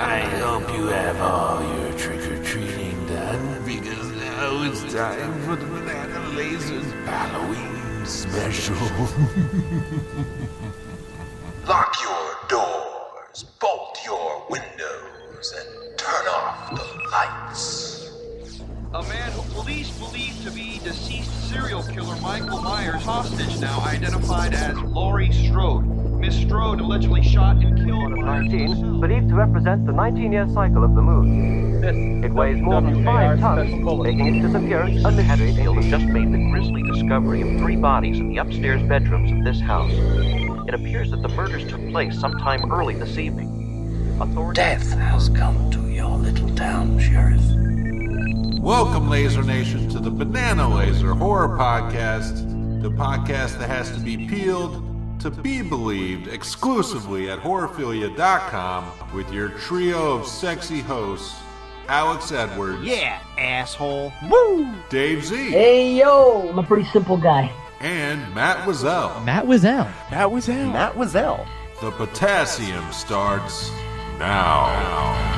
I hope you have all your trick-or-treating done, because now it's time for the BananaLaser's Halloween special. Lock your doors, bolt your windows, and turn off the lights. A man who police believe to be deceased serial killer Michael Myers hostage now identified as Laurie Strode. Miss Strode allegedly shot and killed Myers 19, believed to represent the 19-year cycle of the moon. It weighs more than 5 tons, making its disappearance a mystery. Have just made the grisly discovery of 3 bodies in the upstairs bedrooms of this house. It appears that the murders took place sometime early this evening. Death has come to your little town, Sheriff. Welcome, Laser Nation, to the BananaLaser Horror Podcast, the podcast that has to be peeled to be believed exclusively at horrorphilia.com with your trio of sexy hosts, Alex Edwards. Yeah, asshole. Woo! Dave Z. Hey, yo! I'm a pretty simple guy. And Matt Wazell. Matt Wazell. Matt Wazell. Matt Wazell. The potassium starts now.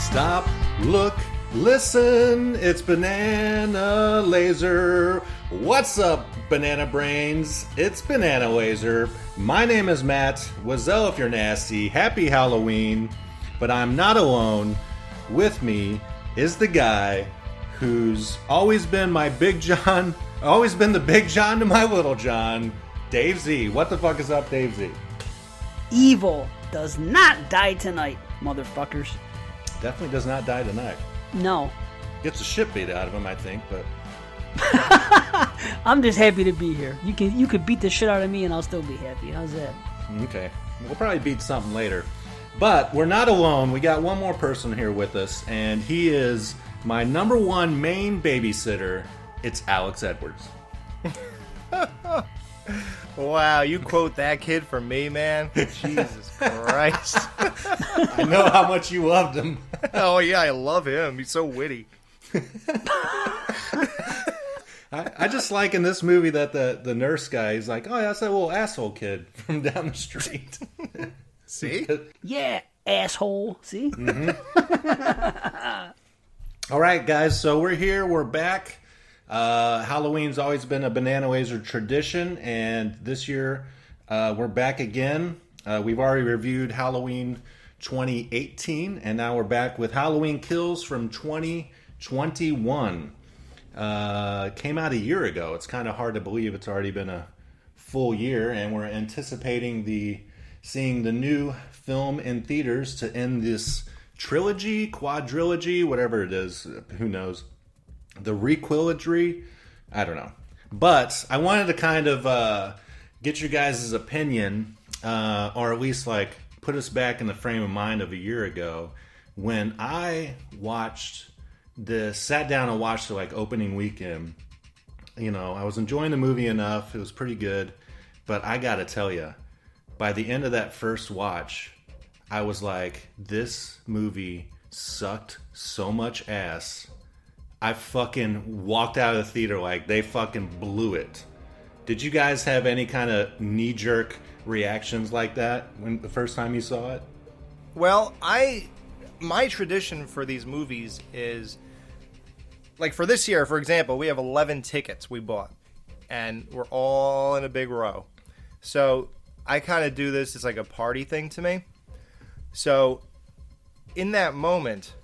Stop, look, listen, it's BananaLaser. What's up, banana brains? It's BananaLaser. My name is Matt Wazell if you're nasty. Happy Halloween. But I'm not alone. With me is the guy who's always been my Big John, always been the Big John to my Little John, Dave Z. What the fuck is up, Dave Z? Evil does not die tonight, motherfuckers. Definitely does not die tonight. No. Gets the shit beat out of him, I think, but... I'm just happy to be here. You could beat the shit out of me and I'll still be happy. How's that? Okay. We'll probably beat something later. But we're not alone. We got one more person here with us, and he is my number one main babysitter. It's Alex Edwards. Wow, you quote that kid for me, man? Jesus Christ. I know how much you loved him. Oh, yeah, I love him. He's so witty. I just like in this movie that the nurse guy, he's like, oh, that's that little asshole kid from down the street. See? Yeah, asshole. See? Mm-hmm. All right, guys, so we're here. We're back. Halloween's always been a BananaLaser tradition, and this year we're back again. We've already reviewed Halloween 2018, and now we're back with Halloween Kills from 2021. Came out a year ago. It's kind of hard to believe it's already been a full year, and we're anticipating seeing the new film in theaters to end this trilogy, quadrilogy, whatever it is. Who knows? The requilogy, I don't know. But I wanted to kind of get your guys' opinion, or at least like put us back in the frame of mind of a year ago when I sat down and watched the like opening weekend. You know, I was enjoying the movie enough. It was pretty good. But I gotta tell you, by the end of that first watch, I was like, this movie sucked so much ass. I fucking walked out of the theater like they fucking blew it. Did you guys have any kind of knee-jerk reactions like that when the first time you saw it? Well, my tradition for these movies is, like for this year, for example, we have 11 tickets we bought, and we're all in a big row. So I kind of do this, it's like a party thing to me. So in that moment,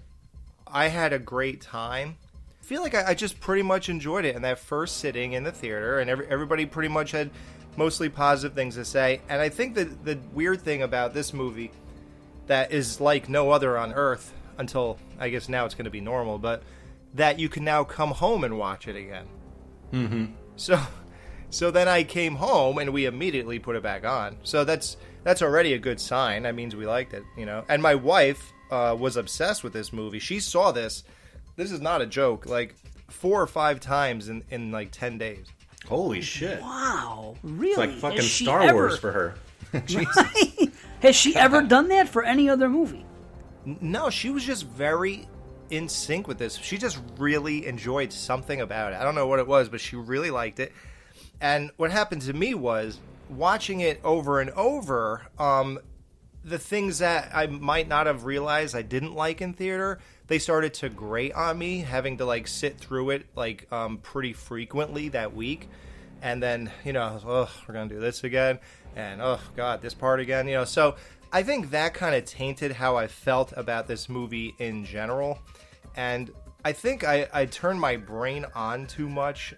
I had a great time. I feel like I just pretty much enjoyed it in that first sitting in the theater, and everybody pretty much had mostly positive things to say. And I think that the weird thing about this movie that is like no other on earth, until I guess now it's going to be normal, but that you can now come home and watch it again. Mm-hmm. So then I came home and we immediately put it back on. So that's already a good sign. That means we liked it, you know. And my wife was obsessed with this movie. She saw this. This is not a joke. Like 4 or 5 times in like 10 days. Holy shit! Wow, really? It's like fucking Star Wars for her. Right? Has she ever done that for any other movie? No, she was just very in sync with this. She just really enjoyed something about it. I don't know what it was, but she really liked it. And what happened to me was watching it over and over, the things that I might not have realized I didn't like in theater, they started to grate on me, having to like sit through it like pretty frequently that week. And then, we're going to do this again. And, oh, God, this part again. So I think that kind of tainted how I felt about this movie in general. And I think I turned my brain on too much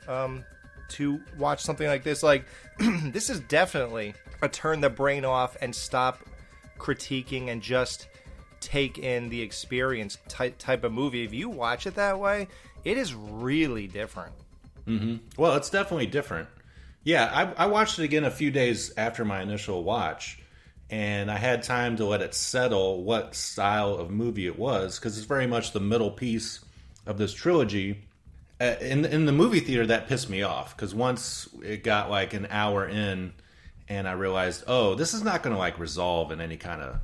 to watch something like this. Like, this is definitely a turn the brain off and stop critiquing and just take in the experience type of movie. If you watch it that way, it is really different. Mm-hmm. Well, it's definitely different. Yeah, I watched it again a few days after my initial watch, and I had time to let it settle what style of movie it was, because it's very much the middle piece of this trilogy. In the movie theater, that pissed me off, because once it got like an hour in, and I realized, oh, this is not going to like resolve in any kind of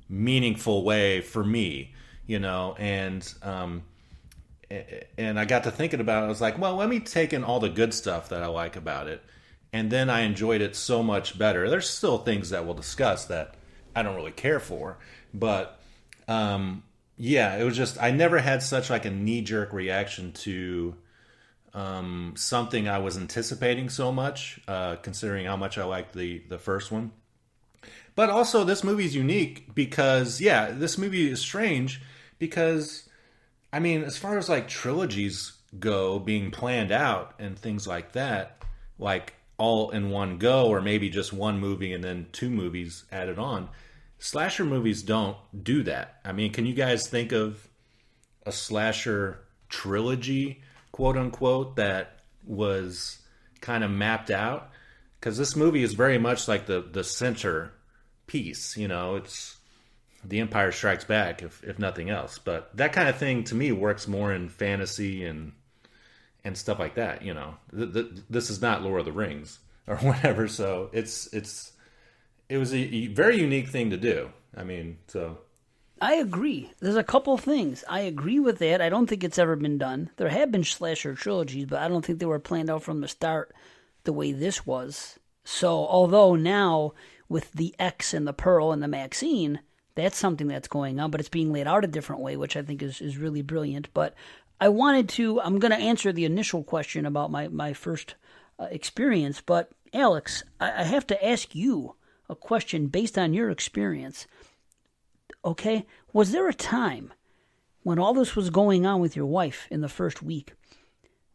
meaningful way for me, and I got to thinking about it. I was like, well, let me take in all the good stuff that I like about it. And then I enjoyed it so much better. There's still things that we'll discuss that I don't really care for. But, it was just, I never had such like a knee-jerk reaction to something I was anticipating so much, considering how much I liked the first one. But also, this movie is unique because, this movie is strange because, I mean, as far as like trilogies go, being planned out and things like that, like all in one go, or maybe just one movie and then two movies added on, slasher movies don't do that. I mean, can you guys think of a slasher trilogy, quote unquote, that was kind of mapped out? Because this movie is very much like the center piece, it's The Empire Strikes Back, if nothing else. But that kind of thing to me works more in fantasy and stuff like that. This is not Lord of the Rings or whatever. So it was a very unique thing to do. I mean, so I agree. There's a couple things. I agree with that. I don't think it's ever been done. There have been slasher trilogies, but I don't think they were planned out from the start the way this was. So although now with the X and the Pearl and the Maxine, that's something that's going on, but it's being laid out a different way, which I think is really brilliant. But I'm going to answer the initial question about my first experience. But Alex, I have to ask you a question based on your experience. Okay, was there a time when all this was going on with your wife in the first week?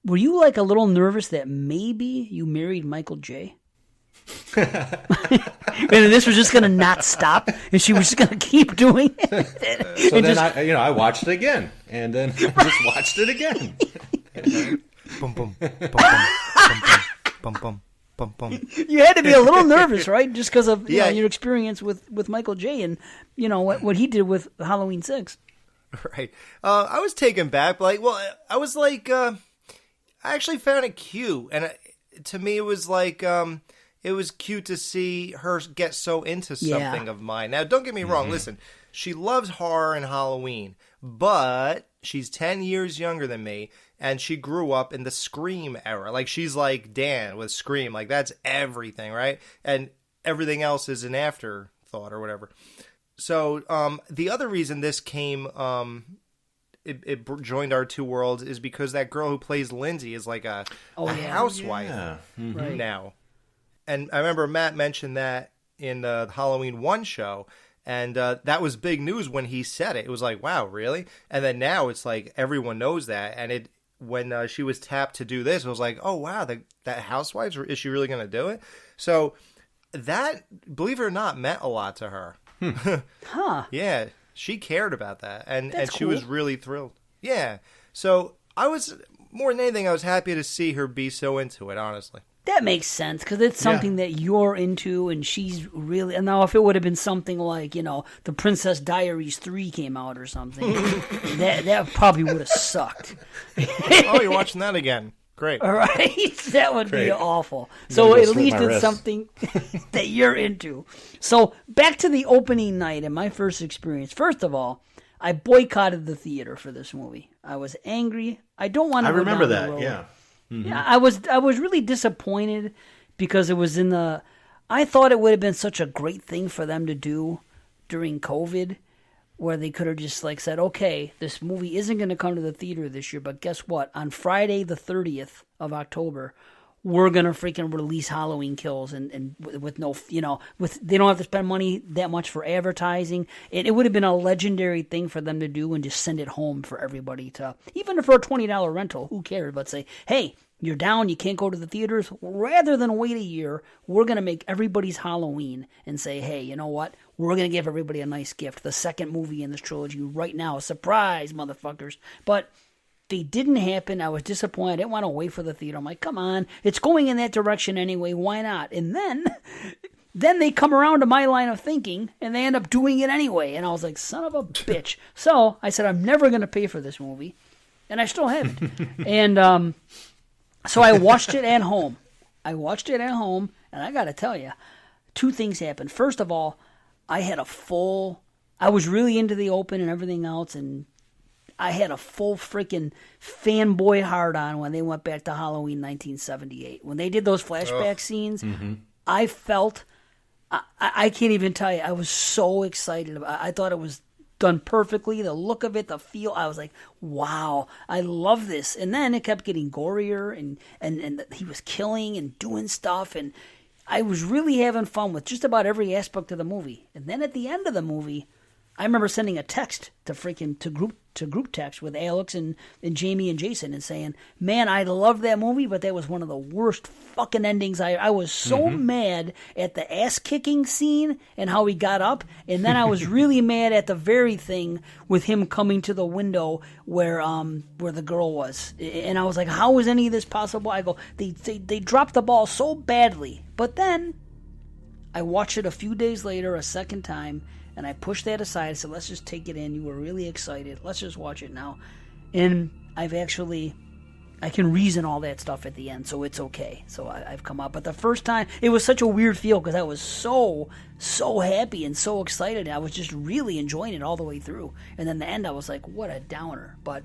Were you like a little nervous that maybe you married Michael J? And this was just going to not stop, and she was just going to keep doing it. So then I watched it again, and then I just watched it again. Boom, boom, boom, boom, boom, boom, boom. You had to be a little nervous, right? Just because of your experience with Michael J. and what he did with Halloween 6. Right. I was taken back. I was like, I actually found it cute, and to me, it was like. It was cute to see her get so into something of mine. Now, don't get me wrong. Listen, she loves horror and Halloween, but she's 10 years younger than me, and she grew up in the Scream era. Like, she's like Dan with Scream. Like, that's everything, right? And everything else is an afterthought or whatever. So, the other reason this came... It joined our two worlds is because that girl who plays Lindsay is like a housewife now. And I remember Matt mentioned that in the Halloween 1 show, and that was big news when he said it. It was like, wow, really? And then now it's like everyone knows that. And when she was tapped to do this, it was like, oh, wow, that housewives, is she really going to do it? So that, believe it or not, meant a lot to her. Huh. Yeah, she cared about that, and she cool. was really thrilled. Yeah. So I was, more than anything, I was happy to see her be so into it, honestly. That makes sense, because it's something that you're into, and she's really... And now, if it would have been something like, The Princess Diaries 3 came out or something, that probably would have sucked. Oh, you're watching that again. Great. All right? That would be awful. So at least it's something that you're into. So back to the opening night and my first experience. First of all, I boycotted the theater for this movie. I was angry. I don't want to. I remember down that. the road. Yeah. Mm-hmm. Yeah, I was really disappointed because it was in the. I thought it would have been such a great thing for them to do during COVID, where they could have just like said, okay, this movie isn't going to come to the theater this year, but guess what? On Friday the 30th of October, we're going to freaking release Halloween Kills and with no, with they don't have to spend money that much for advertising. It would have been a legendary thing for them to do and just send it home for everybody to, even for a $20 rental, who cares? But say, hey, you're down, you can't go to the theaters. Rather than wait a year, we're going to make everybody's Halloween and say, hey, you know what? We're going to give everybody a nice gift. The second movie in this trilogy right now. Surprise, motherfuckers. But they didn't happen. I was disappointed. I didn't want to wait for the theater. I'm like, come on. It's going in that direction anyway. Why not? And then they come around to my line of thinking, and they end up doing it anyway. And I was like, son of a bitch. So I said, I'm never going to pay for this movie. And I still haven't. And so I watched it at home. And I got to tell you, two things happened. First of all, I was really into the open and everything else, and I had a full freaking fanboy hard-on when they went back to Halloween 1978. When they did those flashback scenes, I felt, I can't even tell you, I was so excited. I thought it was done perfectly, the look of it, the feel. I was like, wow, I love this. And then it kept getting gorier, and he was killing and doing stuff, and I was really having fun with just about every aspect of the movie. And then at the end of the movie, I remember sending a text to group text with Alex and Jamie and Jason and saying, man, I love that movie, but that was one of the worst fucking endings. I was so mad at the ass kicking scene and how he got up, and then I was really mad at the very thing with him coming to the window where the girl was. And I was like, how is any of this possible? I go, they dropped the ball so badly. But then I watched it a few days later a second time, and I pushed that aside. I said, let's just take it in. You were really excited. Let's just watch it now. And I can reason all that stuff at the end, so it's okay. So I've come up. But the first time, it was such a weird feel because I was so happy and so excited. I was just really enjoying it all the way through. And then the end, I was like, what a downer. But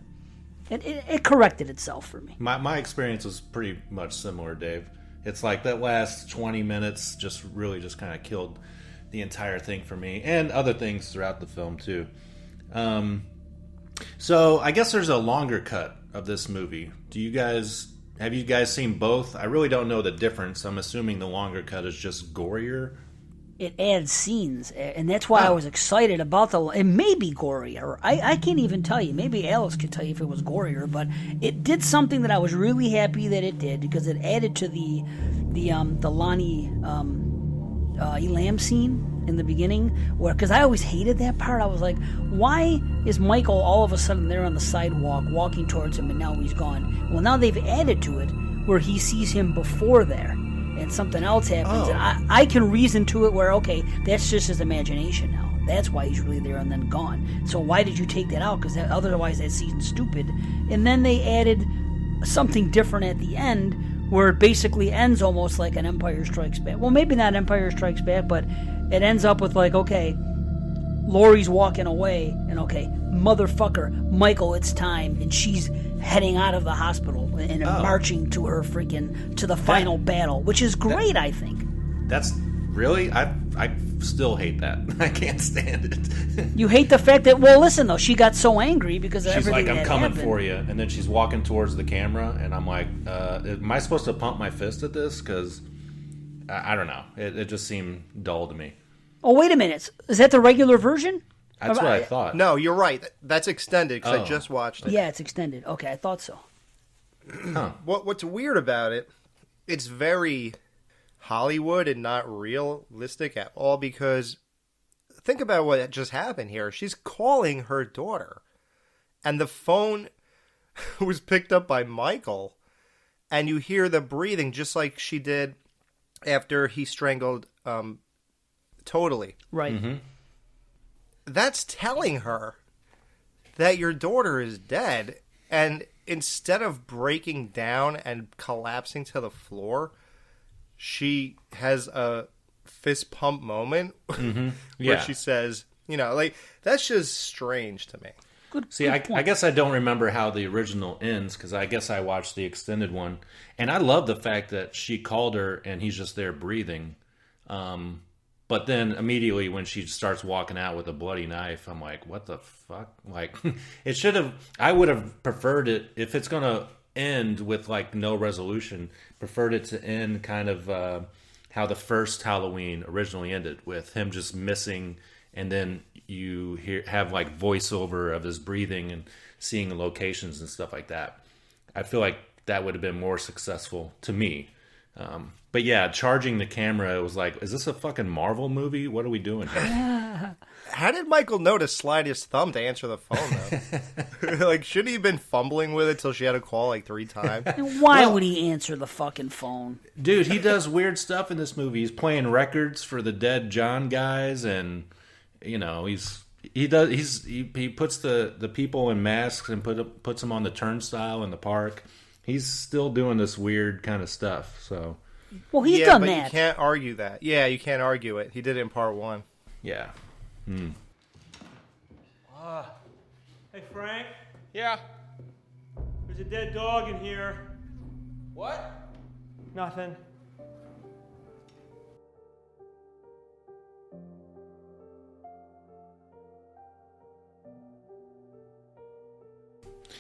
it corrected itself for me. My experience was pretty much similar, Dave. It's like that last 20 minutes just kind of killed the entire thing for me, and other things throughout the film too. So I guess there's a longer cut of this movie. Have you guys seen both? I really don't know the difference. I'm assuming the longer cut is just gorier. It adds scenes, and that's why I was excited about it may be gorier. I can't even tell you. Maybe Alex could tell you if it was gorier, but it did something that I was really happy that it did, because it added to the Lonnie Elam scene in the beginning, because I always hated that part. I was like, why is Michael all of a sudden there on the sidewalk walking towards him and now he's gone? Well, now they've added to it where he sees him before there and something else happens. And I can reason to it where, okay, that's just his imagination now. That's why he's really there and then gone. So why did you take that out? Because otherwise that scene's stupid. And then they added something different at the end where it basically ends almost like an Empire Strikes Back. Well, maybe not Empire Strikes Back, but it ends up with like, okay, Laurie's walking away, and okay, motherfucker, Michael, it's time, and she's heading out of the hospital and marching to her to the final battle, which is great, I think. That's really, I still hate that. I can't stand it. You hate the fact that, well, listen though, she got so angry because of she's everything like, I'm that coming happened. for you, and then she's walking towards the camera, and I'm like, am I supposed to pump my fist at this? Because I don't know, it just seemed dull to me. Oh, wait a minute, is that the regular version? That's what I thought. No, you're right. That's extended because I just watched it. Yeah, it's extended. Okay, I thought so. What's weird about it? It's very Hollywood and not realistic at all, because think about what just happened here. She's calling her daughter, and the phone was picked up by Michael, and you hear the breathing just like she did after he strangled Totally. Right. Mm-hmm. That's telling her that your daughter is dead, and instead of breaking down and collapsing to the floor, she has a fist pump moment where she says, You know, like, that's just strange to me. See, I guess I don't remember how the original ends, because I guess I watched the extended one. And I love the fact that she called her and he's just there breathing. But then immediately when she starts walking out with a bloody knife, I'm like, what the fuck? Like, it should have, I would have preferred it, if it's going to end with like no resolution, preferred it to end kind of how the first Halloween originally ended, with him just missing, and then you have like voiceover of his breathing and seeing the locations and stuff like that. I feel like that would have been more successful to me. But yeah, charging the camera, it was like, is this a fucking Marvel movie? What are we doing here? How did Michael know to slide his thumb to answer the phone, though? Like, shouldn't he have been fumbling with it till she had to call like 3 times? And why would he answer the fucking phone? Dude, he does weird stuff in this movie. He's playing records for the Dead John guys, and you know, he puts the people in masks and puts them on the turnstile in the park. He's still doing this weird kind of stuff. So, well, he's done but that. You can't argue that. Yeah, you can't argue it. He did it in part 1. Yeah. Hey, Frank, Yeah. there's a dead dog in here. What? Nothing.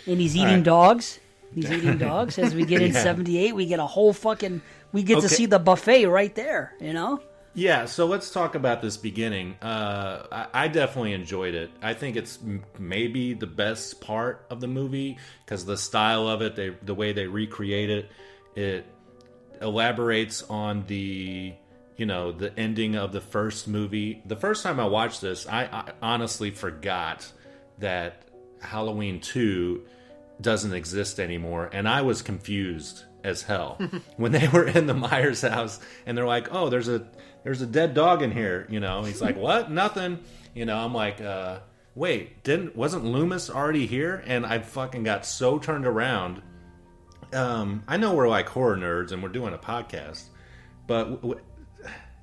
And he's eating dogs. He's eating dogs. As we get in 78, we get a whole fucking... We get to see the buffet right there, you know? Yeah, so let's talk about this beginning. I definitely enjoyed it. I think it's maybe the best part of the movie, because the style of it, the way they recreate it, it elaborates on the ending of the first movie. The first time I watched this, I honestly forgot that Halloween 2 doesn't exist anymore, and I was confused as hell when they were in the Myers house and they're like, oh, there's a dead dog in here, you know. He's like, what? Nothing, you know. I'm like, wait, wasn't Loomis already here? And I fucking got so turned around. I know we're like horror nerds and we're doing a podcast, but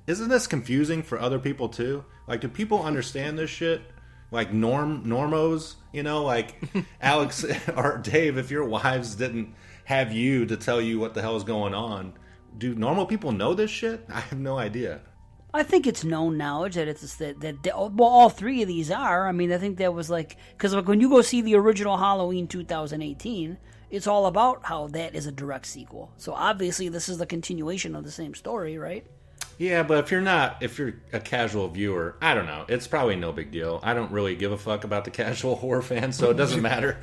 isn't this confusing for other people too? Like, do people understand this shit? Like normos, you know, like Alex or Dave, if your wives didn't have you to tell you what the hell is going on, do normal people know this shit? I have no idea. I think it's known knowledge that it's well, all 3 of these are. I mean, I think that was like, because like when you go see the original Halloween 2018, it's all about how that is a direct sequel. So obviously this is the continuation of the same story, right? Yeah, but if you're a casual viewer, I don't know. It's probably no big deal. I don't really give a fuck about the casual horror fan, so it doesn't matter.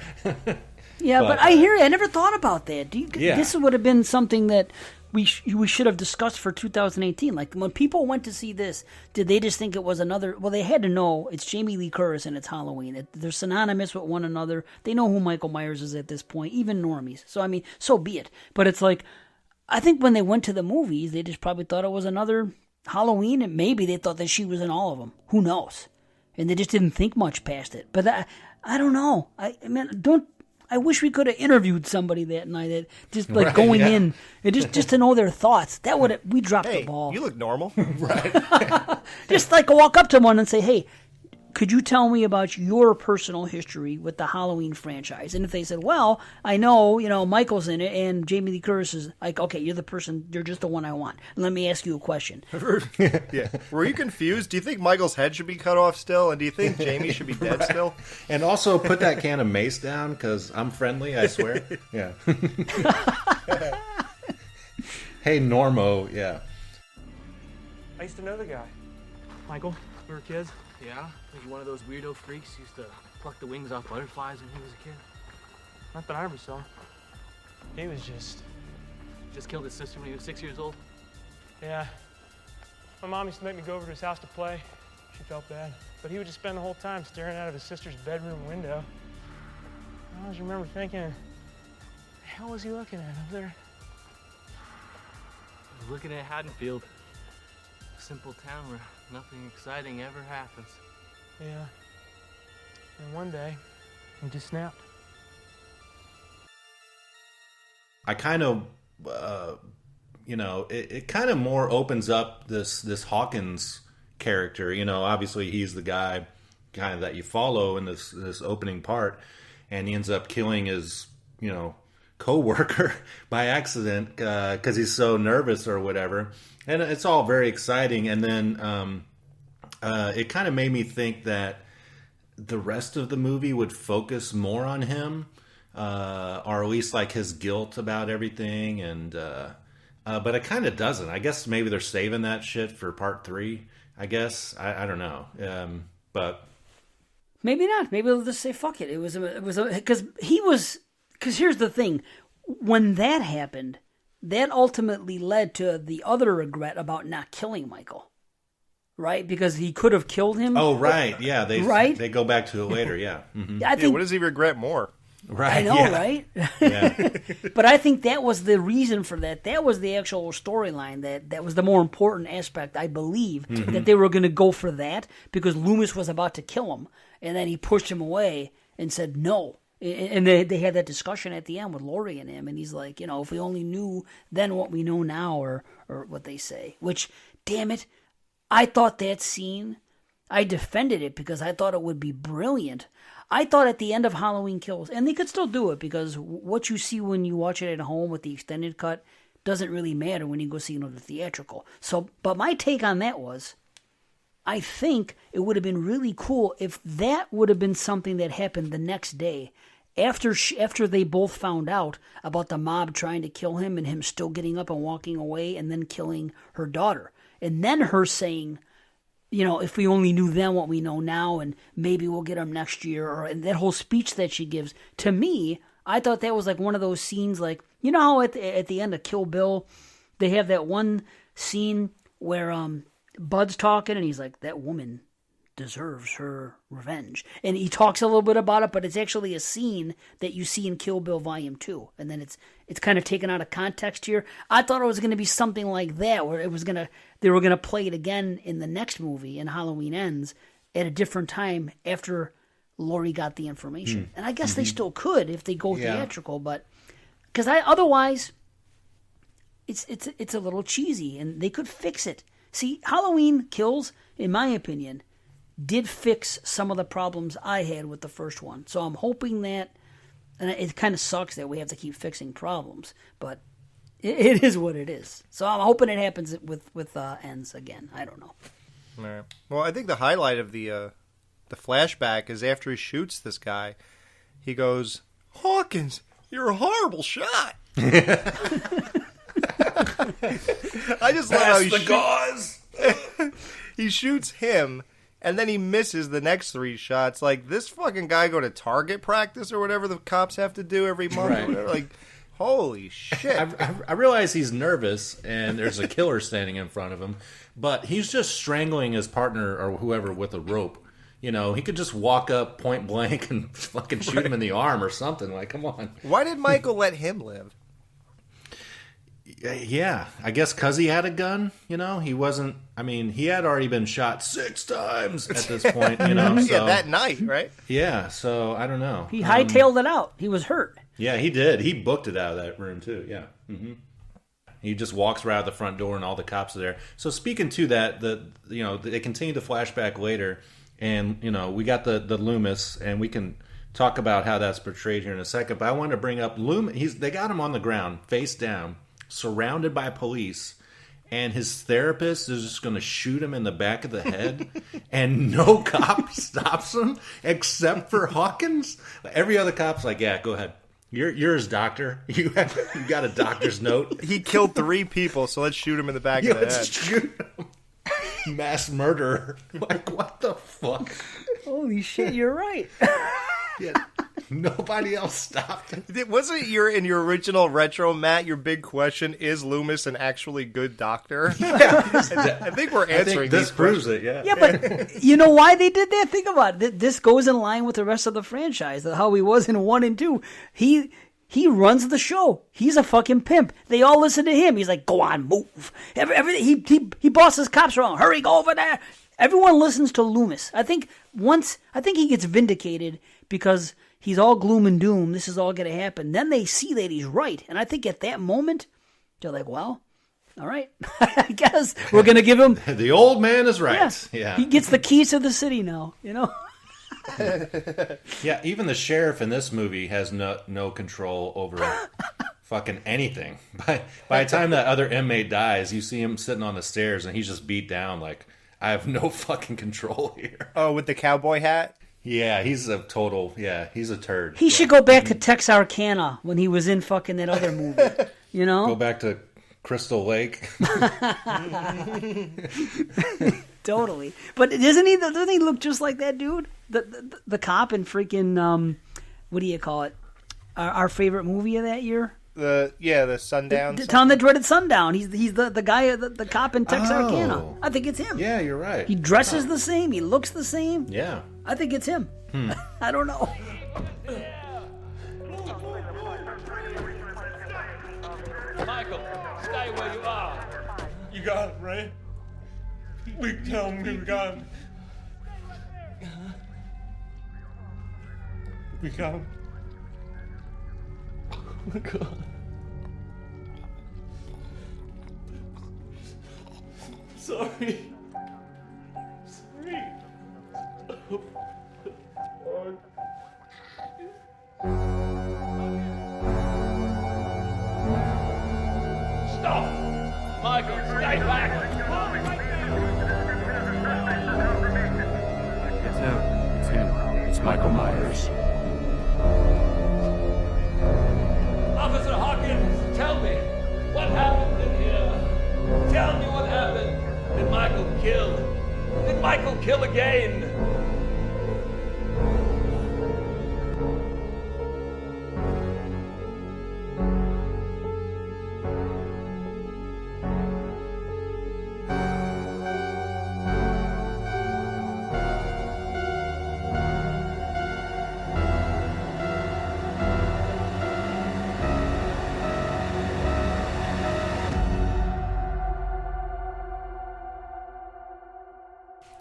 Yeah, but I hear you. I never thought about that. This would have been something that we should have discussed for 2018. Like, when people went to see this, did they just think it was another... Well, they had to know it's Jamie Lee Curtis and it's Halloween. They're synonymous with one another. They know who Michael Myers is at this point, even normies. So, I mean, so be it. But it's like... I think when they went to the movies, they just probably thought it was another Halloween, and maybe they thought that she was in all of them. Who knows? And they just didn't think much past it. But I don't know. I wish we could have interviewed somebody that night, that just like going in and just to know their thoughts. We dropped the ball. You look normal. Right. Just like walk up to one and say, hey, could you tell me about your personal history with the Halloween franchise? And if they said, well, I know, Michael's in it and Jamie Lee Curtis is like, okay, you're just the one I want. Let me ask you a question. Yeah. Were you confused? Do you think Michael's head should be cut off still? And do you think Jamie should be dead still? And also put that can of mace down, because I'm friendly, I swear. Yeah. Hey, Normo, yeah. I used to know the guy. Michael, we were kids. Yeah? Was he one of those weirdo freaks who used to pluck the wings off butterflies when he was a kid? Not that I ever saw. He was Just killed his sister when he was 6 years old? Yeah. My mom used to make me go over to his house to play. She felt bad. But he would just spend the whole time staring out of his sister's bedroom window. I always remember thinking, what the hell was he looking at up there? I was looking at Haddonfield. A simple town where nothing exciting ever happens. Yeah. And one day, he just snapped. I kind of, it kind of more opens up this Hawkins character. You know, obviously he's the guy kind of that you follow in this opening part, and he ends up killing his co-worker by accident because he's so nervous or whatever, and it's all very exciting. And then it kind of made me think that the rest of the movie would focus more on him, or at least like his guilt about everything, and but it kind of doesn't. I guess maybe they're saving that shit for part 3. I guess I don't know, but maybe not. Maybe they'll just say fuck it. It was because here's the thing: when that happened, that ultimately led to the other regret about not killing Michael, right? Because he could have killed him. Oh, right, yeah. They go back to it later, yeah. Mm-hmm. I think. What does he regret more? Right, I know, right? Yeah. But I think that was the reason for that. That was the actual storyline. That was the more important aspect, I believe, that they were going to go for that because Loomis was about to kill him, and then he pushed him away and said no. And they had that discussion at the end with Laurie and him, and he's like, if we only knew then what we know now, or what they say. Which, damn it, I thought that scene, I defended it because I thought it would be brilliant. I thought at the end of Halloween Kills, and they could still do it because what you see when you watch it at home with the extended cut doesn't really matter when you go see it on the theatrical. So, but my take on that was, I think it would have been really cool if that would have been something that happened the next day after they both found out about the mob trying to kill him and him still getting up and walking away and then killing her daughter. And then her saying, if we only knew then what we know now, and maybe we'll get him next year, and that whole speech that she gives, to me, I thought that was like one of those scenes, like, how at the end of Kill Bill, they have that one scene where Bud's talking, and he's like, that woman deserves her revenge. And he talks a little bit about it, but it's actually a scene that you see in Kill Bill Volume 2. And then it's kind of taken out of context here. I thought it was going to be something like that, where they were going to play it again in the next movie, in Halloween Ends, at a different time after Laurie got the information. And I guess they still could if they go theatrical, but because otherwise it's a little cheesy, and they could fix it. See, Halloween Kills, in my opinion, did fix some of the problems I had with the first one. So I'm hoping that, and it kind of sucks that we have to keep fixing problems, but it is what it is. So I'm hoping it happens with Ends again. I don't know. All right. Well, I think the highlight of the flashback is after he shoots this guy, he goes, "Hawkins, you're a horrible shot." I just love how he shoots him, and then he misses the next 3 shots. Like, this fucking guy go to target practice or whatever the cops have to do every month. Right. Or whatever. Like, holy shit. I realize he's nervous and there's a killer standing in front of him, but he's just strangling his partner or whoever with a rope. He could just walk up point blank and fucking shoot him in the arm or something. Like, come on. Why did Michael let him live? Yeah, I guess because he had a gun, he wasn't, he had already been shot 6 times at this point, So, yeah, that night, right? Yeah, so I don't know. He hightailed it out. He was hurt. Yeah, he did. He booked it out of that room, too, yeah. Mm-hmm. He just walks right out the front door and all the cops are there. So speaking to that, they continue to flashback later, and, we got the Loomis, and we can talk about how that's portrayed here in a second, but I wanted to bring up Loomis. They got him on the ground, face down, surrounded by police, and his therapist is just going to shoot him in the back of the head, and no cop stops him except for Hawkins. Every other cop's like, yeah, go ahead. You're his doctor. You got a doctor's note. He killed 3 people, so let's shoot him in the back of the head. Let's shoot him. Mass murderer. Like, what the fuck? Holy shit, you're right. Yeah. Nobody else stopped it. Wasn't in your original retro, Matt, your big question, is Loomis an actually good doctor? Yeah. I think we're answering this proves it, yeah. Yeah, but you know why they did that? Think about it. This goes in line with the rest of the franchise, how he was in 1 and 2. He runs the show. He's a fucking pimp. They all listen to him. He's like, go on, move. Everything. He bosses cops around. Hurry, go over there. Everyone listens to Loomis. I think he gets vindicated because he's all gloom and doom. This is all going to happen. Then they see that he's right. And I think at that moment, they're like, well, all right. I guess we're going to give him... The old man is right. Yeah. He gets the keys to the city now, Yeah, even the sheriff in this movie has no control over fucking anything. By the time that other inmate dies, you see him sitting on the stairs and he's just beat down like, I have no fucking control here. Oh, with the cowboy hat? Yeah, he's a turd. He should go back to Texarkana when he was in fucking that other movie. You know? Go back to Crystal Lake. Totally. But doesn't he look just like that dude? The cop in freaking, what do you call it? Our favorite movie of that year? The Sundown. The Town That Dreaded Sundown. He's the guy, the cop in Texarkana. Oh. I think it's him. Yeah, you're right. He dresses the same. He looks the same. Yeah. I think it's him. I don't know. Michael, stay where you are. You got him, right? Please tell me we got him. We got him. Oh my God. Sorry. Stop! Michael, stay back! It's him. It's him. It's Michael Myers. Officer Hawkins, tell me, what happened in here? Tell me what happened. Did Michael kill? Did Michael kill again?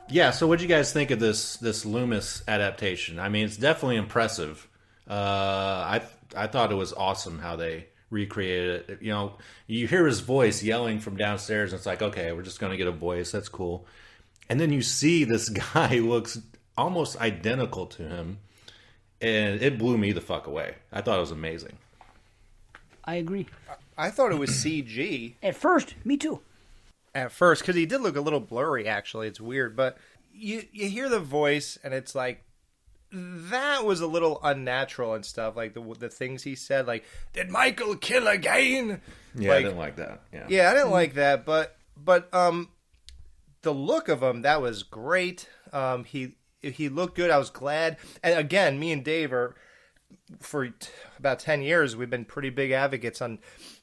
Yeah, so what'd you guys think of this Loomis adaptation? I mean, it's definitely impressive. I thought it was awesome how they recreated it. You know, you hear his voice yelling from downstairs, and it's like, okay, we're just going to get a voice. That's cool. And then you see this guy who looks almost identical to him, and it blew me the fuck away. I thought it was amazing. I agree. I thought it was CG. At first, me too. At first, because he did look a little blurry, actually. It's weird, but you hear the voice, and it's like, that was a little unnatural and stuff. Like, the things he said, like, did Michael kill again? Yeah, I didn't like that. Yeah, I didn't like that, but the look of him, that was great. He looked good. I was glad. And again, me and Dave are, for about 10 years, we've been pretty big advocates on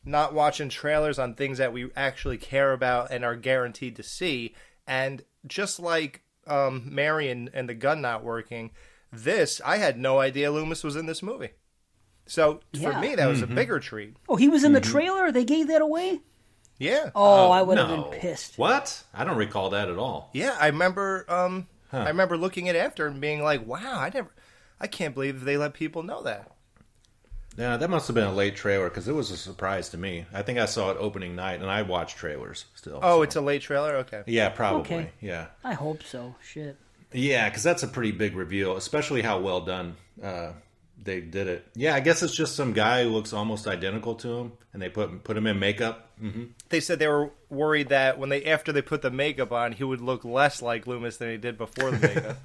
not watching trailers on things that we actually care about and are guaranteed to see. And just like Mary and the gun not working, I had no idea Loomis was in this movie. So for me, that was a bigger treat. Oh, he was in the trailer? They gave that away? Yeah. Oh, I would have been pissed. What? I don't recall that at all. Yeah, I remember. I remember looking at it after and being like, "Wow, I can't believe they let people know that." Yeah, that must have been a late trailer because it was a surprise to me. I think I saw it opening night, and I watch trailers still. Oh, so. It's a late trailer? Okay. Yeah, probably. Okay. Yeah. I hope so. Shit. Yeah, because that's a pretty big reveal, especially how well done they did it. Yeah, I guess it's just some guy who looks almost identical to him, and they put him in makeup. Mm-hmm. They said they were worried that after they put the makeup on, he would look less like Loomis than he did before the makeup.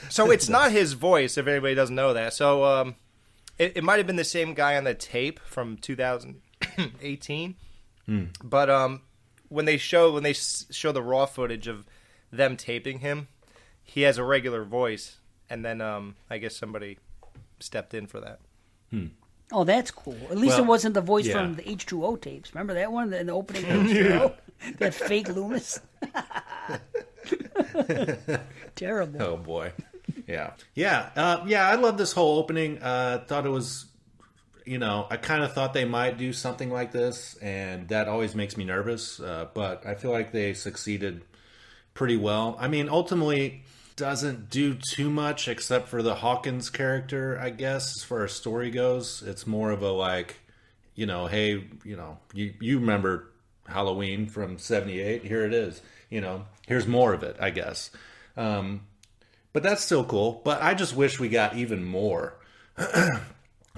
So it's not his voice, if anybody doesn't know that. So it might have been the same guy on the tape from 2018. But when they show the raw footage of them taping him, he has a regular voice, and then I guess somebody stepped in for that. Oh, that's cool. At least it wasn't the voice from the H2O tapes. Remember that one in the opening H2O? That fake Loomis? Terrible. Oh, boy. Yeah. I love this whole opening. Thought it was, I kind of thought they might do something like this, and that always makes me nervous. But I feel like they succeeded pretty well. I mean, ultimately, doesn't do too much except for the Hawkins character, I guess, as far as story goes. It's more of a like, hey, you remember Halloween from '78? Here it is. Here's more of it, I guess. But that's still cool. But I just wish we got even more.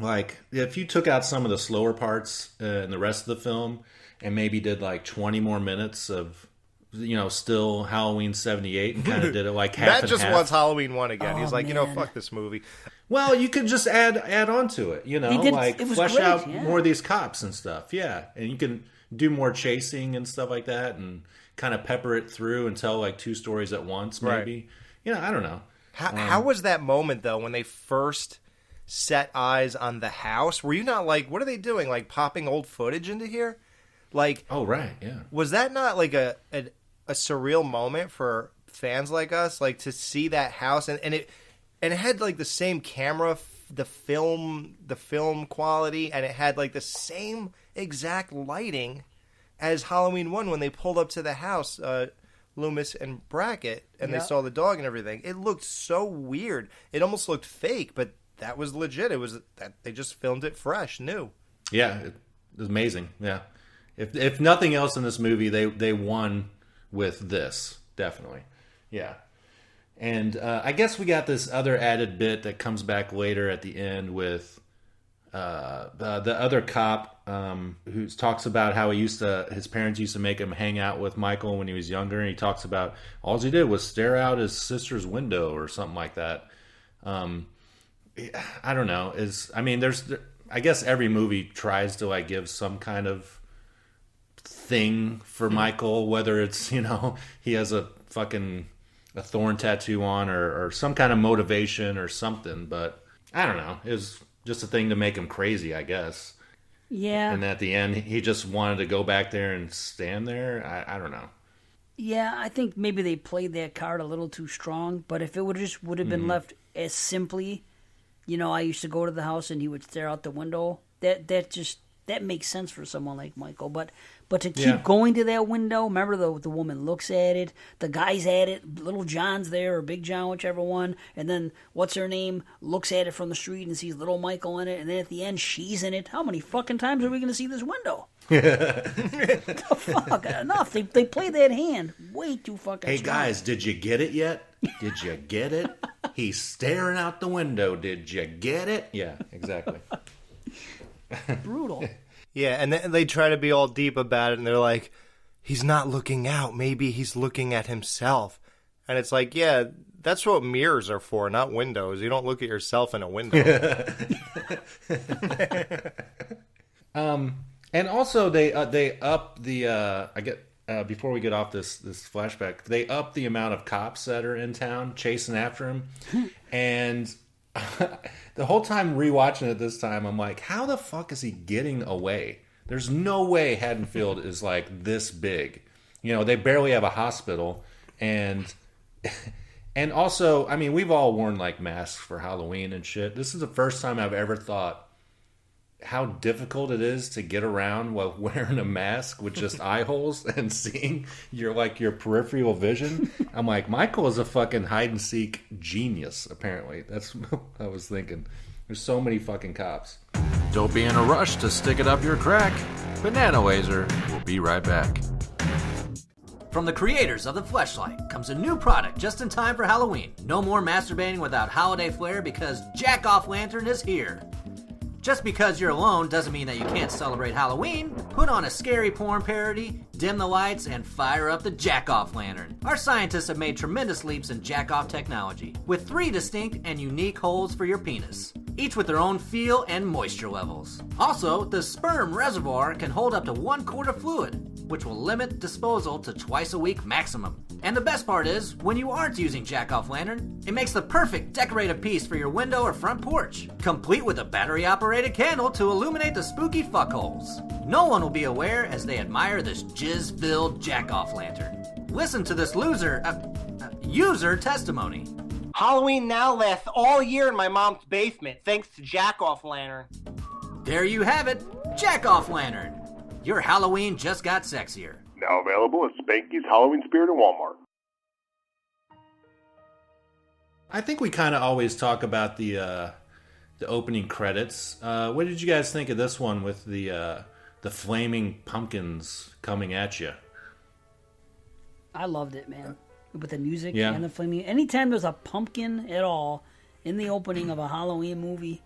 Like, if you took out some of the slower parts in the rest of the film and maybe did like 20 more minutes of, still Halloween 78 and kind of did it like half Matt and just half. wants Halloween 1 again. He's like, man. fuck this movie. Well, you could just add on to it, like it was flesh great, out yeah. more of these cops and stuff. Yeah. And you can do more chasing and stuff like that and kind of pepper it through and tell like 2 stories at once, maybe. I don't know. How was that moment, though, when they first set eyes on the house? Were you not like, what are they doing? Like popping old footage into here? Like, oh, right, yeah. Was that not like a surreal moment for fans like us? Like to see that house and it had like the same camera, the film quality, and it had like the same exact lighting as Halloween 1 when they pulled up to the house, Loomis and Brackett, and they saw the dog and everything. It looked so weird. It almost looked fake, but that was legit. It was that they just filmed it fresh, new. Yeah, it was amazing. Yeah, if nothing else in this movie, they won with this, definitely. Yeah, and I guess we got this other added bit that comes back later at the end with the other cop who talks about how his parents used to make him hang out with Michael when he was younger, and he talks about all he did was stare out his sister's window or something like that. I don't know. I guess every movie tries to like give some kind of thing for Michael, whether it's he has a thorn tattoo on or some kind of motivation or something. But I don't know. It was just a thing to make him crazy, I guess. Yeah. And at the end, he just wanted to go back there and stand there. I don't know. Yeah, I think maybe they played that card a little too strong. But if it would have been left as simply. I used to go to the house and he would stare out the window. That makes sense for someone like Michael. But to keep going to that window, remember the woman looks at it, the guy's at it, little John's there or Big John, whichever one, and then what's her name looks at it from the street and sees little Michael in it, and then at the end she's in it. How many fucking times are we going to see this window? The fuck, enough. They play that hand way too fucking strong. Guys, did you get it yet? Did you get it? He's staring out the window. Did you get it? Yeah, exactly. Brutal. Yeah, and then they try to be all deep about it, and they're like, he's not looking out. Maybe he's looking at himself. And it's like, yeah, that's what mirrors are for, not windows. You don't look at yourself in a window. And also they up the before we get off this flashback, they up the amount of cops that are in town chasing after him. And the whole time rewatching it this time, I'm like, how the fuck is he getting away? There's no way Haddonfield is like this big. They barely have a hospital, and also, I mean, we've all worn like masks for Halloween and shit. This is the first time I've ever thought how difficult it is to get around while wearing a mask with just eye holes and seeing your peripheral vision. I'm like, Michael is a fucking hide and seek genius, apparently. That's what I was thinking. There's so many fucking cops. Don't be in a rush to stick it up your crack. BananaLaser will be right back. From the creators of the Fleshlight comes a new product just in time for Halloween. No more masturbating without holiday flair because Jack-Off Lantern is here. Just because you're alone doesn't mean that you can't celebrate Halloween. Put on a scary porn parody, dim the lights, and fire up the Jack-Off Lantern. Our scientists have made tremendous leaps in Jack-Off technology, with 3 distinct and unique holes for your penis, each with their own feel and moisture levels. Also, the sperm reservoir can hold up to 1 quart of fluid, which will limit disposal to twice a week maximum. And the best part is, when you aren't using Jack-Off Lantern, it makes the perfect decorative piece for your window or front porch, complete with a battery-operated candle to illuminate the spooky fuckholes. No one will be aware as they admire this jizz-filled Jack-Off Lantern. Listen to this user testimony. Halloween now lasts all year in my mom's basement, thanks to Jack-Off Lantern. There you have it, Jack-Off Lantern. Your Halloween just got sexier. Now available at Spanky's Halloween Spirit in Walmart. I think we kind of always talk about the opening credits. What did you guys think of this one with the flaming pumpkins coming at you? I loved it, man. with the music Yeah. and the flaming. Anytime there's a pumpkin at all in the opening of a Halloween movie,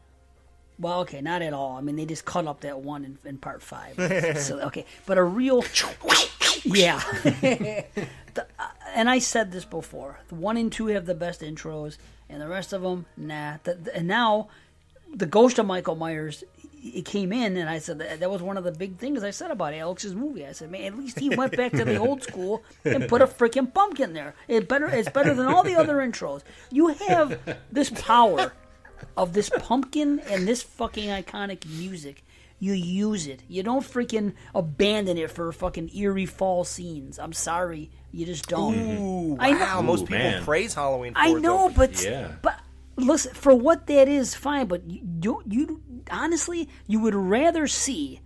well, okay, not at all. I mean, they just cut up that one in part 5. So, okay, but a real, yeah. And I said this before: the 1 and 2 have the best intros, and the rest of them, nah. And now, the Ghost of Michael Myers, it came in, and I said that was one of the big things I said about Alex's movie. I said, man, at least he went back to the old school and put a freaking pumpkin there. It's better than all the other intros. You have this power of this pumpkin and this fucking iconic music. You use it. You don't freaking abandon it for fucking eerie fall scenes. I'm sorry, you just don't. Ooh, I wow! know. Most people praise Halloween. For I know, but but listen, for what that is, fine. But you honestly, you would rather see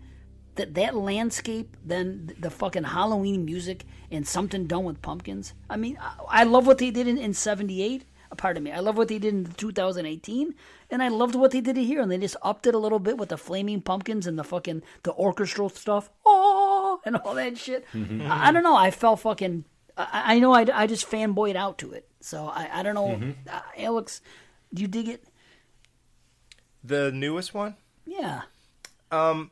that landscape than the fucking Halloween music and something done with pumpkins. I mean, I love what they did in '78. Pardon me. I love what they did in 2018, and I loved what they did here. And they just upped it a little bit with the flaming pumpkins and the orchestral stuff, and all that shit. Mm-hmm. I don't know. I felt fucking. I know. I just fanboyed out to it. So I don't know. Mm-hmm. Alex, do you dig it? The newest one? Yeah. I'm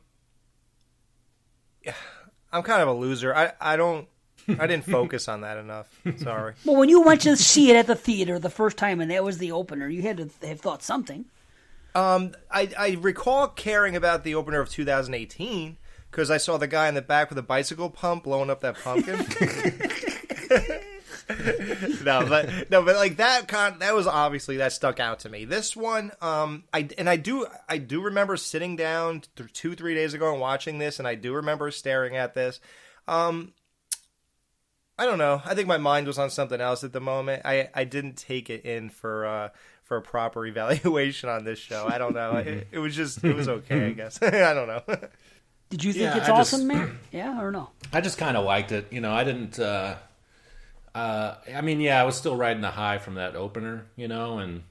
kind of a loser. I didn't focus on that enough. Sorry. Well, when you went to see it at the theater the first time and that was the opener, you had to have thought something. I recall caring about the opener of 2018 because I saw the guy in the back with a bicycle pump blowing up that pumpkin. no, but like that was obviously that stuck out to me. This one, I do remember sitting down 2-3 days ago and watching this, and I do remember staring at this. I don't know. I think my mind was on something else at the moment. I didn't take it in for a proper evaluation on this show. I don't know. It was okay, I guess. I don't know. Did you think it's awesome, Matt? Yeah or no? I just kind of liked it. I didn't. I mean, I was still riding the high from that opener, and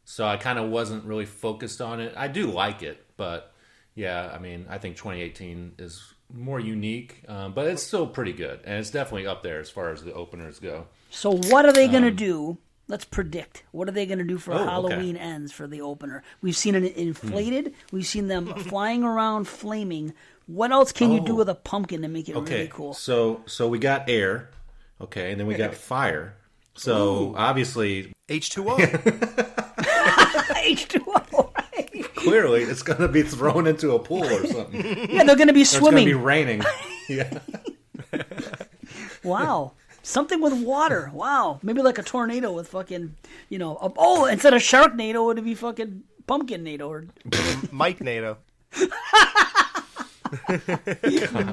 so I kind of wasn't really focused on it. I do like it, but I mean, I think 2018 is more unique, but it's still pretty good, and it's definitely up there as far as the openers go. So what are they going to do? Let's predict. What are they going to do for Halloween Ends for the opener? We've seen it inflated. We've seen them flying around, flaming. What else can you do with a pumpkin to make it really cool? So we got air, and then we got fire. So obviously H2O. H2O. Clearly, it's going to be thrown into a pool or something. Yeah, they're going to be swimming. It's going to be raining. Yeah. Wow. Something with water. Wow. Maybe like a tornado with fucking, instead of Sharknado, it would be fucking Pumpkin-nado. Or Mike-nado.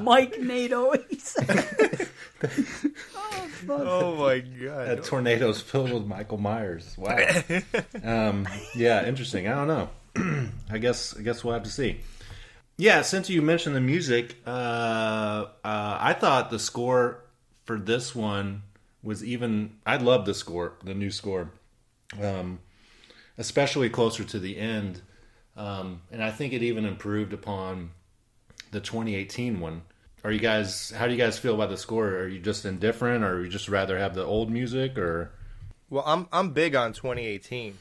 Mike-nado, he said. Oh my god! That tornado's filled with Michael Myers. Wow. Interesting. I don't know. I guess we'll have to see. Yeah, since you mentioned the music, I thought the score for this one was even. I love the score, the new score, especially closer to the end, and I think it even improved upon the 2018 one. How do you guys feel about the score? Are you just indifferent, or you just rather have the old music, or? Well, I'm big on 2018.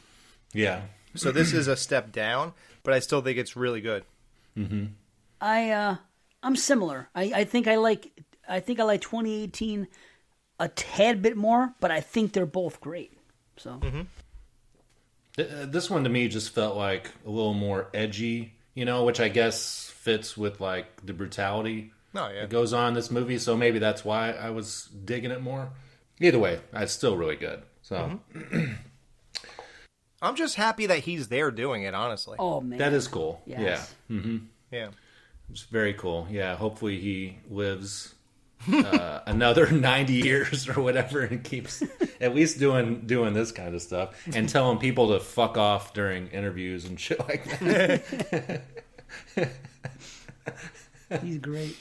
Yeah. So this is a step down, but I still think it's really good. Mm-hmm. I'm similar. I think I like 2018 a tad bit more, but I think they're both great. So this one to me just felt like a little more edgy, which I guess fits with like the brutality. Oh, yeah. That goes on in this movie, so maybe that's why I was digging it more. Either way, it's still really good. So I'm just happy that he's there doing it, honestly. Oh, man. That is cool. Yes. Yeah. Mm-hmm. Yeah. It's very cool. Yeah, hopefully he lives another 90 years or whatever and keeps at least doing this kind of stuff and telling people to fuck off during interviews and shit like that. He's great.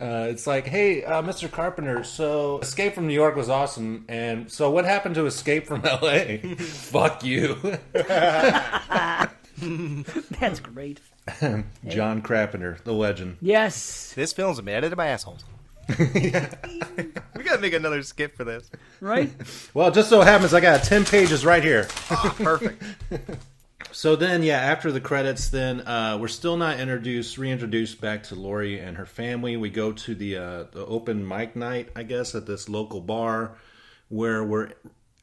It's like, hey, Mr. Carpenter, so Escape from New York was awesome, and so what happened to Escape from L.A.? Fuck you. That's great. John Carpenter, the legend. Yes. This film's been edited by assholes. We gotta make another skit for this, right? Well, it just so happens I got 10 pages right here. Oh, perfect. So then, yeah, after the credits, then we're still not reintroduced back to Lori and her family. We go to the open mic night, I guess, at this local bar where we're,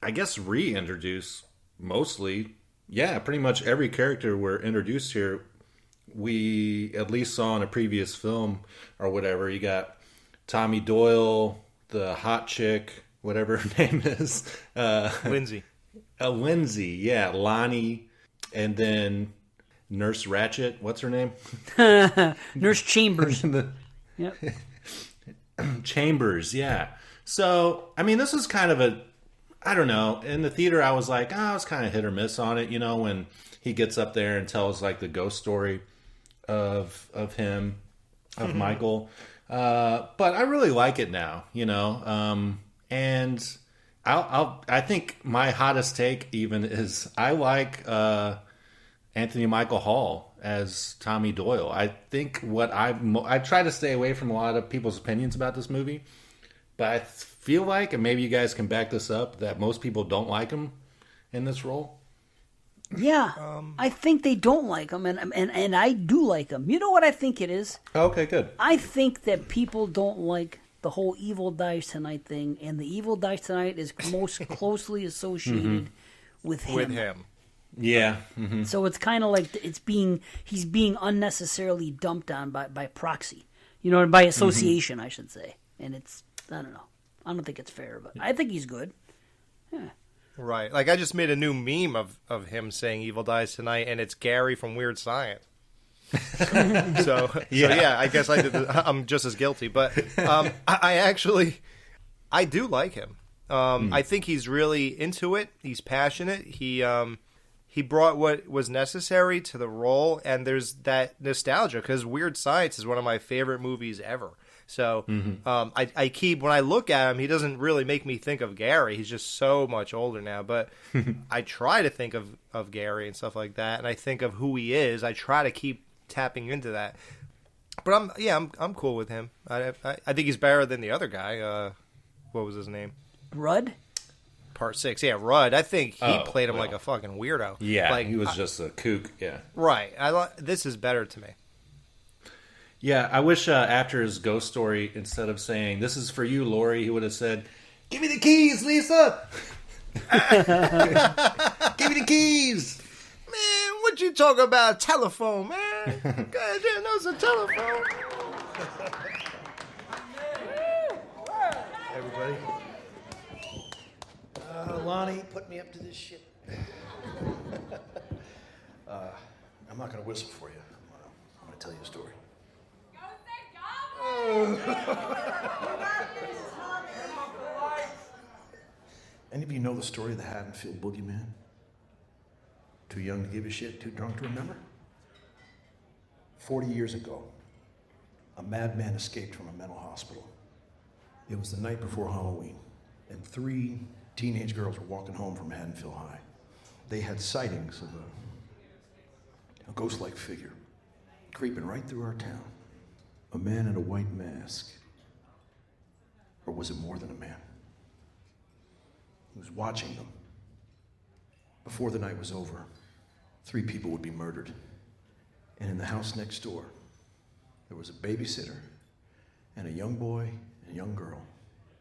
I guess, reintroduced mostly. Yeah, pretty much every character we're introduced here, we at least saw in a previous film or whatever. You got Tommy Doyle, the hot chick, whatever her name is. Lindsay. Lindsay, yeah. Lonnie. And then Nurse Ratchet, what's her name? Nurse Chambers. Yep. Chambers, yeah. So, I mean, this is kind of I don't know. In the theater, I was like, I was kind of hit or miss on it, when he gets up there and tells like the ghost story of him, of Michael. But I really like it now, and I think my hottest take even is I like Anthony Michael Hall as Tommy Doyle. I think I try to stay away from a lot of people's opinions about this movie, but I feel like, and maybe you guys can back this up, that most people don't like him in this role. Yeah, I think they don't like him, and I do like him. You know what I think it is? Okay, good. I think that people don't like the whole Evil Dies Tonight thing, and the Evil Dies Tonight is most closely associated with him. With him. Yeah. Mm-hmm. So it's kind of like he's being unnecessarily dumped on by proxy, by association, I should say. And I don't know. I don't think it's fair, but I think he's good. Yeah. Right. Like, I just made a new meme of him saying Evil Dies Tonight, and it's Gary from Weird Science. So yeah, I guess I'm just as guilty. But I do like him. I think he's really into it. He's passionate. He brought what was necessary to the role, and there's that nostalgia because Weird Science is one of my favorite movies ever. So I keep, when I look at him, he doesn't really make me think of Gary. He's just so much older now. But I try to think of Gary and stuff like that, and I think of who he is. I try to keep tapping into that. But I'm cool with him. I think he's better than the other guy. What was his name? Rudd? Part 6. Yeah, Rudd. I think he played him like a fucking weirdo. Yeah, like, he was just a kook. Yeah. Right. This is better to me. Yeah, I wish after his ghost story, instead of saying, "This is for you, Lori," he would have said, "Give me the keys, Lisa! Give me the keys!" Man, what you talking about? Telephone, man. Goddamn, knows a telephone. Everybody. Lonnie, put me up to this shit. I'm not going to whistle for you. I'm going to tell you a story. Any of you know the story of the Haddonfield Boogeyman? Too young to give a shit, too drunk to remember? 40 years ago, a madman escaped from a mental hospital. It was the night before Halloween, and 3 teenage girls were walking home from Haddonfield High. They had sightings of a ghost-like figure creeping right through our town. A man in a white mask. Or was it more than a man? He was watching them. Before the night was over, 3 people would be murdered. And in the house next door, there was a babysitter and a young boy and a young girl.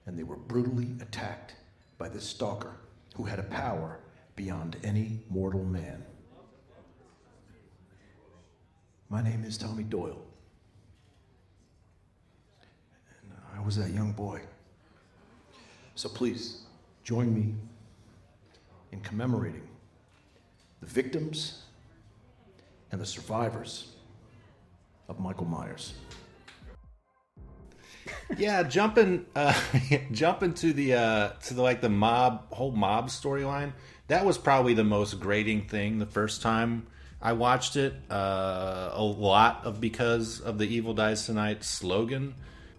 And they were brutally attacked by this stalker who had a power beyond any mortal man. My name is Tommy Doyle. I was that young boy. So please, join me in commemorating the victims and the survivors of Michael Myers. Yeah, jumping to the whole mob storyline. That was probably the most grating thing the first time I watched it. A lot of because of the Evil Dies Tonight slogan.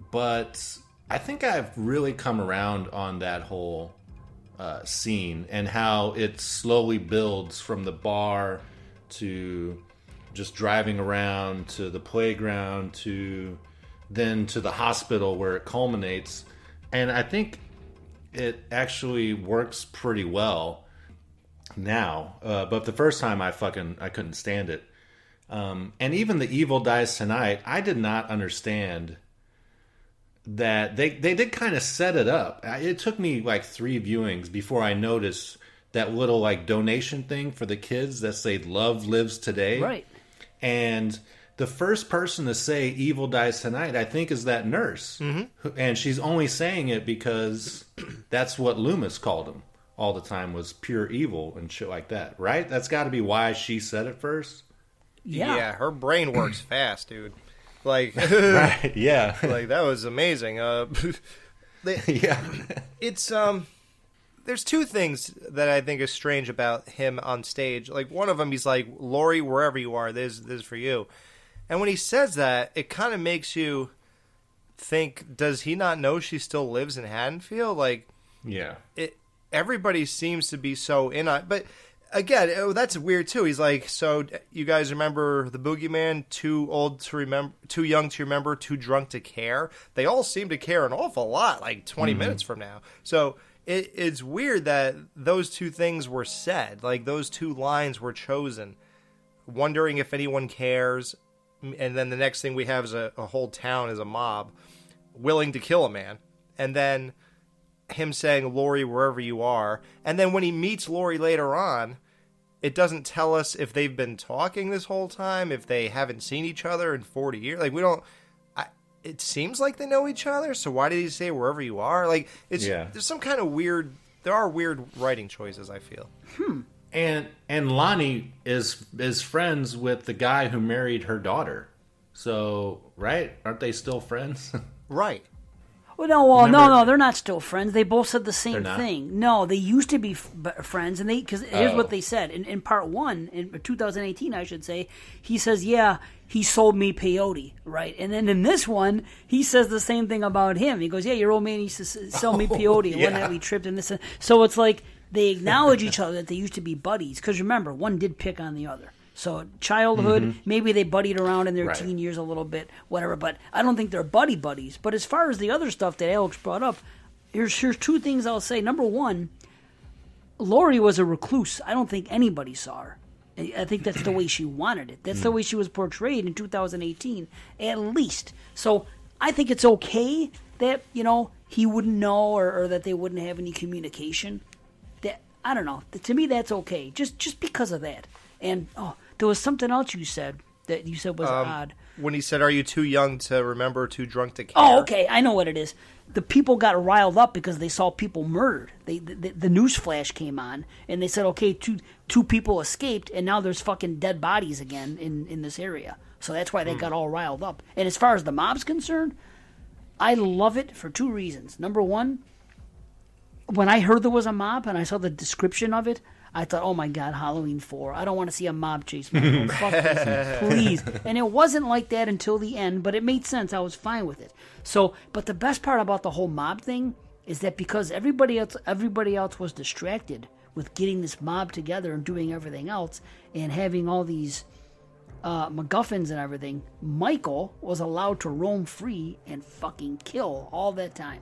But I think I've really come around on that whole scene and how it slowly builds from the bar to just driving around to the playground to then to the hospital where it culminates. And I think it actually works pretty well now. But the first time I couldn't stand it. And even The Evil Dies Tonight, I did not understand that they did kind of set it up. It took me like 3 viewings before I noticed that little like donation thing for the kids that say "Love Lives Today." Right. And the first person to say "Evil Dies Tonight," I think, is that nurse, and she's only saying it because that's what Loomis called him all the time, was pure evil and shit like that. Right? That's got to be why she said it first. Yeah, her brain works fast, dude. Like, right? Yeah, like that was amazing. Yeah, it's There's 2 things that I think is strange about him on stage. Like, one of them, he's like, "Laurie, wherever you are, this is for you." And when he says that, it kind of makes you think, does he not know she still lives in Haddonfield? Like, yeah, everybody seems to be so in on. But again, that's weird too. He's like, "So you guys remember the boogeyman? Too old to remember, too young to remember, too drunk to care." They all seem to care an awful lot. Like 20 minutes from now, so. It's weird that those 2 things were said. Like, those 2 lines were chosen. Wondering if anyone cares. And then the next thing we have is a whole town is a mob willing to kill a man. And then him saying, "Laurie, wherever you are." And then when he meets Laurie later on, it doesn't tell us if they've been talking this whole time, if they haven't seen each other in 40 years. Like, we don't... It seems like they know each other, so why did he say "wherever you are"? Like, there's some kind of weird. There are weird writing choices, I feel. And Lonnie is friends with the guy who married her daughter. So, right? Aren't they still friends? Right. Well, no, they're not still friends. They both said the same thing. No, they used to be friends, and because here's what they said in part 1 in 2018, I should say. He says, "Yeah, he sold me peyote," right? And then in this one, he says the same thing about him. He goes, "Yeah, your old man used to sell me peyote." And one night we tripped, and this. So it's like they acknowledge each other that they used to be buddies. Because remember, one did pick on the other. So childhood, maybe they buddied around in their teen years a little bit, whatever. But I don't think they're buddies. But as far as the other stuff that Alex brought up, here's 2 things I'll say. Number 1, Laurie was a recluse. I don't think anybody saw her. I think that's the way she wanted it. That's the way she was portrayed in 2018, at least. So I think it's okay that, he wouldn't know or that they wouldn't have any communication. That, I don't know. To me, that's okay. Just because of that. And, there was something else you said that you said was odd. When he said, "Are you too young to remember, too drunk to care?" Oh, okay. I know what it is. The people got riled up because they saw people murdered. The news flash came on, and they said, okay, two people escaped, and now there's fucking dead bodies again in this area. So that's why they got all riled up. And as far as the mob's concerned, I love it for 2 reasons. Number 1, when I heard there was a mob and I saw the description of it, I thought, oh my God, Halloween 4. I don't want to see a mob chase Michael. Fuck this, please. And it wasn't like that until the end, but it made sense. I was fine with it. So, but the best part about the whole mob thing is that because everybody else was distracted with getting this mob together and doing everything else and having all these MacGuffins and everything, Michael was allowed to roam free and fucking kill all that time.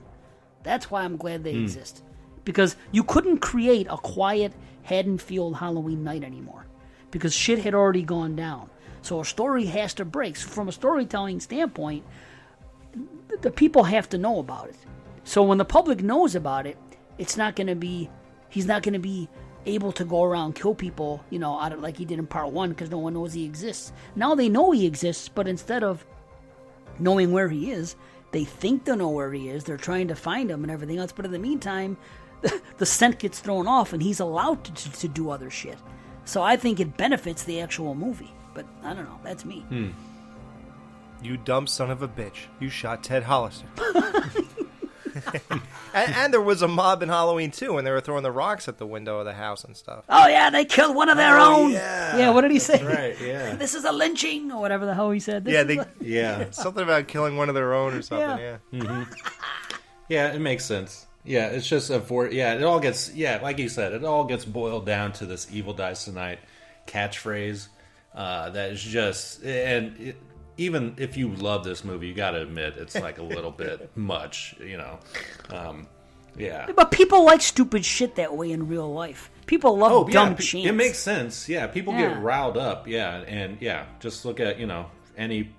That's why I'm glad they exist. Because you couldn't create a quiet Haddonfield Halloween night anymore. Because shit had already gone down. So a story has to break. So from a storytelling standpoint, the people have to know about it. So when the public knows about it, he's not going to be able to go around kill people, out of, like he did in part 1, because no one knows he exists. Now they know he exists, but instead of knowing where he is, they think they know where he is. They're trying to find him and everything else. But in the meantime, the scent gets thrown off and he's allowed to do other shit. So I think it benefits the actual movie. But I don't know. That's me. You dumb son of a bitch. You shot Ted Hollister. and there was a mob in Halloween, too, when they were throwing the rocks at the window of the house and stuff. Oh, yeah, they killed one of their own. Yeah, what did he say? That's right, yeah. This is a lynching, or whatever the hell he said. Something about killing one of their own or something, yeah. Yeah, it makes sense. Yeah, it's just it all gets, like you said, it all gets boiled down to this "Evil Dies Tonight" catchphrase that is just, and even if you love this movie, you got to admit it's like a little bit much, yeah. But people like stupid shit that way in real life. People love dumb chants. It makes sense. Yeah, people Yeah. get riled up. Yeah, and just look at any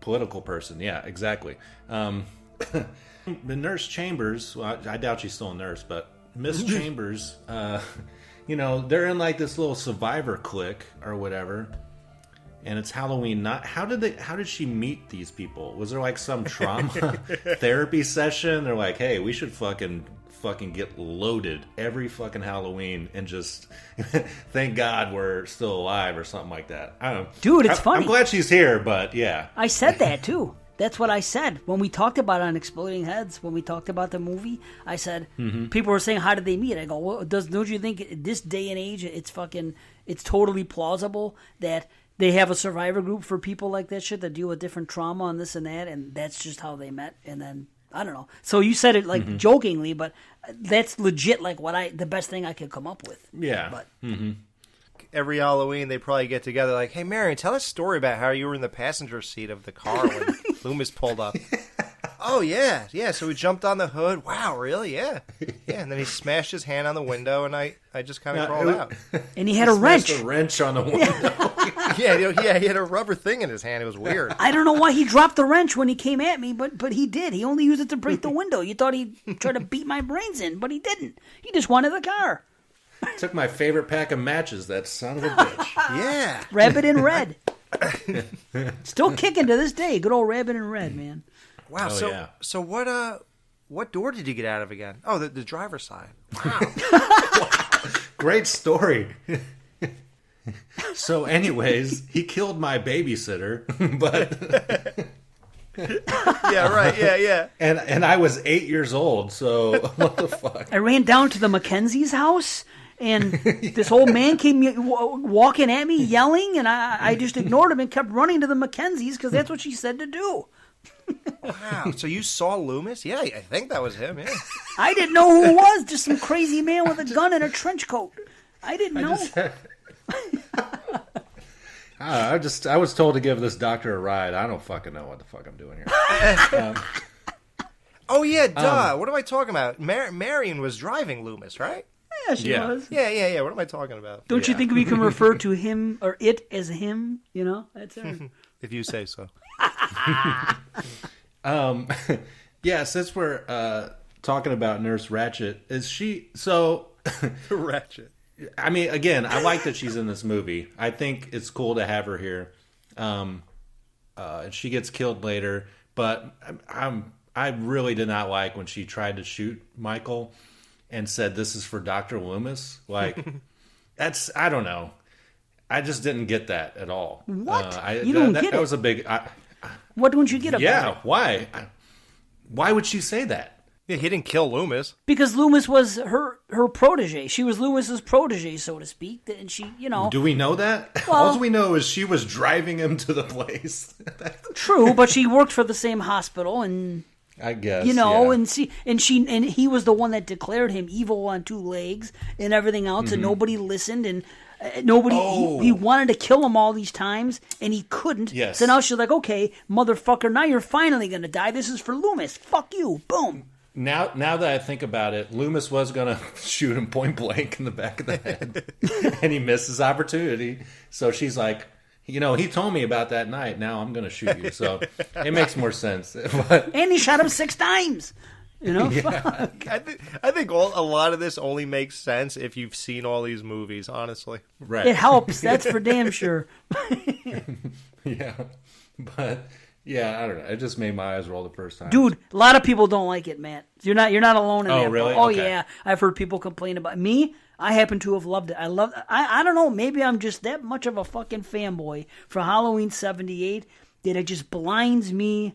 political person. Yeah, exactly. The Nurse Chambers. Well, I doubt she's still a nurse, but Miss Chambers. They're in like this little survivor clique or whatever. And it's Halloween. How did she meet these people? Was there like some trauma therapy session? They're like, hey, we should fucking get loaded every fucking Halloween and just thank God we're still alive or something like that. I don't know. Dude, it's funny. I'm glad she's here, but yeah. I said that too. That's what I said when we talked about it on Exploding Heads. When we talked about the movie, I said people were saying, "How did they meet?" I go, "Well, don't you think this day and age, it's totally plausible that they have a survivor group for people like that shit that deal with different trauma and this and that, and that's just how they met." And then I don't know. So you said it like jokingly, but that's legit. Like the best thing I could come up with. Yeah. But every Halloween they probably get together like, hey, Marion, tell us a story about how you were in the passenger seat of the car when Loomis pulled up. Oh, yeah. So we jumped on the hood. Wow, really? Yeah. And then he smashed his hand on the window, and I just kind of crawled out. And he had a wrench. A wrench on the window. Yeah, he had a rubber thing in his hand. It was weird. I don't know why he dropped the wrench when he came at me, but he did. He only used it to break the window. You thought he'd try to beat my brains in, but he didn't. He just wanted the car. Took my favorite pack of matches, that son of a bitch. Yeah. Rabbit in Red. Still kicking to this day. Good old Rabbit in Red, man. Wow. So what door did you get out of again? Oh, the driver's side. Wow. Great story. So, anyways, he killed my babysitter, but yeah, right. Yeah. And I was 8 years old. So what the fuck? I ran down to the Mackenzie's house, and this old man came walking at me, yelling, and I just ignored him and kept running to the Mackenzie's because that's what she said to do. Wow. So you saw Loomis? Yeah, I think that was him. Yeah. I didn't know who it was. Just some crazy man with a gun and a trench coat. I didn't know. I was told to give this doctor a ride. I don't fucking know what the fuck I'm doing here. Oh yeah, duh. What am I talking about? Marion was driving Loomis, right? Yeah, she was. Yeah. What am I talking about? Don't you think we can refer to him or it as him? That's her. If you say so. Yeah, since we're talking about Nurse Ratched, is she so Ratched? I mean, again, I like that she's in this movie. I think it's cool to have her here. She gets killed later, but I really did not like when she tried to shoot Michael and said, "This is for Dr. Loomis." Like, I don't know. I just didn't get that at all. What? You don't get it? That was a big... what don't you get about it? Yeah, why? Why would she say that? Yeah, he didn't kill Loomis. Because Loomis was her protege. She was Loomis's protege, so to speak. And she, Do we know that? Well, all we know is she was driving him to the place. True, but she worked for the same hospital, and I guess yeah. and he was the one that declared him evil on two legs and everything else, and nobody listened, and nobody. He wanted to kill him all these times, and he couldn't. Yes. So now she's like, "Okay, motherfucker, now you're finally gonna die. This is for Loomis. Fuck you." Boom. Now that I think about it, Loomis was going to shoot him point blank in the back of the head, and he missed his opportunity. So she's like, he told me about that night. Now I'm going to shoot you. So it makes more sense. But, and he shot him 6 times. Yeah. I think a lot of this only makes sense if you've seen all these movies. Honestly, right? It helps. That's for damn sure. Yeah, but. Yeah, I don't know. It just made my eyes roll the first time. Dude, a lot of people don't like it, Matt. You're not alone in that. Oh, really? Oh, okay. yeah. I've heard people complain about it. Me, I happen to have loved it. I don't know, maybe I'm just that much of a fucking fanboy for Halloween 78 that it just blinds me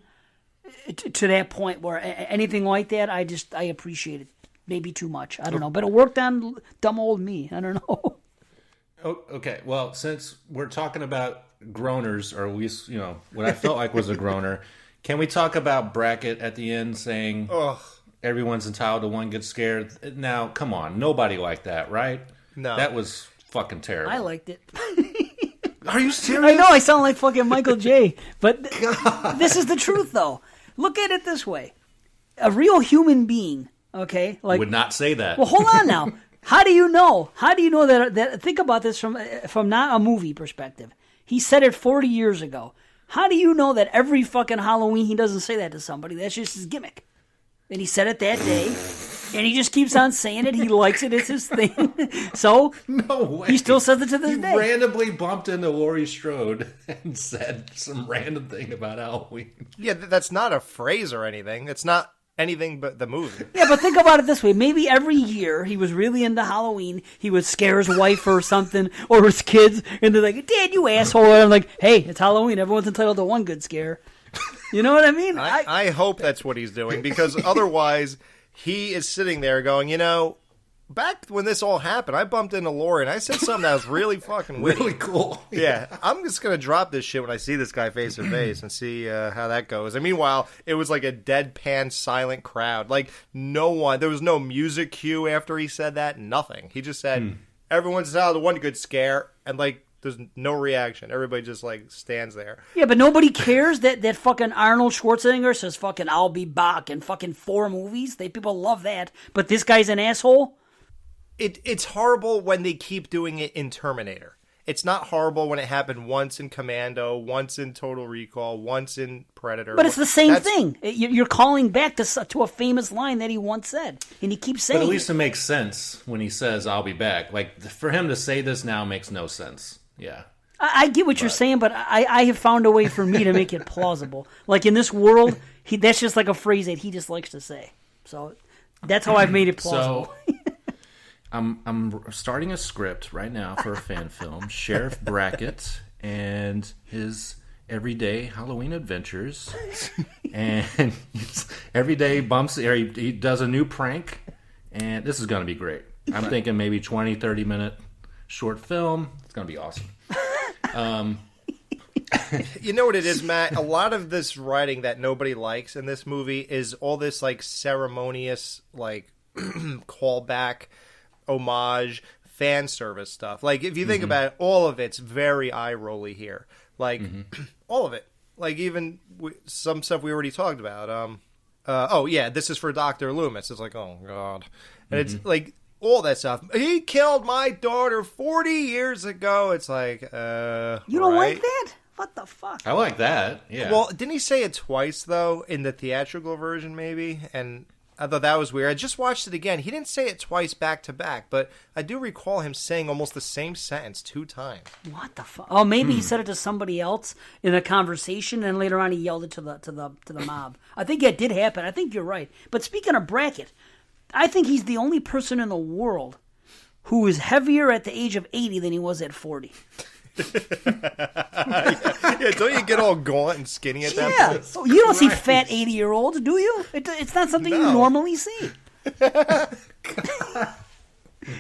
to that point where anything like that, I appreciate it. Maybe too much. I don't know. But it worked on dumb old me. I don't know. Oh, okay. Well, since we're talking about groaners, or at least, what I felt like was a groaner, can we talk about Brackett at the end saying everyone's entitled to one good scare? Now, come on. Nobody liked that, right? No. That was fucking terrible. I liked it. Are you serious? I know I sound like fucking Michael J. But this is the truth, though. Look at it this way: a real human being, okay, like would not say that. Well, hold on now. How do you know? How do you know that? Think about this from not a movie perspective. He said it 40 years ago. How do you know that every fucking Halloween he doesn't say that to somebody? That's just his gimmick. And he said it that day, and he just keeps on saying it. He likes it. It's his thing. So no way. He still says it to this day. He randomly bumped into Laurie Strode and said some random thing about Halloween. Yeah, that's not a phrase or anything. It's not anything but the movie. Yeah, but think about it this way. Maybe every year he was really into Halloween. He would scare his wife or something, or his kids, and they're like, Dad, you asshole. And I'm like, hey, it's Halloween. Everyone's entitled to one good scare. You know what I mean? I hope that's what he's doing, because otherwise he is sitting there going, back when this all happened, I bumped into Laurie and I said something that was really fucking witty. Really cool. Yeah, I'm just going to drop this shit when I see this guy face to face and see how that goes. And meanwhile, it was like a deadpan silent crowd. Like, no one, there was no music cue after he said that, nothing. He just said, everyone's entitled to one good scare, and like, there's no reaction. Everybody just like stands there. Yeah, but nobody cares that fucking Arnold Schwarzenegger says fucking I'll be back in fucking 4 movies. People love that. But this guy's an asshole? It's horrible when they keep doing it in Terminator. It's not horrible when it happened once in Commando, once in Total Recall, once in Predator. But it's the same thing. You're calling back to a famous line that he once said, and he keeps saying But at least it makes sense when he says, I'll be back. Like, for him to say this now makes no sense. Yeah. I get what you're saying, but I have found a way for me to make it plausible. Like, in this world, that's just like a phrase that he just likes to say. So that's how I've made it plausible. So, I'm starting a script right now for a fan film, Sheriff Brackett and his everyday Halloween adventures. And every day he does a new prank, and this is going to be great. I'm thinking maybe 20, 30-minute short film. It's going to be awesome. You know what it is, Matt? A lot of this writing that nobody likes in this movie is all this like ceremonious, like callback, homage, fan service stuff. Like, if you think about it, all of it's very eye-rolly here. Like, all of it. Like, even some stuff we already talked about. Oh, yeah, this is for Dr. Loomis. It's like, oh, God. And it's like, all that stuff. He killed my daughter 40 years ago. It's like, You don't like that? What the fuck? I like that, yeah. Well, didn't he say it twice, though, in the theatrical version, maybe? And I thought that was weird. I just watched it again. He didn't say it twice back to back, but I do recall him saying almost the same sentence 2 times. What the fuck? Oh, maybe he said it to somebody else in a conversation, and later on he yelled it to the mob. I think that did happen. I think you're right. But speaking of Brackett, I think he's the only person in the world who is heavier at the age of 80 than he was at 40. Yeah, don't you get all gaunt and skinny at that point? Oh, you don't see fat 80-year-olds, do you? It's not something you normally see. Yeah,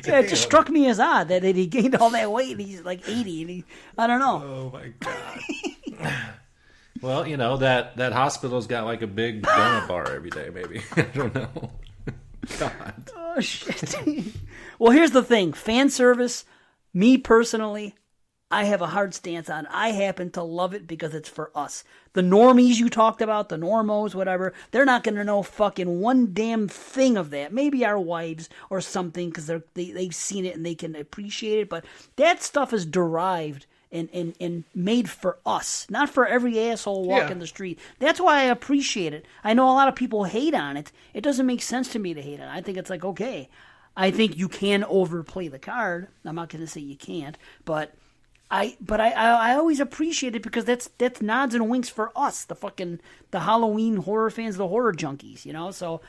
it just struck me as odd that he gained all that weight and he's like 80. And I don't know. Oh, my God. Well, that hospital's got like a big donut bar every day, maybe. I don't know. God. Oh, shit. Well, here's the thing. Fan service, me personally, I have a hard stance on. I happen to love it because it's for us. The normies you talked about, the normos, whatever, they're not going to know fucking one damn thing of that. Maybe our wives or something because they've seen it and they can appreciate it. But that stuff is derived and made for us, not for every asshole walking the street. That's why I appreciate it. I know a lot of people hate on it. It doesn't make sense to me to hate on it. I think it's like, okay, I think you can overplay the card. I'm not going to say you can't, but I always appreciate it because that's nods and winks for us, the Halloween horror fans, the horror junkies, So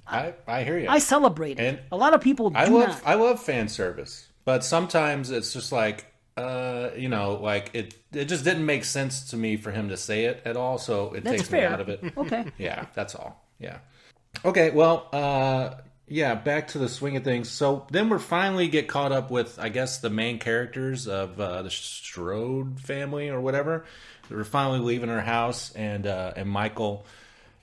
I hear you. I celebrate it. And a lot of people do not. I love fan service, but sometimes it's just like like it just didn't make sense to me for him to say it at all, so it takes me out of it. Okay. Yeah, that's all. Yeah. Okay, well, back to the swing of things. So then we're finally get caught up with, I guess, the main characters of the Strode family or whatever. We're finally leaving our house, and Michael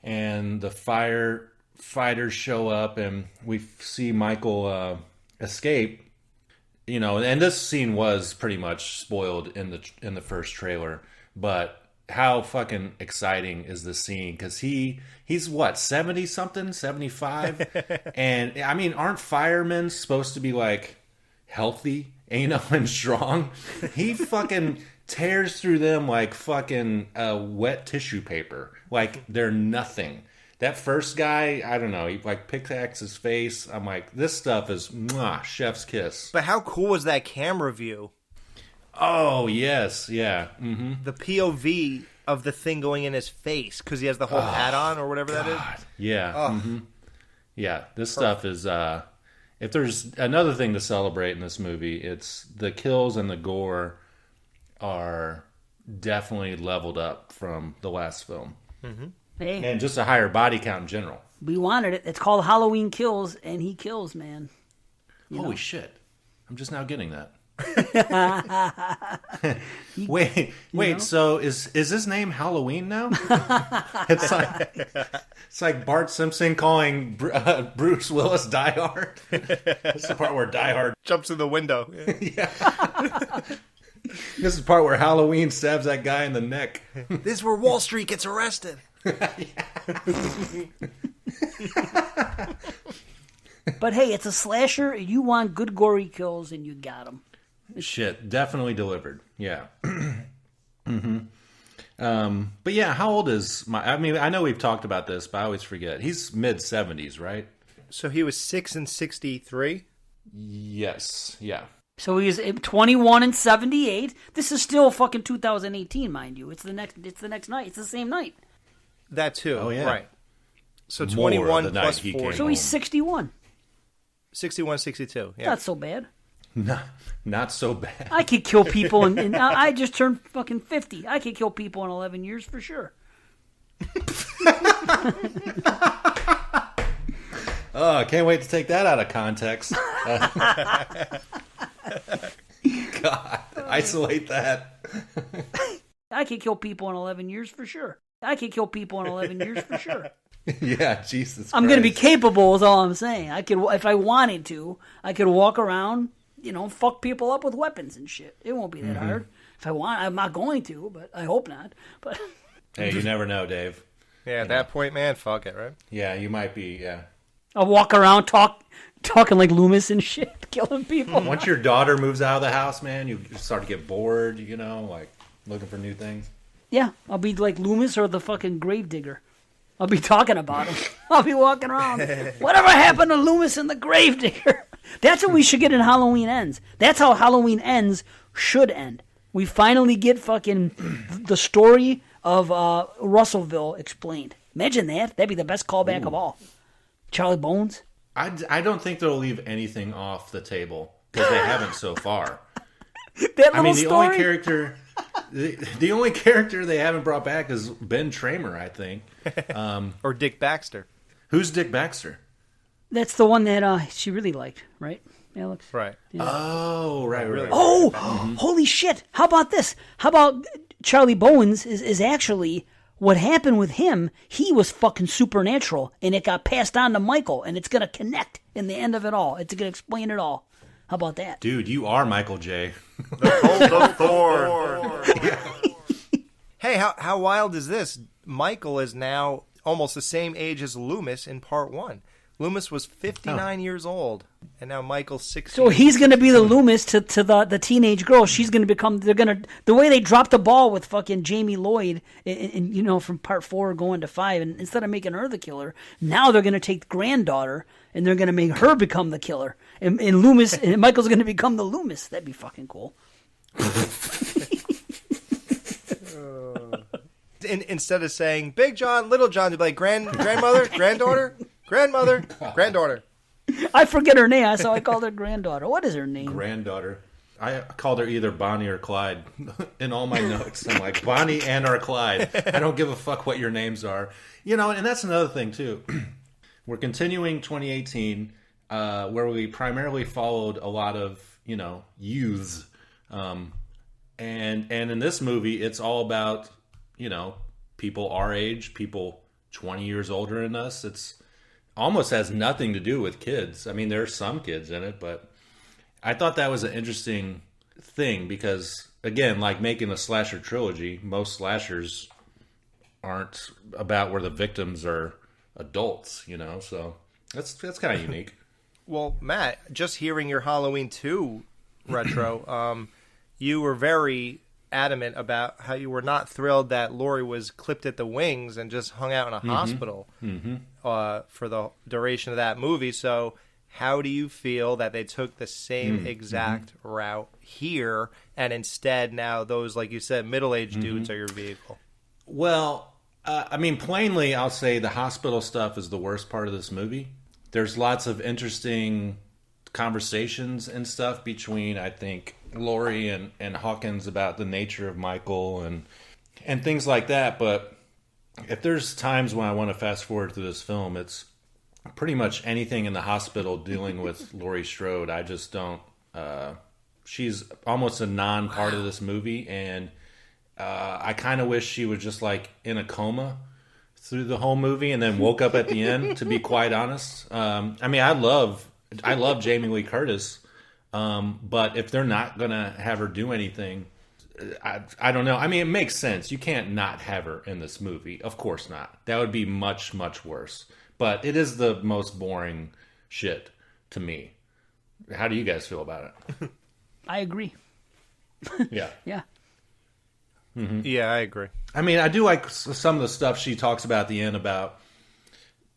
and the firefighters show up, and we see Michael escape. you know, and this scene was pretty much spoiled in the first trailer, but how fucking exciting is this scene? Because he's what, 70 something, 75, and I mean, aren't firemen supposed to be like healthy, you know, and strong? He fucking tears through them like fucking wet tissue paper, like they're nothing. That first guy, I don't know, he like pickaxes his face. I'm like, this stuff is mwah, chef's kiss. But how cool was that camera view? Oh, yes, yeah. Mm-hmm. The POV of the thing going in his face, because he has the whole hat on or whatever that is. Yeah. Mm-hmm. Yeah, this stuff is, if there's another thing to celebrate in this movie, it's the kills and the gore are definitely leveled up from the last film. Mm-hmm. Hey. And just a higher body count in general. We wanted it. It's called Halloween Kills, and he kills, man. Holy shit. I'm just now getting that. wait, know? So is his name Halloween now? It's like Bart Simpson calling Bruce Willis Die Hard. That's the part where Die Hard jumps in the window. Yeah. This is the part where Halloween stabs that guy in the neck. This is where Wall Street gets arrested. But hey, it's a slasher. You want good gory kills, and you got them. Shit, definitely delivered. Yeah. Mm-hmm. But yeah, how old is I mean, I know we've talked about this, but I always forget. He's mid-70s, right? So he was 6 and 63? Yes, yeah. So he's 21 and 78. This is still fucking 2018, mind you. It's the next night. It's the same night. That too. Oh, yeah. Right. So 21 plus 4. So he's 61. 61, 62. Yeah. Not so bad. Not so bad. I could kill people, and I just turned fucking 50. I could kill people in 11 years for sure. Oh, I can't wait to take that out of context. God, isolate that. I could kill people in 11 years for sure. Yeah, Jesus. I'm going to be capable is all I'm saying. I could, if I wanted to, I could walk around, you know, fuck people up with weapons and shit. It won't be that hard. If I want, I'm not going to, but I hope not. But hey, you never know, Dave. Yeah, at that point, man, fuck it, right? Yeah, you might be, yeah. I'll walk around talking like Loomis and shit, killing people. Once your daughter moves out of the house, man, you start to get bored, you know, like looking for new things. Yeah, I'll be like Loomis or the fucking Gravedigger. I'll be talking about him. I'll be walking around. Whatever happened to Loomis and the Gravedigger? That's what we should get in Halloween Ends. That's how Halloween Ends should end. We finally get fucking the story of Russellville explained. Imagine that. That'd be the best callback of all. Charlie Bones. I don't think they'll leave anything off the table because they haven't so far. Only character... The only character they haven't brought back is Ben Tramer, I think. Or Dick Baxter. Who's Dick Baxter? That's the one that she really liked, right, Alex? Right. Yeah. Oh, right. Oh, holy shit. How about this? How about Charlie Bones is actually what happened with him. He was fucking supernatural, and it got passed on to Michael, and it's going to connect in the end of it all. It's going to explain it all. How about that? Dude, you are Michael J. The Cult of Thorn. Hey, how wild is this? Michael is now almost the same age as Loomis in part 1. Loomis was 59 years old, and now Michael's 60. So he's going to be the Loomis to the teenage girl. She's going to become. The way they dropped the ball with fucking Jamie Lloyd, and you know, from part 4 going to 5, and instead of making her the killer, now they're going to take the granddaughter and they're going to make her become the killer, and Loomis and Michael's going to become the Loomis. That'd be fucking cool. Instead of saying Big John, Little John, they'd be like grandmother, granddaughter. Grandmother, granddaughter. I forget her name, so I called her granddaughter. What is her name? Granddaughter. I called her either Bonnie or Clyde in all my notes. I'm like, Bonnie and or Clyde. I don't give a fuck what your names are. You know, and that's another thing, too. We're continuing 2018, where we primarily followed a lot of, you know, youths. And in this movie, it's all about, you know, people our age, people 20 years older than us. It's almost has nothing to do with kids. I mean, there's some kids in it, but I thought that was an interesting thing because, again, like making a slasher trilogy, most slashers aren't about where the victims are adults, so that's kind of unique. Well, Matt, just hearing your Halloween 2 retro, you were very adamant about how you were not thrilled that Laurie was clipped at the wings and just hung out in a hospital for the duration of that movie. So how do you feel that they took the same exact route here, and instead now those, like you said, middle-aged dudes are your vehicle? Well, plainly, I'll say the hospital stuff is the worst part of this movie. There's lots of interesting conversations and stuff between, I think, Laurie and Hawkins about the nature of Michael and things like that. But if there's times when I want to fast forward through this film, it's pretty much anything in the hospital dealing with Laurie Strode. I just don't. She's almost a non-part of this movie, and I kind of wish she was just like in a coma through the whole movie and then woke up at the end, to be quite honest. I love Jamie Lee Curtis, but if they're not going to have her do anything, I don't know. It makes sense. You can't not have her in this movie. Of course not. That would be much, much worse. But it is the most boring shit to me. How do you guys feel about it? I agree. Yeah. Yeah. Yeah, I agree. I do like some of the stuff she talks about at the end about,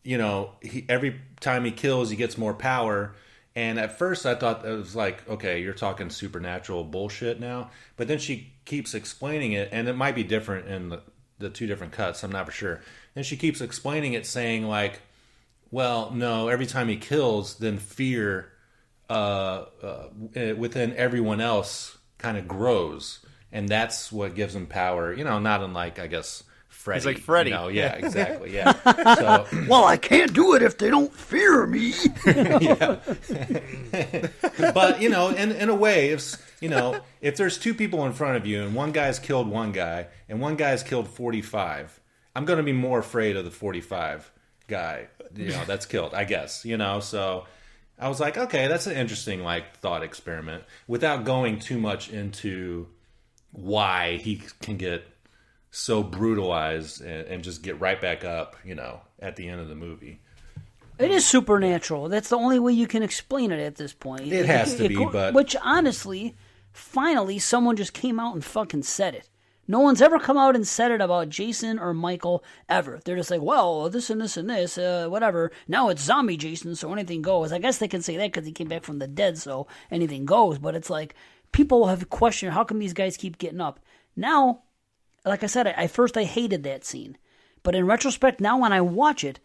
every time he kills, he gets more power. And at first I thought it was like, okay, you're talking supernatural bullshit now. But then she keeps explaining it, and it might be different in the two different cuts. I'm not for sure. And she keeps explaining it, saying like, well, no, every time he kills, then fear within everyone else kind of grows. And that's what gives him power, not unlike, I guess, Freddy. He's like Freddy. Yeah, exactly, yeah. So, well, I can't do it if they don't fear me. Yeah. But, in a way, if there's two people in front of you and one guy's killed one guy and one guy's killed 45, I'm going to be more afraid of the 45 guy, that's killed, I guess, so I was like, okay, that's an interesting, thought experiment without going too much into why he can get so brutalized and just get right back up, at the end of the movie. It is supernatural. That's the only way you can explain it at this point. It has to be, but... Which, honestly, finally, someone just came out and fucking said it. No one's ever come out and said it about Jason or Michael, ever. They're just like, well, this and this and this, whatever. Now it's zombie Jason, so anything goes. I guess they can say that because he came back from the dead, so anything goes. But it's like, people have questioned, how come these guys keep getting up? Now, like I said, at first I hated that scene. But in retrospect, now when I watch it,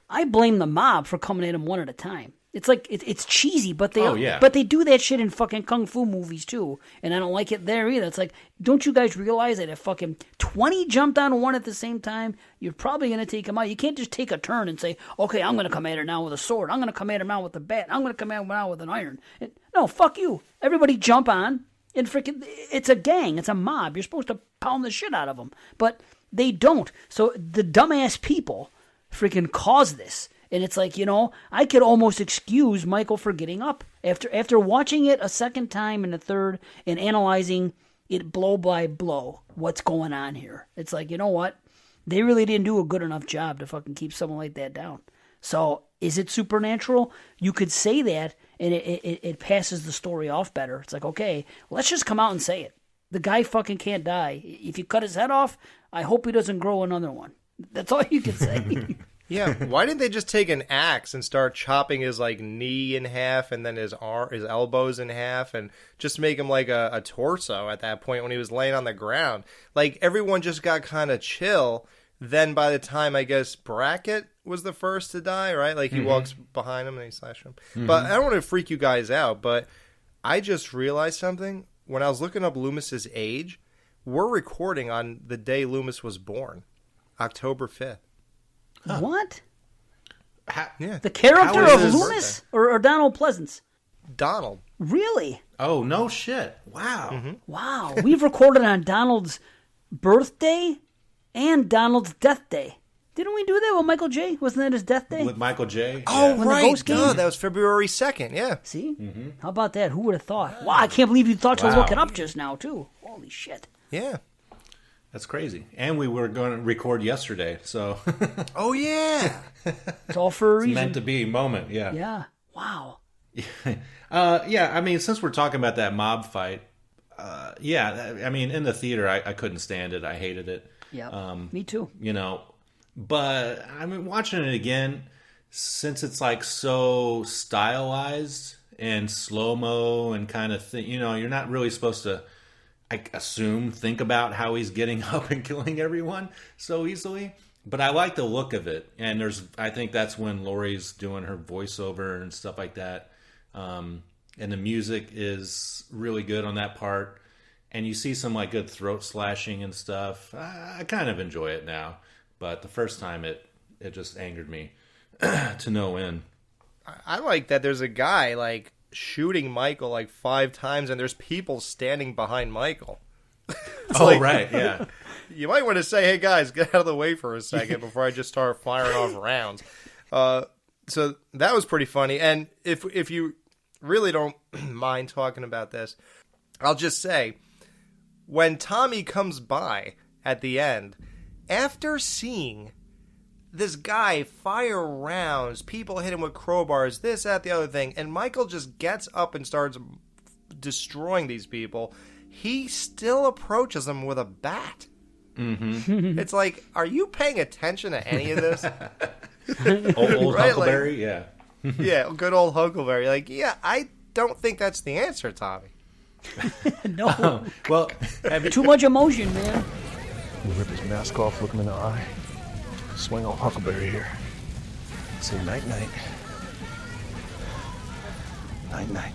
I blame the mob for coming at him one at a time. It's like, it's cheesy, but they do that shit in fucking kung fu movies too. And I don't like it there either. It's like, don't you guys realize that if fucking 20 jumped on one at the same time, you're probably going to take him out. You can't just take a turn and say, okay, I'm going to come at her now with a sword. I'm going to come at her now with a bat. I'm going to come at her now with an iron. No, fuck you. Everybody jump on. And freaking, it's a gang. It's a mob. You're supposed to pound the shit out of them. But they don't. So the dumbass people freaking cause this. And it's like, I could almost excuse Michael for getting up. After watching it a second time and a third and analyzing it blow by blow, what's going on here. It's like, you know what? They really didn't do a good enough job to fucking keep someone like that down. So is it supernatural? You could say that, and it passes the story off better. It's like, okay, let's just come out and say it. The guy fucking can't die. If you cut his head off, I hope he doesn't grow another one. That's all you can say. Yeah, why didn't they just take an axe and start chopping his knee in half and then his elbows in half and just make him like a torso at that point when he was laying on the ground? Like, everyone just got kind of chill. Then by the time, I guess, Brackett was the first to die, right? Like, he walks behind him and he slashes him. But I don't want to freak you guys out, but I just realized something. When I was looking up Loomis's age, we're recording on the day Loomis was born, October 5th. Huh. What? Yeah. The character of Loomis or Donald Pleasance? Donald. Really? Oh, no shit. Wow. Mm-hmm. Wow. We've recorded on Donald's birthday and Donald's death day. Didn't we do that with Michael J? Wasn't that his death day? With Michael J? Oh, When the right. ghost came? Duh, that was February 2nd, yeah. See? How about that? Who would have thought? Wow, I can't believe you thought you were Wow. looking up just now, too. Holy shit. Yeah. That's crazy. And we were going to record yesterday, so... Oh, yeah. It's all for a reason. It's meant to be moment, yeah. Yeah. Wow. Yeah, I mean, since we're talking about that mob fight, yeah, I mean, in the theater, I couldn't stand it. I hated it. Yeah, me too. You know, but I mean, watching it again, since it's like so stylized and slow-mo and kind of thing, you know, you're not really supposed to, I assume, think about how he's getting up and killing everyone so easily. But I like the look of it. And I think that's when Laurie's doing her voiceover and stuff like that. And the music is really good on that part. And you see some like good throat slashing and stuff. I kind of enjoy it now. But the first time it just angered me to no end. I like that there's a guy like shooting Michael like 5 times and there's people standing behind Michael. Right, yeah. You might want to say, hey guys, get out of the way for a second before I just start firing off rounds. So that was pretty funny. And if you really don't mind talking about this, I'll just say, when Tommy comes by at the end, after seeing this guy fire rounds, people hit him with crowbars, this, that, the other thing, and Michael just gets up and starts destroying these people, he still approaches them with a bat. Mm-hmm. It's like, are you paying attention to any of this? Old Right, Huckleberry, yeah. Yeah, good old Huckleberry. Like, yeah, I don't think that's the answer, Tommy. No. Well, Too much emotion, man. You rip his mask off, look him in the eye, swing on Huckleberry here. Say night-night. Night-night.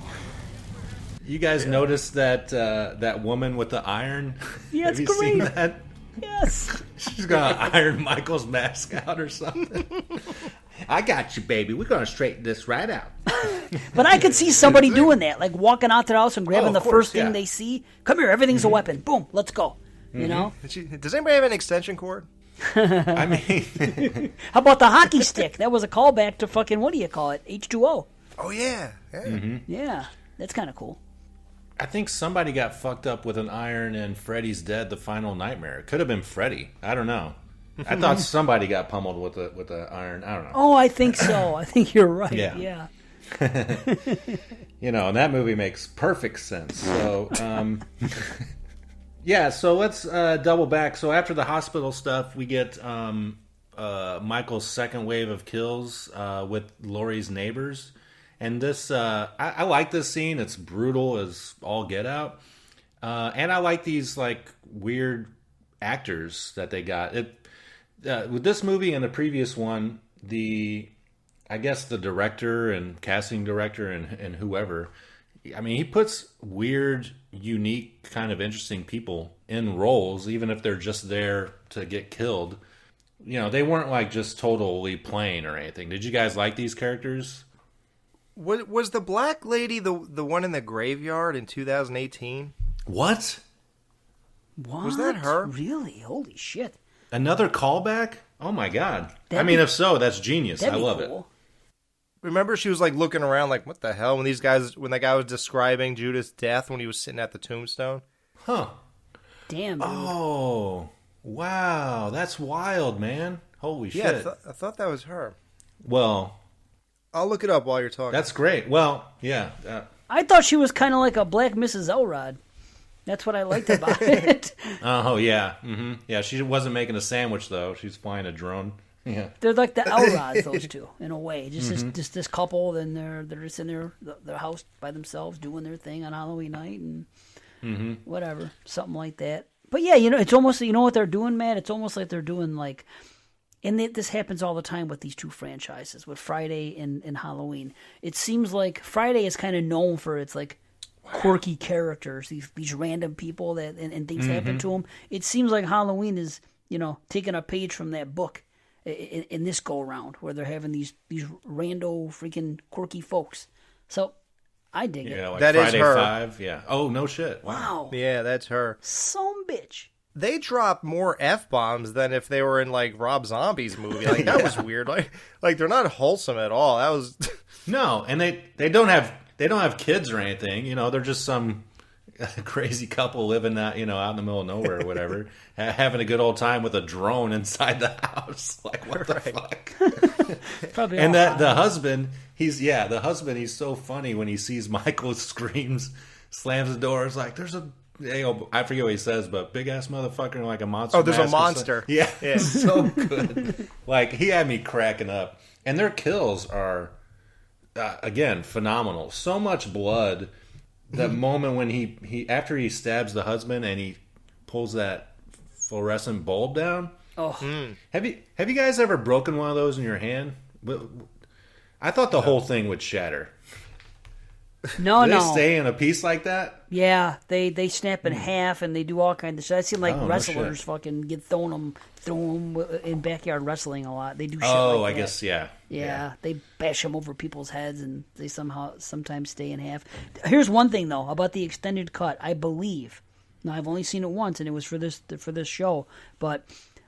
You guys noticed that that woman with the iron? Yeah, it's Have you great. seen that? Yes. She's gonna iron Michael's mask out or something. I got you, baby. We're gonna straighten this right out. But I could see somebody doing that, like walking out to the house and grabbing of the course, first thing yeah. they see. Come here, everything's a weapon. Boom, let's go. You know? Does anybody have an extension cord? I mean, How about the hockey stick? That was a callback to fucking, what do you call it? H2O. Oh, yeah. Yeah, that's kind of cool. I think somebody got fucked up with an iron in Freddy's Dead: The Final Nightmare. It could have been Freddy. I don't know. I thought somebody got pummeled with the iron. I don't know. Oh, I think so. I think you're right. Yeah. Yeah. You know, and that movie makes perfect sense. So, yeah, so let's double back. So after the hospital stuff, we get Michael's second wave of kills with Laurie's neighbors. And this, I like this scene. It's brutal as all get out. And I like these, like, weird actors that they got. With this movie and the previous one, I guess the director and casting director and whoever, I mean, he puts weird, unique, kind of interesting people in roles, even if they're just there to get killed. You know, they weren't like just totally plain or anything. Did you guys like these characters? Was the black lady the one in the graveyard in 2018? What? What? Was that her? Really? Holy shit. Another callback? Oh my god. That'd I mean, be- if so, that's genius. I That'd be love cool. Remember, she was like looking around, like, "What the hell?" When that guy was describing Judith's death when he was sitting at the tombstone. it. Huh. Damn. Dude. Oh, wow. That's wild, man. Holy Yeah, shit. I thought that was her. Well, I'll look it up while you're talking. that's great. Well, yeah. I thought she was kind of like a black Mrs. Elrod. That's what I liked about it. Oh, yeah. Mm-hmm. Yeah, she wasn't making a sandwich, though. She's flying a drone. Yeah. They're like the Elrods, those two, in a way. Just this couple, and they're just in their house by themselves doing their thing on Halloween night and whatever, something like that. But yeah, it's almost, you know what they're doing, Matt? It's almost like they're doing like, and this happens all the time with these two franchises, with Friday and Halloween. It seems like Friday is kind of known for its like quirky characters, these random people that and things happen to them. It seems like Halloween is, taking a page from that book in this go around, where they're having these rando freaking quirky folks. So I dig it. Yeah, like That Friday is her. 5. Yeah. Oh, no shit. Wow. Yeah, that's her. Some bitch. they dropped more F-bombs than if they were in, like, Rob Zombie's movie. Like, that was weird. Like, they're not wholesome at all. That was... No, and they don't have kids or anything. You know, they're just some crazy couple living out, you know, out in the middle of nowhere or whatever, having a good old time with a drone inside the house. Like, what the fuck? Probably and all the husband, he's so funny when he sees Michael, screams, slams the door. It's like, there's a, I forget what he says, but big ass motherfucker in like a monster. Oh, there's a mask or monster. something. Yeah, so good. Like, he had me cracking up. And their kills are, again, phenomenal. So much blood. The moment when he after he stabs the husband and he pulls that fluorescent bulb down. Oh, have you guys ever broken one of those in your hand? I thought the whole thing would shatter. No, Do they stay in a piece like that? Yeah, they snap in half and they do all kinds of shit. I've seen like wrestlers shit. fucking get thrown in backyard wrestling a lot. They do shit like Oh, I that. guess, yeah. Yeah, they bash them over people's heads and they sometimes stay in half. Here's one thing though about the extended cut. I believe, now I've only seen it once and it was for this show, but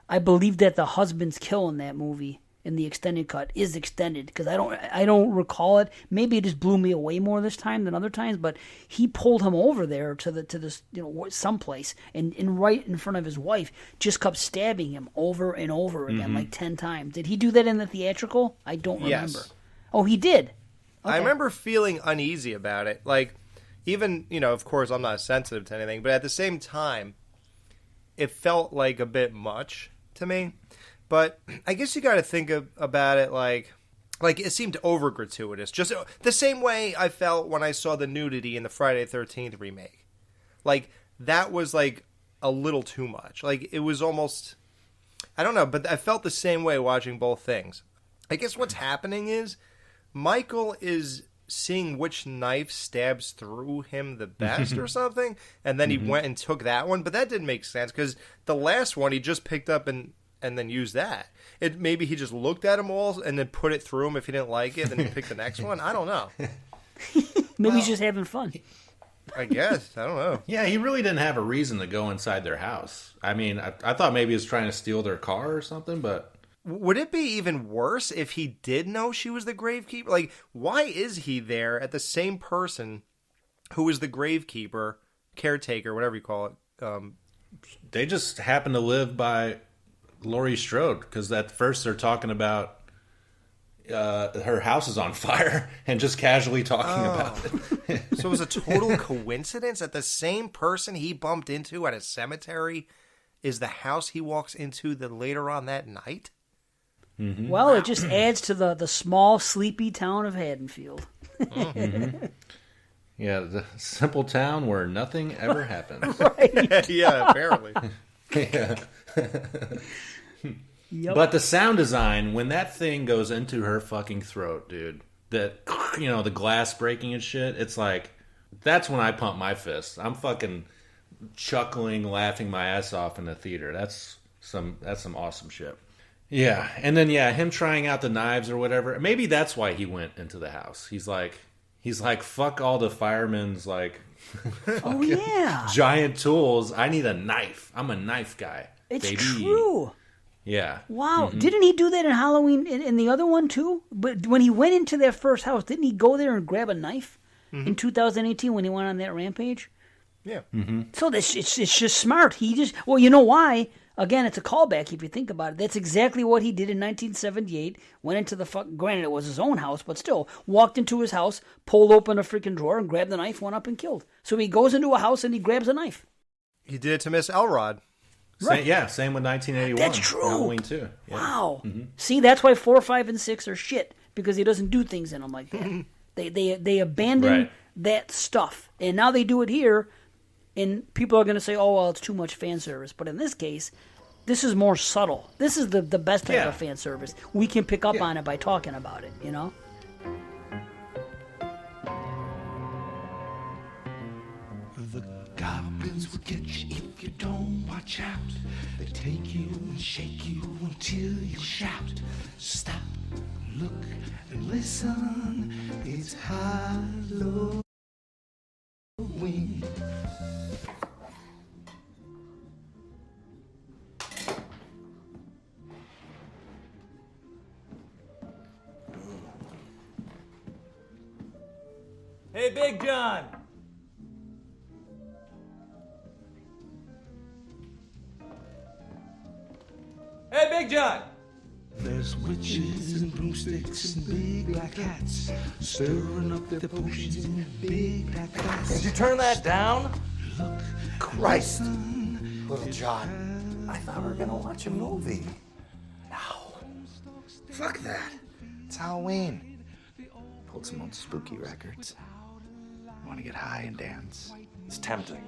I believe that the husband's kill in that movie in the extended cut is extended because I don't recall it. Maybe it just blew me away more this time than other times. But he pulled him over there to this someplace and right in front of his wife, just kept stabbing him over and over again like 10 times. Did he do that in the theatrical? I don't remember. Yes. Oh, he did. Okay. I remember feeling uneasy about it. Like, even, of course, I'm not sensitive to anything, but at the same time, it felt like a bit much to me. But I guess you got to think about it like it seemed over gratuitous. Just the same way I felt when I saw the nudity in the Friday the 13th remake. Like, that was like a little too much. Like, it was almost, I don't know, but I felt the same way watching both things. I guess what's happening is Michael is seeing which knife stabs through him the best or something, and then he went and took that one. But that didn't make sense because the last one he just picked up and then use that. Maybe he just looked at them all and then put it through him. If he didn't like it, then he picked the next one. I don't know. Maybe he's just having fun. I guess. I don't know. Yeah, he really didn't have a reason to go inside their house. I mean, I thought maybe he was trying to steal their car or something, but... Would it be even worse if he did know she was the gravekeeper? Like, why is he there at the same person who is the gravekeeper, caretaker, whatever you call it? They just happen to live by Laurie Strode, because at first they're talking about her house is on fire and just casually talking about it. So it was a total coincidence that the same person he bumped into at a cemetery is the house he walks into later on that night? Mm-hmm. Well, it just adds to the small, sleepy town of Haddonfield. Yeah, the simple town where nothing ever happens. Right. Yeah, apparently. Yeah. Yep. But the sound design, when that thing goes into her fucking throat, dude, that, the glass breaking and shit, it's like, that's when I pump my fist. I'm fucking chuckling, laughing my ass off in the theater. That's some awesome shit. Yeah, and then him trying out the knives or whatever. Maybe that's why he went into the house. He's like, fuck all the firemen's like, oh yeah, giant tools. I need a knife. I'm a knife guy. It's baby. true. Yeah. Wow. Didn't he do that in Halloween in the other one too? But when he went into that first house, didn't he go there and grab a knife in 2018 when he went on that rampage? Yeah. So it's just smart. He just, well, you know why? Again, it's a callback if you think about it. That's exactly what he did in 1978. Went into the granted it was his own house, but still, walked into his house, pulled open a freaking drawer and grabbed the knife, went up and killed. So he goes into a house and he grabs a knife. He did it to Miss Elrod. Right. Same with 1981. That's true. Halloween too. Yeah. Wow. See, that's why 4, 5, and 6 are shit, because he doesn't do things in them like that. They abandon that stuff, and now they do it here, and people are going to say, oh, well, it's too much fan service. But in this case, this is more subtle. This is the best type of fan service. We can pick up on it by talking about it, The goblins will get you if you don't watch out. They take you and shake you until you shout. Stop, look, and listen. It's Halloween. Hey, Big John. Hey, Big John. There's witches and broomsticks and big black hats stirring up their potions in big black vats. Did you turn that down? Look, Christ. Little John, I thought we were gonna watch a movie. No. Fuck that. It's Halloween. Pulled some old spooky records. I want to get high and dance. It's tempting.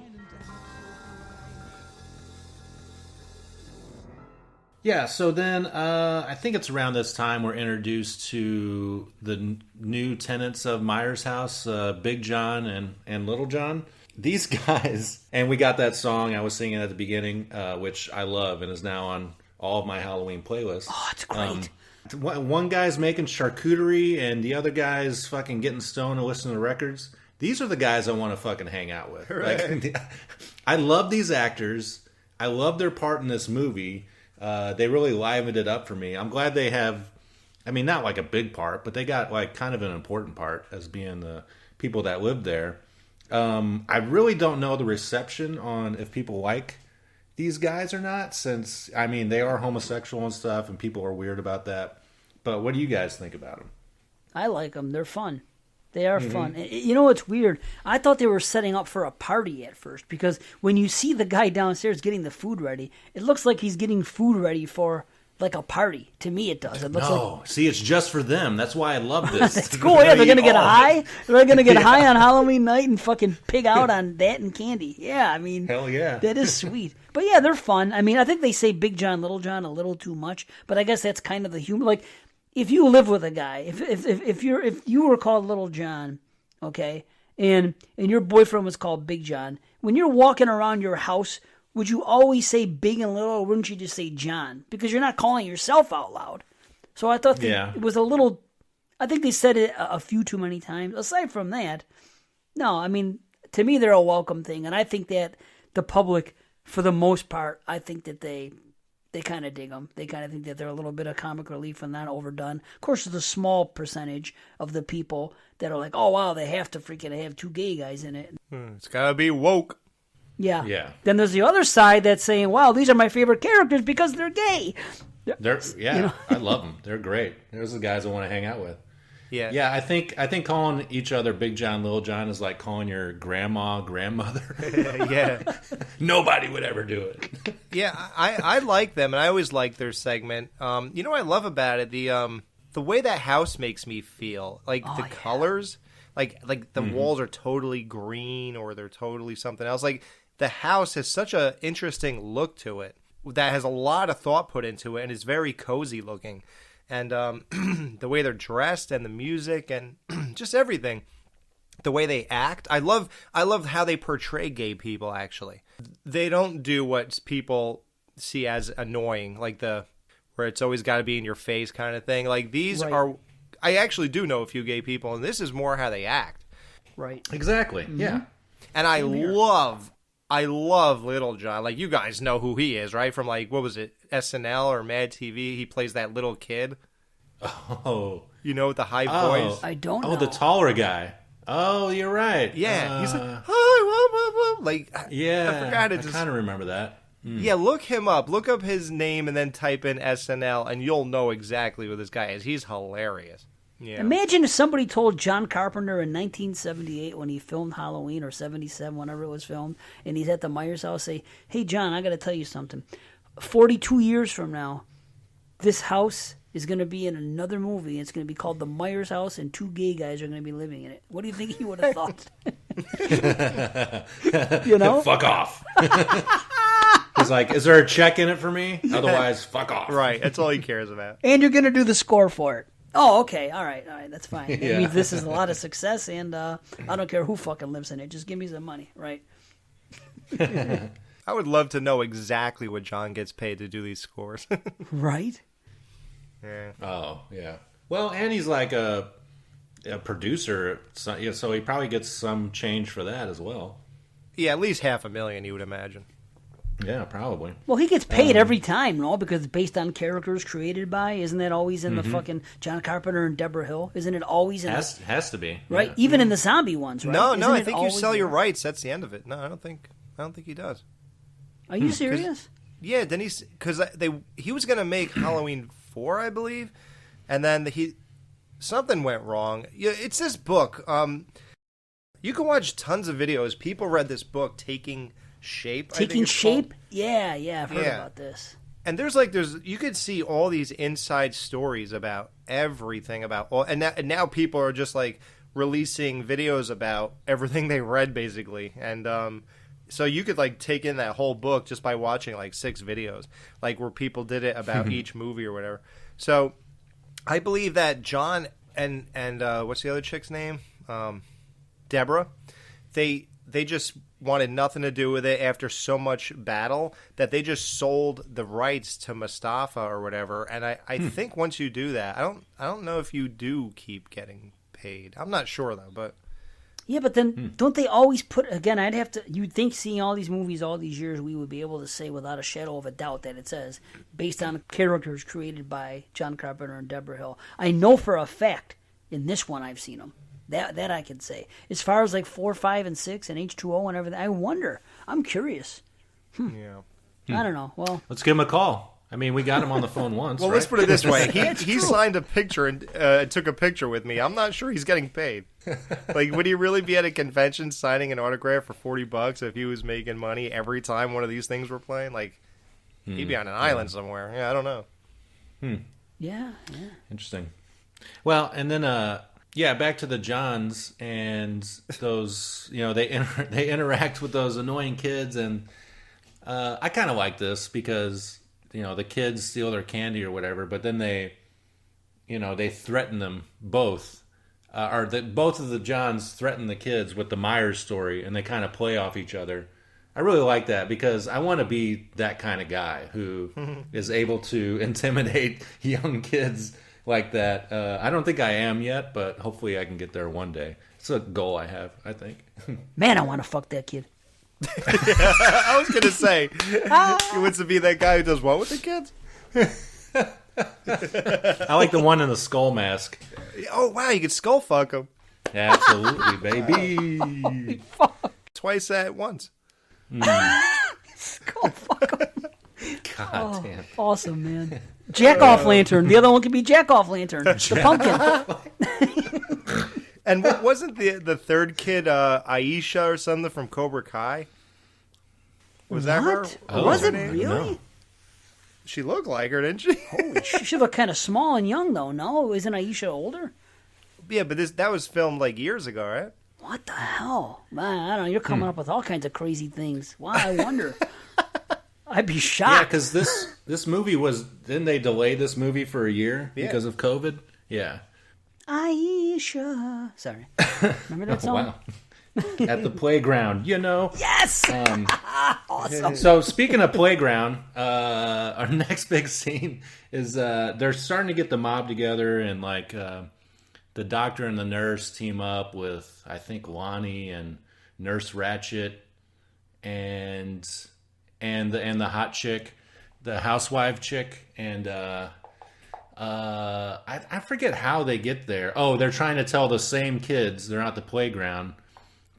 Yeah, so then I think it's around this time we're introduced to the new tenants of Myers' house, Big John and Little John. These guys, and we got that song I was singing at the beginning, which I love and is now on all of my Halloween playlists. Oh, it's great. One guy's making charcuterie and the other guy's fucking getting stoned and listening to records. These are the guys I want to fucking hang out with. Right. Like, I love these actors. I love their part in this movie. They really livened it up for me. I'm glad they have, I mean, not like a big part, but they got like kind of an important part as being the people that live there. I really don't know the reception on if people like these guys or not, since, I mean, they are homosexual and stuff and people are weird about that. But what do you guys think about them? I like them. They're fun. They are fun. You know what's weird? I thought they were setting up for a party at first, because when you see the guy downstairs getting the food ready, it looks like he's getting food ready for like a party. To me, it does. It looks like... See, it's just for them. That's why I love this. That's cool. Yeah, they're gonna get high. They're gonna get high on Halloween night and fucking pig out on that and candy. Yeah, I mean, hell yeah, that is sweet. But yeah, they're fun. I mean, I think they say Big John, Little John a little too much, but I guess that's kind of the humor. Like, if you live with a guy, if you were called Little John, okay, and your boyfriend was called Big John, when you're walking around your house, would you always say Big and Little, or wouldn't you just say John? Because you're not calling yourself out loud. So I thought it was a little. I think they said it a few too many times. Aside from that, no, I mean, to me they're a welcome thing, and I think that the public, for the most part, I think that they kind of dig them. They kind of think that they're a little bit of comic relief and not overdone. Of course, there's a small percentage of the people that are like, oh, wow, they have to freaking have two gay guys in it. It's got to be woke. Yeah. Yeah. Then there's the other side that's saying, wow, these are my favorite characters because they're gay. They're you know? I love them. They're great. Those are the guys I want to hang out with. Yeah. Yeah, I think calling each other Big John, Little John is like calling your grandmother. Yeah. Nobody would ever do it. Yeah, I like them, and I always like their segment. You know what I love about it? The way that house makes me feel. Like the colors. Like the walls are totally green or they're totally something else. Like the house has such a interesting look to it that has a lot of thought put into it and is very cozy looking. And the way they're dressed and the music and just everything, the way they act, I love how they portray gay people. Actually, they don't do what people see as annoying, like where it's always got to be in your face kind of thing. Like these are, I actually do know a few gay people, and this is more how they act. Right. Exactly. Mm-hmm. Yeah. And I love Little John. Like, you guys know who he is, right? From, like, what was it, SNL or Mad TV? He plays that little kid. Oh. You know, with the high voice? I don't know. Oh, the taller guy. Oh, you're right. Yeah. He's like, hi, like, yeah. I forgot it. I kind of remember that. Mm. Yeah, look him up. Look up his name and then type in SNL, and you'll know exactly who this guy is. He's hilarious. Yeah. Imagine if somebody told John Carpenter in 1978 when he filmed Halloween, or 77, whenever it was filmed, and he's at the Myers house, say, hey, John, I got to tell you something. 42 years from now, this house is going to be in another movie. It's going to be called The Myers House, and two gay guys are going to be living in it. What do you think he would have thought? You know? Fuck off. He's like, is there a check in it for me? Otherwise, fuck off. Right, that's all he cares about. And you're going to do the score for it. Oh, okay. All right, that's fine. That Yeah. means this is a lot of success, and I don't care who fucking lives in it. Just give me some money, right? I would love to know exactly what John gets paid to do these scores. Right? Yeah. Oh, yeah. Well, and he's like a producer, so he probably gets some change for that as well. Yeah, at least $500,000, you would imagine. Yeah, probably. Well, he gets paid every time, no? Because it's based on characters created by. Isn't that always in the fucking John Carpenter and Deborah Hill? Isn't it always in Has to be. right? Yeah. Even in the zombie ones, right? No, Isn't I it think you always sell your there? rights. That's the end of it. No, I don't think he does. Are you serious? Yeah, then because he was going to make Halloween 4, I believe, and then something went wrong. Yeah, it's this book. You can watch tons of videos. People read this book, Taking Shape. Taking Shape? Yeah, I've heard about this. And there's you could see all these inside stories about everything about all, and now people are just like releasing videos about everything they read basically, and so you could like take in that whole book just by watching like 6 videos, like where people did it about each movie or whatever. So I believe that John and what's the other chick's name? Deborah. They just wanted nothing to do with it after so much battle that they just sold the rights to Mustafa or whatever. And I think once you do that, I don't know if you do keep getting paid. I'm not sure though, but Yeah, but then don't they always put, again, you'd think seeing all these movies all these years, we would be able to say without a shadow of a doubt that it says, based on characters created by John Carpenter and Deborah Hill. I know for a fact, in this one I've seen them. That I can say. As far as like 4, 5, and 6 and H2O and everything, I wonder. I'm curious. Yeah. I don't know. Well, let's give him a call. I mean, we got him on the phone once. Well, right? let's put it this way: he signed a picture and took a picture with me. I'm not sure he's getting paid. Like, would he really be at a convention signing an autograph for $40 if he was making money every time one of these things were playing? Like, he'd be on an island somewhere. Yeah, I don't know. Yeah. Interesting. Well, and then back to the Johns and those. They interact with those annoying kids, and I kind of like this because the kids steal their candy or whatever, but then they threaten them both, both of the Johns threaten the kids with the Myers story, and they kind of play off each other. I really like that because I want to be that kind of guy who is able to intimidate young kids like that. I don't think I am yet, but hopefully I can get there one day. It's a goal I have, I think. Man, I want to fuck that kid. I was gonna say, he wants to be that guy who does what with the kids? I like the one in the skull mask. Oh wow, you could skull fuck him. Absolutely, baby. Twice at once. Skull fuck him. God damn. Awesome, man. Jack off lantern. The other one could be Jack off lantern. The pumpkin. And wasn't the third kid Aisha or something from Cobra Kai? Was that her? Was it really? No. She looked like her, didn't she? Holy shit. She looked kind of small and young, though. No? Isn't Aisha older? Yeah, but that was filmed like years ago, right? What the hell? Man, I don't know. You're coming up with all kinds of crazy things. Why, I wonder. I'd be shocked. Yeah, because this movie didn't they delay this movie for a year because of COVID? Yeah. Aisha. Sorry. Remember that song? Wow. At the playground, Yes! Awesome. So speaking of playground, our next big scene is they're starting to get the mob together, and like the doctor and the nurse team up with, I think, Lonnie and Nurse Ratchet and the hot chick, the housewife chick, and I forget how they get there. Oh, they're trying to tell the same kids they're not at the playground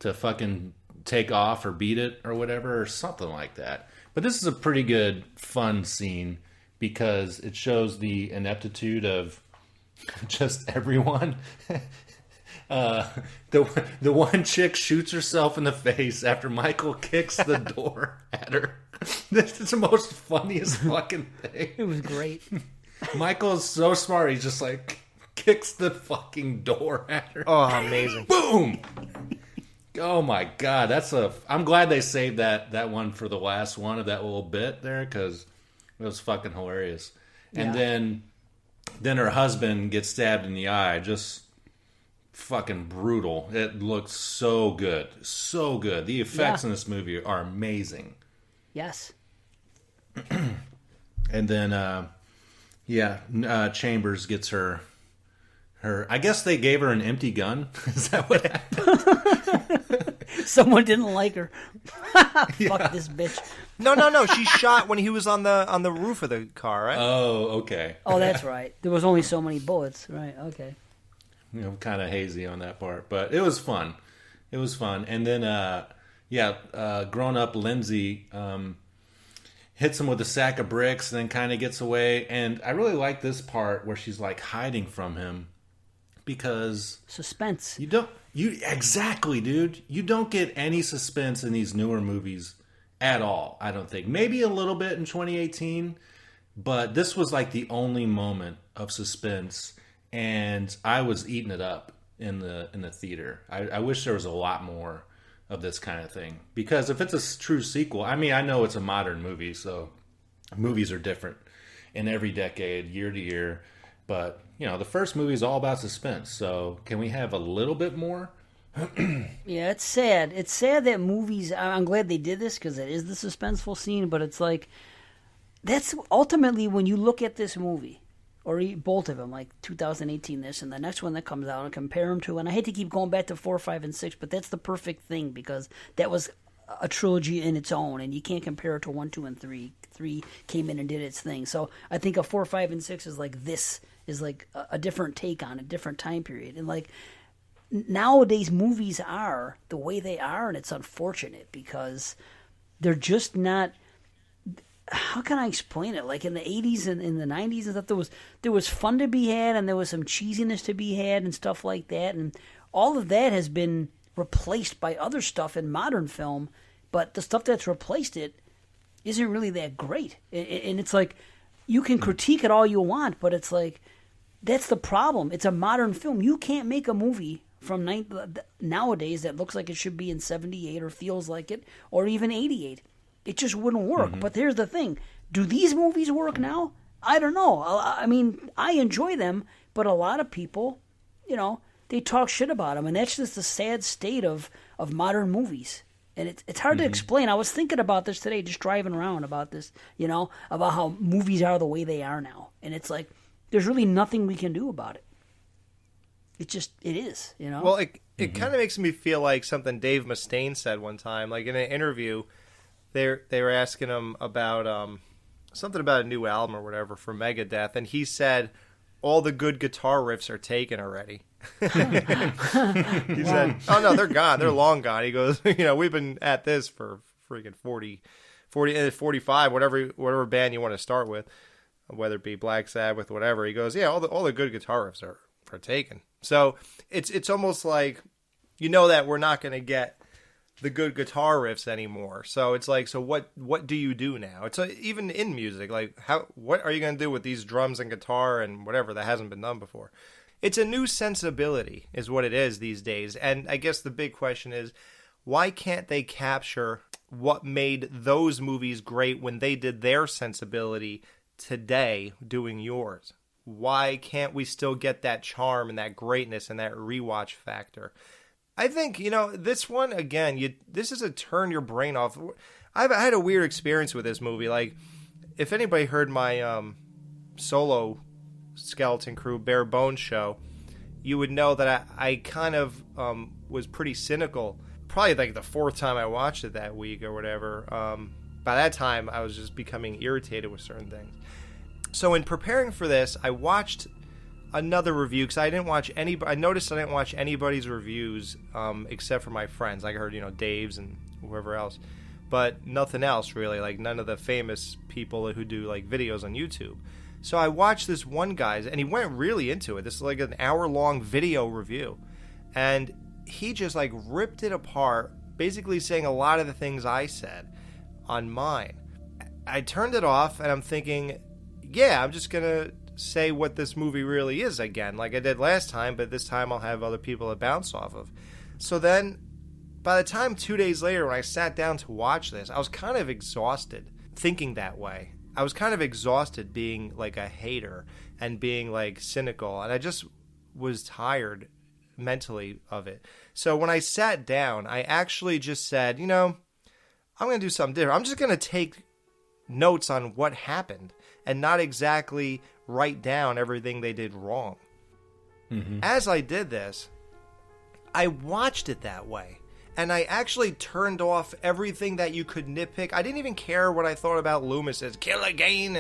to fucking take off or beat it or whatever or something like that. But this is a pretty good, fun scene because it shows the ineptitude of just everyone. The one chick shoots herself in the face after Michael kicks the door at her. This is the most funniest fucking thing. It was great. Michael is so smart. He just like kicks the fucking door at her. Oh, amazing! Boom! Oh my god, I'm glad they saved that one for the last one of that little bit there because it was fucking hilarious. And then her husband gets stabbed in the eye. Just fucking brutal. It looks so good, so good. The effects in this movie are amazing. Yes. And then Chambers gets her. I guess they gave her an empty gun. Is that what happened? Someone didn't like her. Fuck this bitch. No. She shot when he was on the roof of the car, right? Oh, okay. Oh, that's right. There was only so many bullets. Right, okay. Kind of hazy on that part, but it was fun. And then, grown-up Lindsay hits him with a sack of bricks and then kind of gets away. And I really like this part where she's like hiding from him because suspense. Exactly, dude. You don't get any suspense in these newer movies at all, I don't think. Maybe a little bit in 2018, but this was like the only moment of suspense, and I was eating it up in the theater. I wish there was a lot more of this kind of thing, because if it's a true sequel, I mean, I know it's a modern movie, so movies are different in every decade, year to year, but the first movie is all about suspense. So can we have a little bit more? Yeah, it's sad. It's sad that movies. I'm glad they did this because it is the suspenseful scene. But it's like that's ultimately when you look at this movie, or both of them, like 2018 this and the next one that comes out, and compare them to. And I hate to keep going back to 4, 5, and 6, but that's the perfect thing because that was a trilogy in its own, and you can't compare it to 1, 2, and 3. 3 came in and did its thing. So I think a 4, 5, and 6 is like this. Is like a different take on a different time period. And like nowadays movies are the way they are, and it's unfortunate because they're just not, how can I explain it? Like in the 80s and in the 90s and stuff, there was fun to be had, and there was some cheesiness to be had and stuff like that, and all of that has been replaced by other stuff in modern film, but the stuff that's replaced it isn't really that great. And it's like, you can critique it all you want, but it's like, that's the problem. It's a modern film. You can't make a movie from nowadays that looks like it should be in 78 or feels like it, or even 88. It just wouldn't work. But here's the thing. Do these movies work now? I don't know. I mean, I enjoy them, but a lot of people, they talk shit about them. And that's just the sad state of modern movies. And it's hard to explain. I was thinking about this today, just driving around about this, about how movies are the way they are now. And it's like, there's really nothing we can do about it. It is, Well, it kind of makes me feel like something Dave Mustaine said one time. Like in an interview, they were asking him about something about a new album or whatever for Megadeth, and he said, all the good guitar riffs are taken already. He said, oh no, they're gone. They're long gone. He goes, we've been at this for freaking 40, 45, whatever band you want to start with, whether it be Black Sabbath, whatever. He goes, yeah, all the good guitar riffs are taken. So it's almost like, that we're not going to get the good guitar riffs anymore. So it's like, so what do you do now? It's like, even in music, like what are you going to do with these drums and guitar and whatever that hasn't been done before? It's a new sensibility is what it is these days. And I guess the big question is, why can't they capture what made those movies great when they did their sensibility today doing yours? Why can't we still get that charm and that greatness and that rewatch factor? I think, this one, again, this is a turn your brain off. I had a weird experience with this movie. Like, if anybody heard my solo Skeleton Crew Bare Bones show, you would know that I kind of was pretty cynical. Probably like the 4th time I watched it that week or whatever. By that time, I was just becoming irritated with certain things. So in preparing for this, I watched another review because I noticed I didn't watch anybody's reviews except for my friends. I heard, Dave's and whoever else, but nothing else really. Like none of the famous people who do like videos on YouTube. So I watched this one guy's, and he went really into it. This is like an hour-long video review, and he just like ripped it apart, basically saying a lot of the things I said on mine. I turned it off, and I'm thinking, yeah, I'm just gonna say what this movie really is again, like I did last time, but this time I'll have other people to bounce off of. So then, by the time 2 days later, when I sat down to watch this, I was kind of exhausted thinking that way. I was kind of exhausted being like a hater and being like cynical, and I just was tired mentally of it. So when I sat down, I actually just said, I'm going to do something different. I'm just going to take notes on what happened and not exactly write down everything they did wrong. As I did this, I watched it that way. and I actually turned off everything that you could nitpick. I didn't even care what I thought about Loomis as kill again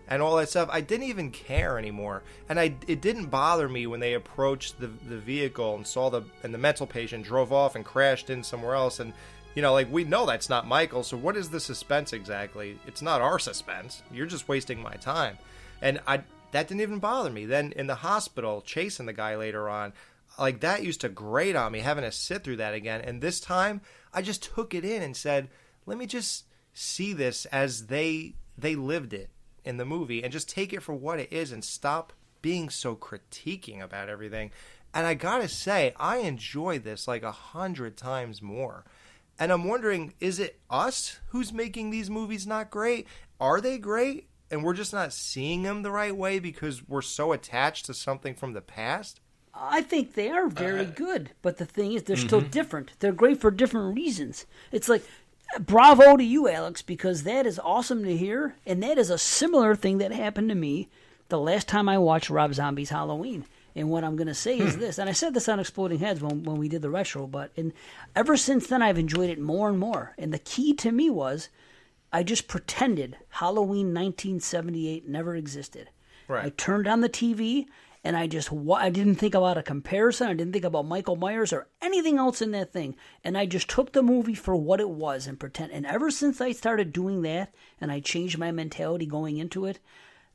and all that stuff. I didn't even care anymore, and it didn't bother me when they approached the vehicle and saw the mental patient drove off and crashed in somewhere else. And like, we know that's not Michael, so what is the suspense exactly? It's not our suspense. You're just wasting my time. And that didn't even bother me. Then in the hospital, chasing the guy later on, like, that used to grate on me, having to sit through that again. And this time, I just took it in and said, let me just see this as they lived it in the movie and just take it for what it is and stop being so critiquing about everything. And I gotta say, I enjoy this like 100 times more. And I'm wondering, is it us who's making these movies not great? Are they great? And we're just not seeing them the right way because we're so attached to something from the past? I think they are very good, but the thing is, they're still different. They're great for different reasons. It's like, bravo to you, Alex, because that is awesome to hear, and that is a similar thing that happened to me the last time I watched Rob Zombie's Halloween. And what I'm going to say is this, and I said this on Exploding Heads when we did the retro, but ever since then I've enjoyed it more and more. And the key to me was I just pretended Halloween 1978 never existed. Right. I turned on the TV, and I didn't think about a comparison. I didn't think about Michael Myers or anything else in that thing. And I just took the movie for what it was and pretend. And ever since I started doing that and I changed my mentality going into it,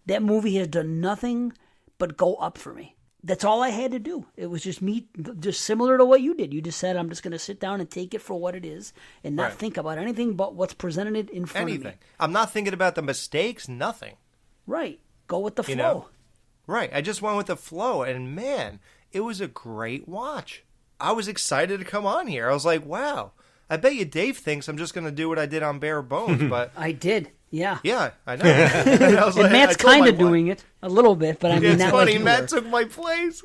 that movie has done nothing but go up for me. That's all I had to do. It was just me, just similar to what you did. You just said, I'm just going to sit down and take it for what it is and not think about anything but what's presented in front of me. I'm not thinking about the mistakes, nothing. Right. Go with the flow. Right. I just went with the flow, and man, it was a great watch. I was excited to come on here. I was like, wow. I bet you Dave thinks I'm just going to do what I did on Bare Bones, but... I did, yeah. Yeah, I know. And I was and like, Matt's kind of doing it a little bit, but I mean, it's not funny. like you Matt were. took my place.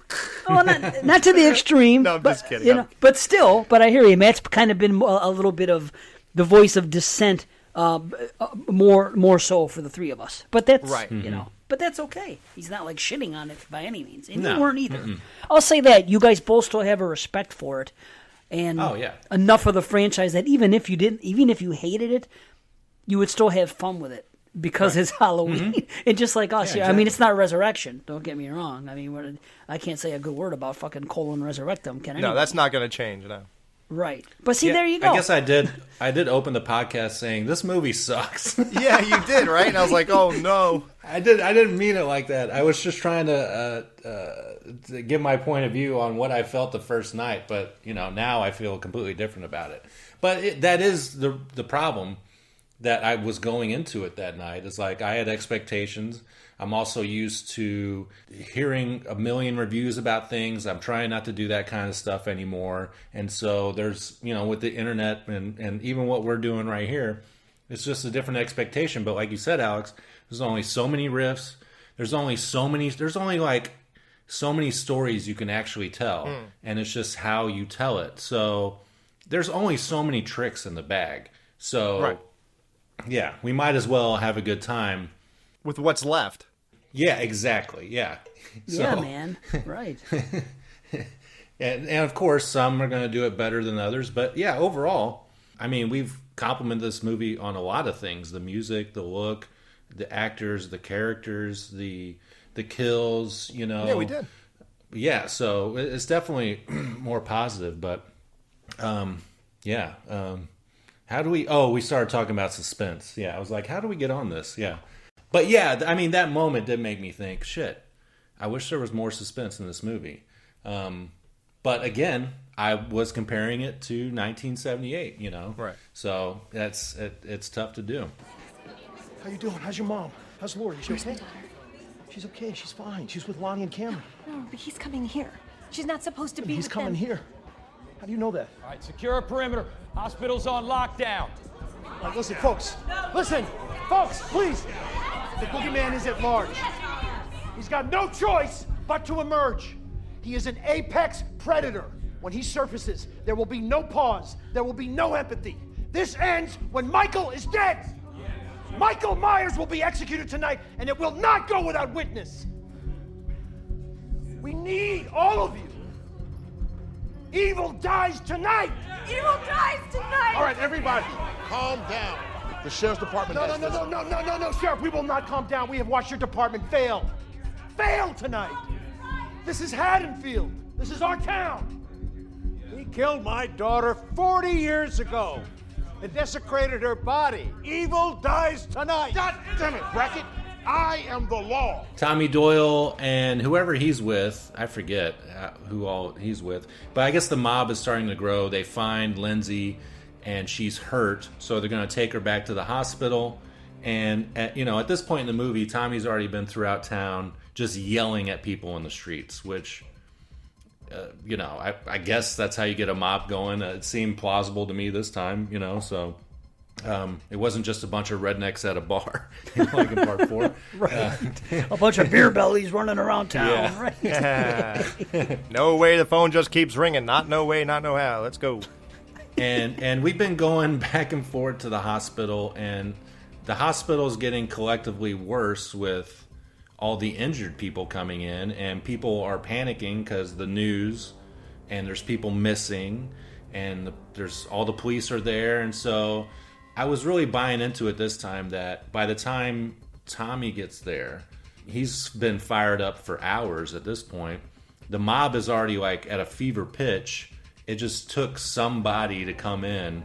Oh, not to the extreme. No, I'm but, just kidding. But still, but I hear you. Matt's kind of been a little bit of the voice of dissent, more so for the three of us. But that's right. But that's okay. He's not like shitting on it by any means, and No. you weren't either. Mm-mm. I'll say that you guys both still have a respect for it, and enough of the franchise that even if you hated it, you would still have fun with it because it's Halloween. And just like us, Yeah, I mean, it's not Resurrection. Don't get me wrong. I mean, I can't say a good word about fucking Colon Resurrectum. Can I? No, that's not going to change. No. Right. But see, there you go. I guess I did open the podcast saying this movie sucks. Yeah, you did, right? And I was like, oh no. I didn't mean it like that. I was just trying to give my point of view on what I felt the first night, but now I feel completely different about it. But that is the problem that I was going into it that night. Is like I had expectations. I'm also used to hearing a million reviews about things. I'm trying not to do that kind of stuff anymore. And so there's, with the internet and even what we're doing right here, it's just a different expectation. But like you said, Alex, there's only so many riffs. There's only like so many stories you can actually tell. And it's just how you tell it. So there's only so many tricks in the bag. So yeah, we might as well have a good time with what's left. Yeah, exactly. Yeah. Yeah, man. Right. and of course, some are going to do it better than others. But yeah, overall, I mean, we've complimented this movie on a lot of things: the music, the look, the actors, the characters, the kills. Yeah, we did. Yeah, so it's definitely more positive. But yeah. How do we? Oh, we started talking about suspense. Yeah, I was like, how do we get on this? Yeah. But yeah, I mean, that moment did make me think, shit, I wish there was more suspense in this movie. But again, I was comparing it to 1978, Right. So it's tough to do. How you doing? How's your mom? How's Lori? Is she okay? She's okay. She's fine. She's with Lonnie and Cameron. No, but he's coming here. She's not supposed to be He's with coming them. here. How do you know that? All right, secure a perimeter. Hospital's on lockdown. All right, listen, folks. Listen, folks, please. The boogeyman is at large. He's got no choice but to emerge. He is an apex predator. When he surfaces, there will be no pause. There will be no empathy. This ends when Michael is dead. Michael Myers will be executed tonight, and it will not go without witness. We need all of you Evil dies tonight! Evil dies tonight! All right, everybody, calm down. The sheriff's department No, Sheriff, we will not calm down. We have watched your department fail. Fail tonight. This is Haddonfield. This is our town. He killed my daughter 40 years ago and desecrated her body. Evil dies tonight. God damn it, Brackett. I am the law. Tommy Doyle and whoever he's with, I forget who all he's with, but I guess the mob is starting to grow. They find Lindsay and she's hurt, so they're going to take her back to the hospital. And at this point in the movie, Tommy's already been throughout town just yelling at people in the streets, which, I guess that's how you get a mob going. It seemed plausible to me this time, so... it wasn't just a bunch of rednecks at a bar, like in part 4. Right. A bunch of beer bellies running around town. Yeah. Right. No way, the phone just keeps ringing. Not no way, not no how. Let's go. And we've been going back and forth to the hospital, and the hospital's getting collectively worse with all the injured people coming in, and people are panicking because the news, and there's people missing, and there's all the police are there, and so... I was really buying into it this time that by the time Tommy gets there, he's been fired up for hours at this point. The mob is already like at a fever pitch. It just took somebody to come in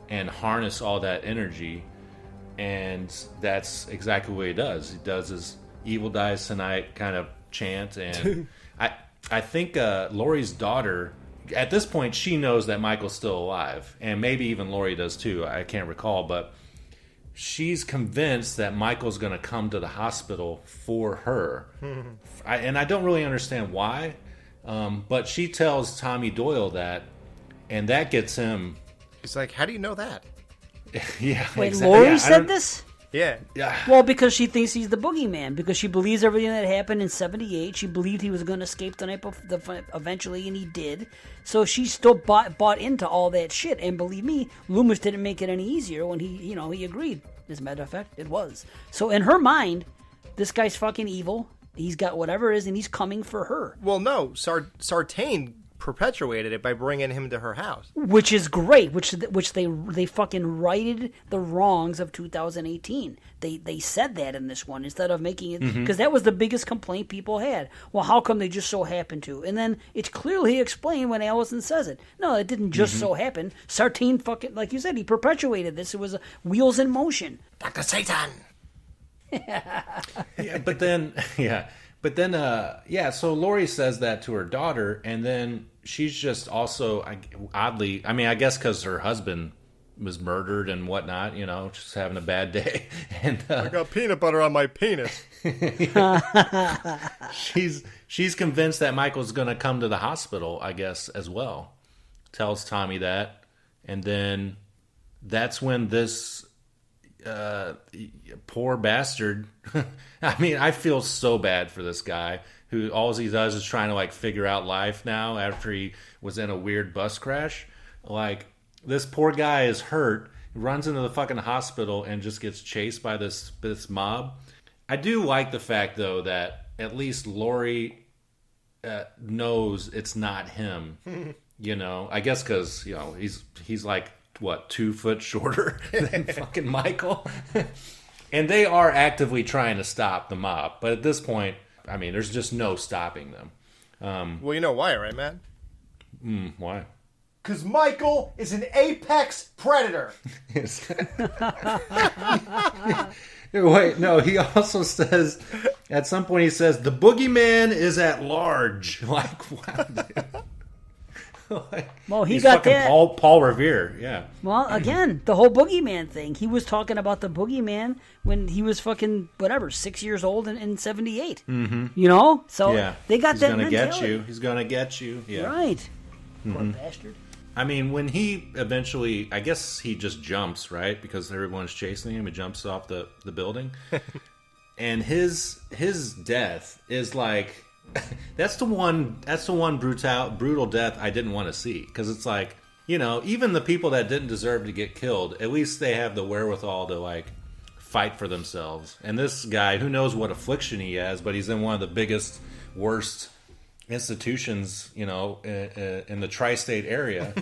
and harness all that energy. And that's exactly what he does. He does his evil dies tonight kind of chant. And I think Laurie's daughter... At this point, she knows that Michael's still alive, and maybe even Laurie does too. I can't recall, but she's convinced that Michael's going to come to the hospital for her. And I don't really understand why, but she tells Tommy Doyle that, and that gets him... He's like, how do you know that? Yeah, Wait, exactly. Laurie said this? Yeah. Well, because she thinks he's the boogeyman. Because she believes everything that happened in '78. She believed he was going to escape the night before, eventually, and he did. So she still bought into all that shit. And believe me, Loomis didn't make it any easier when he agreed. As a matter of fact, it was. So in her mind, this guy's fucking evil. He's got whatever it is, and he's coming for her. Well, no, Sartain perpetuated it by bringing him to her house, which is great. Which they fucking righted the wrongs of 2018. They said that in this one instead of making it, because that was the biggest complaint people had. Well, how come they just so happened to? And then it's clearly explained when Allison says it. No, it didn't just so happen. Sartain fucking, like you said, he perpetuated this. It was wheels in motion. Dr. Satan. So Laurie says that to her daughter, and then she's just also oddly, I guess because her husband was murdered and whatnot, just having a bad day. And I got peanut butter on my penis. She's convinced that Michael's going to come to the hospital, I guess, as well. Tells Tommy that, and then that's when this poor bastard. I feel so bad for this guy who all he does is trying to figure out life now after he was in a weird bus crash. This poor guy is hurt, runs into the fucking hospital and just gets chased by this mob. I do like the fact though that at least Laurie knows it's not him. I guess because he's like what, 2 foot shorter than fucking Michael. And they are actively trying to stop the mob. But at this point, there's just no stopping them. Well, you know why, right, Matt? Why? Because Michael is an apex predator. Wait, no, he also says, at some point he says, the boogeyman is at large. Wow, dude. Well, he He's got fucking that. Paul Revere, yeah. Well, again, the whole boogeyman thing. He was talking about the boogeyman when he was fucking 6 years old in '78. Mm-hmm. So yeah. they got He's that gonna mentality. get you. He's gonna get you. Yeah. Right. Mm-hmm. Poor bastard. When he eventually, I guess he just jumps, right? Because everyone's chasing him. He jumps off the building. And his death is like... That's the one brutal death I didn't want to see, because it's even the people that didn't deserve to get killed, at least they have the wherewithal to fight for themselves. And this guy, who knows what affliction he has, but he's in one of the biggest, worst institutions, in the tri-state area,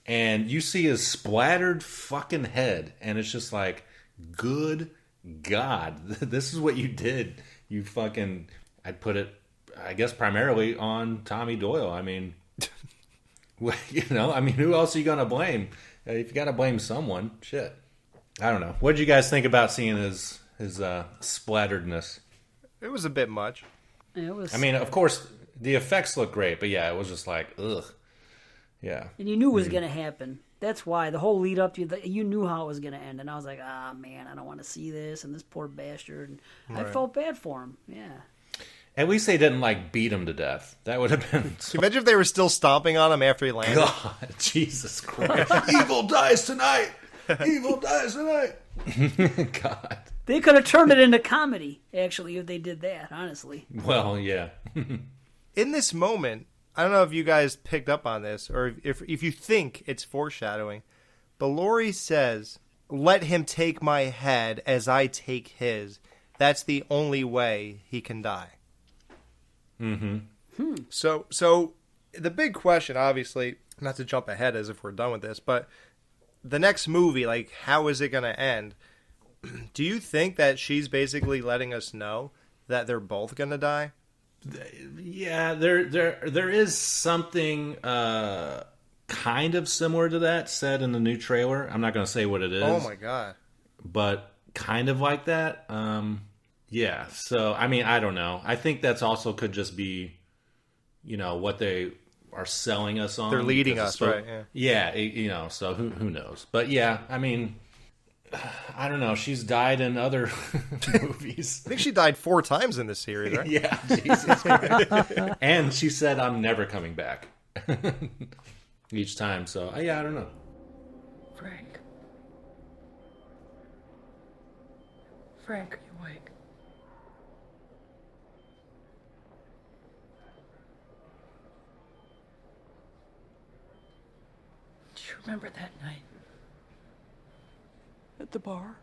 and you see his splattered fucking head, and it's just like, good God, this is what you did. You fucking, I'd put it, I guess, primarily on Tommy Doyle. I mean, who else are you going to blame? If you got to blame someone, shit. I don't know. What did you guys think about seeing his splatteredness? It was a bit much. It was. I mean, of course, the effects look great, but yeah, it was just like, ugh. Yeah. And you knew it was going to happen. That's why the whole lead up to you knew how it was going to end. And I was like, man, I don't want to see this. And this poor bastard. And Right. I felt bad for him. Yeah. At least they didn't beat him to death. That would have been. Imagine if they were still stomping on him after he landed. God, Jesus Christ! Evil dies tonight. Evil dies tonight. God. They could have turned it into comedy, actually, if they did that, honestly. Well, yeah. In this moment, I don't know if you guys picked up on this or if you think it's foreshadowing, but Laurie says, "Let him take my head as I take his. That's the only way he can die." Mm-hmm. So the big question, obviously, not to jump ahead as if we're done with this, but the next movie, how is it going to end? Do you think that she's basically letting us know that they're both going to die? Yeah, there is something kind of similar to that said in the new trailer. I'm not going to say what it is. Oh my God. But kind of like that. Yeah. So, I mean, I don't know. I think that's also could just be, what they are selling us on. They're leading us, right? Yeah. Yeah. So who knows? But yeah, I mean, I don't know. She's died in other movies. I think she died 4 times in this series, right? Yeah, Jesus Christ. And she said, "I'm never coming back." Each time. So, yeah, I don't know. Frank. Frank, are you awake? Do you remember that night? At the bar?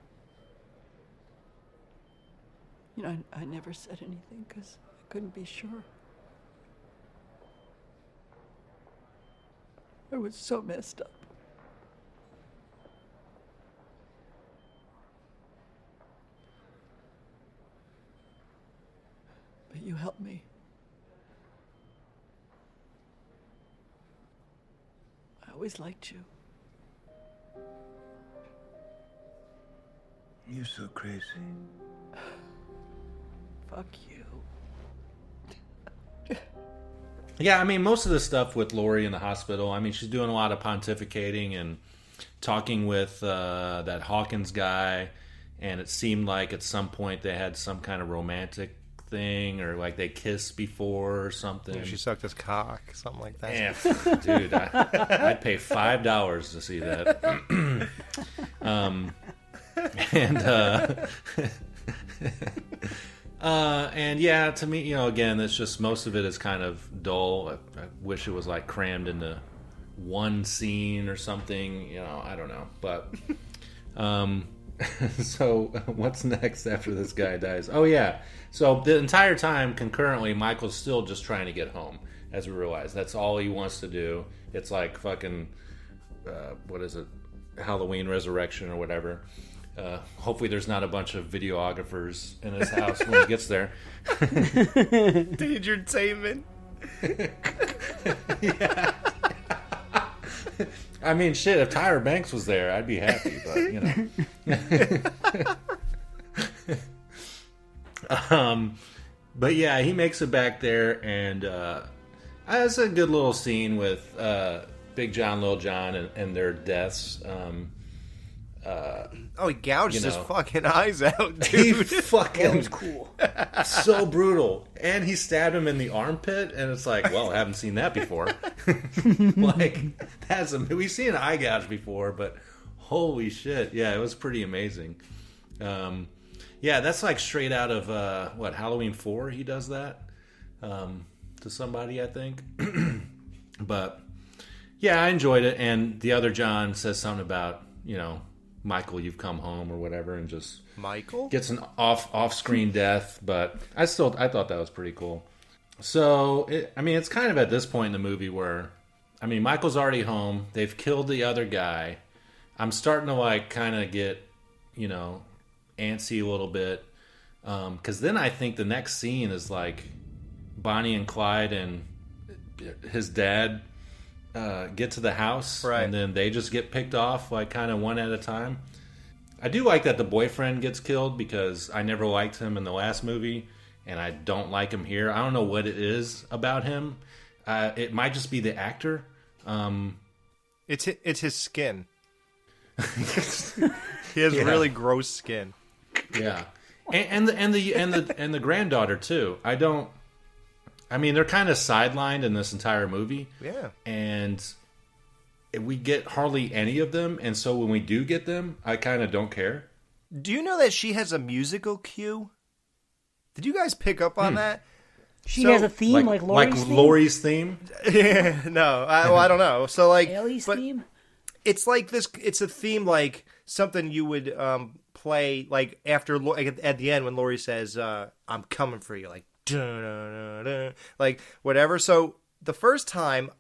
I never said anything because I couldn't be sure. I was so messed up. But you helped me. I always liked you. You're so crazy. Fuck you. Yeah, I mean, most of the stuff with Laurie in the hospital, I mean, she's doing a lot of pontificating and talking with that Hawkins guy, and it seemed like at some point they had some kind of romantic thing, or they kissed before or something. Yeah, she sucked his cock, something like that. Yeah, dude, I'd pay $5 to see that. And yeah, to me, again, it's just most of it is kind of dull. I wish it was crammed into one scene or something. I don't know. But so what's next after this guy dies? Oh yeah. So the entire time, concurrently, Michael's still just trying to get home. As we realize, that's all he wants to do. It's like fucking what is it? Halloween Resurrection or whatever. Hopefully there's not a bunch of videographers in his house when he gets there. Dangertainment. Yeah. I mean, shit, if Tyra Banks was there, I'd be happy, but, but yeah, he makes it back there, and it's a good little scene with Big John, Little John, and their deaths. He gouged his fucking eyes out, dude. He fucking... That was cool. So brutal. And he stabbed him in the armpit, and it's like, well, I haven't seen that before. We've seen an eye gouge before, but holy shit. Yeah, it was pretty amazing. Yeah, that's straight out of, Halloween 4 he does that to somebody, I think. But, yeah, I enjoyed it, and the other John says something about, Michael, you've come home or whatever, and just Michael gets an off-screen death. But I thought that was pretty cool. So, it's kind of at this point in the movie where, Michael's already home. They've killed the other guy. I'm starting to, like, kind of get, antsy a little bit. Because then I think the next scene is, like, Bonnie and Clyde and his dad get to the house. Right. And then they just get picked off, like, kind of one at a time. I do like that the boyfriend gets killed because I never liked him in the last movie. And I don't like him here. I don't know what it is about him. It might just be the actor. It's his skin. He has really gross skin. Yeah, and the granddaughter too. They're kind of sidelined in this entire movie. Yeah, and we get hardly any of them. And so when we do get them, I kind of don't care. Do you know that she has a musical cue? Did you guys pick up on that? She has a theme like Laurie's theme. Yeah, no, I don't know. So like Ellie's theme. It's like this. It's a theme like something you would play like after at the end when Laurie says, "I'm coming for you," like dun, dun, dun, dun, like whatever. So the first time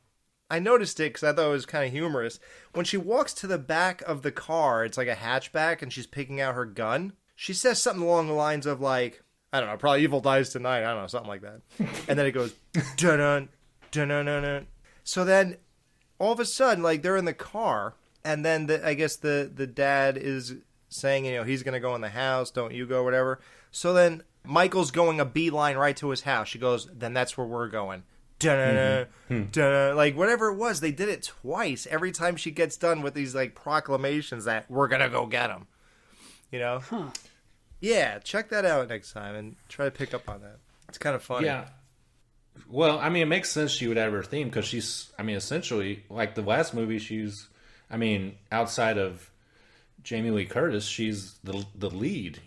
I noticed it because I thought it was kind of humorous when she walks to the back of the car. It's like a hatchback, and she's picking out her gun. She says something along the lines of like, I don't know, probably evil dies tonight. I don't know, something like that. And then it goes, dun dun dun dun dun. So then, all of a sudden, like they're in the car, and then I guess the dad is saying, he's gonna go in the house. Don't you go, whatever. So then Michael's going a beeline right to his house. She goes, then that's where we're going. Dun dun dun. Like whatever it was, they did it twice. Every time she gets done with these like proclamations that we're gonna go get him. Huh. Yeah, check that out next time and try to pick up on that. It's kind of funny. Yeah. Well, it makes sense she would have her theme because she's, essentially, like the last movie, she's, outside of Jamie Lee Curtis, she's the lead,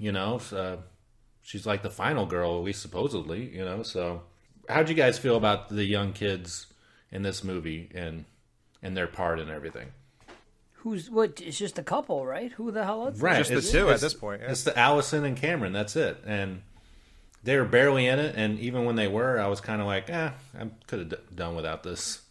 she's like the final girl, at least supposedly, so. How'd you guys feel about the young kids in this movie and their part and everything? It's just a couple, right? Who the hell is it? Right. Just the two at this point. Yeah. It's the Allison and Cameron. That's it. And they were barely in it. And even when they were, I was kind of like, I could have done without this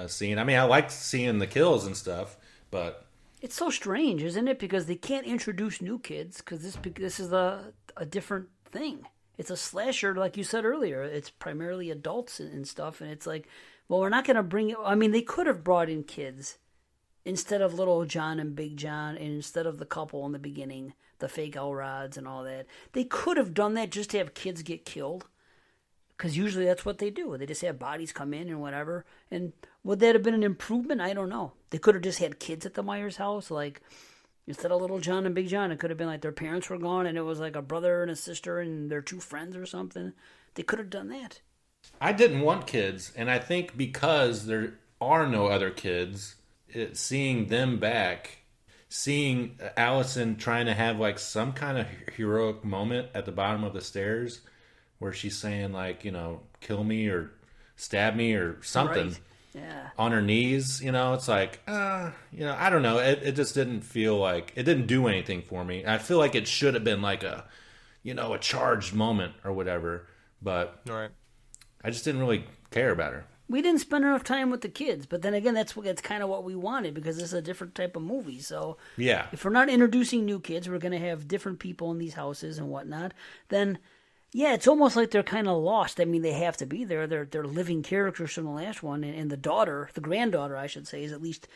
scene. I liked seeing the kills and stuff, but it's so strange, isn't it? Because they can't introduce new kids because this is a different thing. It's a slasher, like you said earlier. It's primarily adults and stuff. And it's like, well, we're not going to bring it. They could have brought in kids. Instead of Little John and Big John, and instead of the couple in the beginning, the fake Elrods and all that, they could have done that just to have kids get killed. Because usually that's what they do. They just have bodies come in and whatever. And would that have been an improvement? I don't know. They could have just had kids at the Myers house. Like, instead of Little John and Big John, it could have been like their parents were gone and it was like a brother and a sister and their two friends or something. They could have done that. I didn't want kids. And I think because there are no other kids, seeing them back, seeing Allison trying to have like some kind of heroic moment at the bottom of the stairs where she's saying like, kill me or stab me or something. Right. Yeah. On her knees, it's like, I don't know. It just didn't feel like, it didn't do anything for me. I feel like it should have been like a charged moment or whatever, but right. I just didn't really care about her. We didn't spend enough time with the kids, but then again, that's kind of what we wanted because this is a different type of movie. So yeah, if we're not introducing new kids, we're going to have different people in these houses and whatnot. Then, yeah, it's almost like they're kind of lost. They have to be there. They're living characters from the last one, and the daughter, the granddaughter, I should say, is at least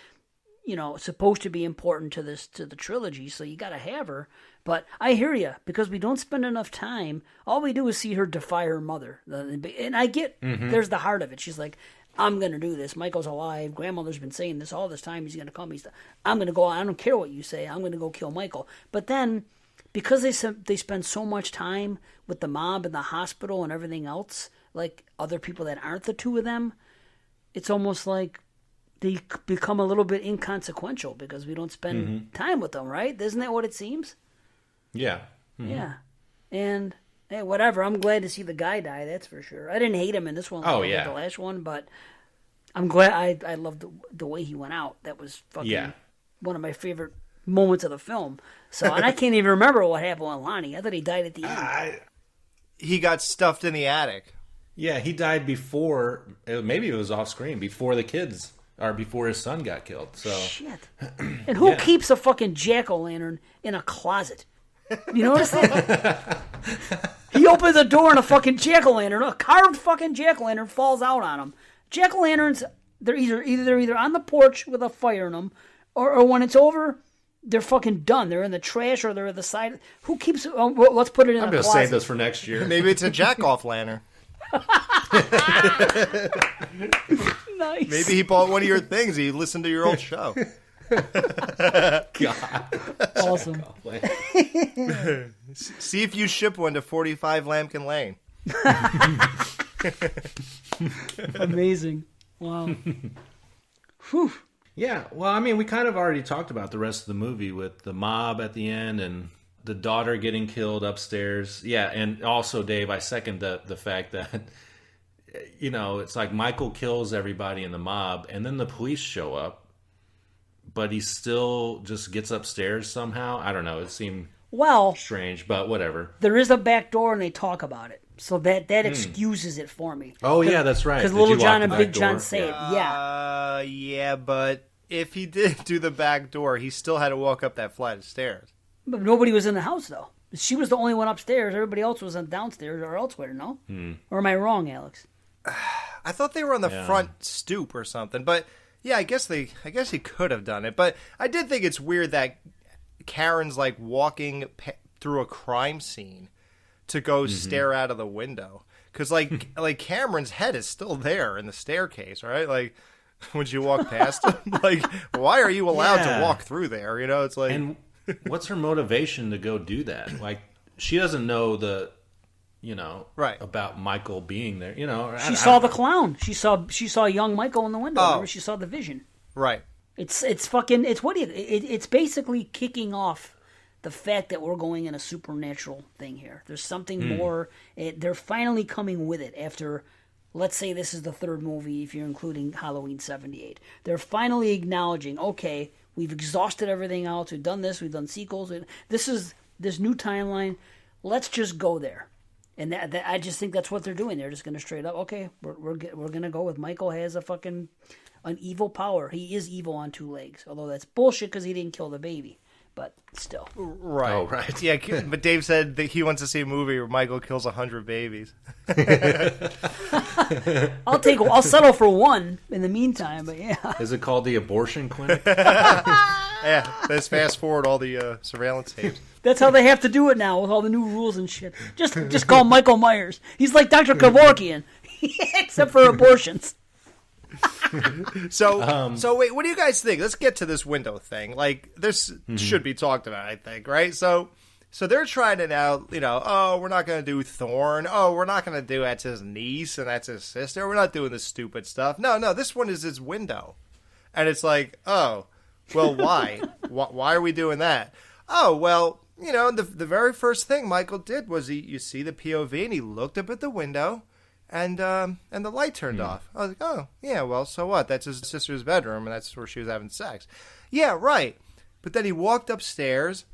supposed to be important to the trilogy. So you got to have her. But I hear you because we don't spend enough time. All we do is see her defy her mother, and I get there's the heart of it. She's like, I'm going to do this. Michael's alive. Grandmother's been saying this all this time. He's going to come. I'm going to go. I don't care what you say. I'm going to go kill Michael. But then, because they spend so much time with the mob and the hospital and everything else, like other people that aren't the two of them, it's almost like they become a little bit inconsequential because we don't spend time with them, right? Isn't that what it seems? Yeah. Yeah. And hey, whatever. I'm glad to see the guy die. That's for sure. I didn't hate him in this one. Oh, like yeah. The last one, but I'm glad. I loved the way he went out. That was fucking one of my favorite moments of the film. So, and I can't even remember what happened with Lonnie. I thought he died at the end. He got stuffed in the attic. Yeah, he died before. Maybe it was off screen before the kids or before his son got killed. So shit. And who keeps a fucking jack-o'-lantern in a closet? You notice that? He opens the door and a fucking jack-o'-lantern, a carved fucking jack-o'-lantern, falls out on him. Jack-o'-lanterns, they're either on the porch with a fire in them, or when it's over, they're fucking done. They're in the trash or they're at the side. Who keeps? Let's put it in. I'm going to save this for next year. Maybe it's a jack-off lantern. Nice. Maybe he bought one of your things. He listened to your old show. God. Awesome. See if you ship one to 45 Lambkin Lane. Amazing. Wow. Whew. Yeah, well, I mean, we kind of already talked about the rest of the movie with the mob at the end and the daughter getting killed upstairs. Yeah, and also, Dave, I second the fact that, you know, it's like Michael kills everybody in the mob, and then the police show up, but he still just gets upstairs somehow. I don't know. It seemed strange, but whatever. There is a back door, and they talk about it. So that excuses it for me. Oh, yeah, that's right. Because Little John and Big John say it. Yeah. Yeah, but if he did do the back door, he still had to walk up that flight of stairs. But nobody was in the house, though. She was the only one upstairs. Everybody else was downstairs or elsewhere, no? Or am I wrong, Alex? I thought they were on the front stoop or something. But, yeah, I guess he could have done it. But I did think it's weird that Karen's, like, walking through a crime scene to go stare out of the window. Because, like, Cameron's head is still there in the staircase, right? Like, when you walk past him, like, why are you allowed to walk through there? You know, it's like... And what's her motivation to go do that? Like, she doesn't know about Michael being there. You know, she saw the clown. She saw young Michael in the window. Remember, she saw the vision. Right. It's basically kicking off the fact that we're going in a supernatural thing here. There's something more. They're finally coming with it after. Let's say this is the third movie, if you're including Halloween 78. They're finally acknowledging, okay, we've exhausted everything else. We've done this. We've done sequels. This is this new timeline. Let's just go there. And that I just think that's what they're doing. They're just going to straight up, okay, we're going to go with Michael has an evil power. He is evil on two legs. Although that's bullshit because he didn't kill the baby. But still. Right. Oh, right. Yeah, but Dave said that he wants to see a movie where Michael kills 100 babies. I'll settle for one in the meantime, but yeah. Is it called the abortion clinic? Yeah, let's fast forward all the surveillance tapes. That's how they have to do it now with all the new rules and shit. Just call Michael Myers. He's like Dr. Kevorkian, except for abortions. So wait, what do you guys think? Let's get to this window thing. Like, this should be talked about, I think, right? So they're trying to now, oh, we're not going to do Thorn. Oh, we're not going to do that's his niece and that's his sister. We're not doing this stupid stuff. No, this one is his window. And it's like, oh, well, why? Why are we doing that? Oh, well, the very first thing Michael did was you see the POV and he looked up at the window. And the light turned off. I was like, oh, yeah, well, so what? That's his sister's bedroom, and that's where she was having sex. Yeah, right. But then he walked upstairs,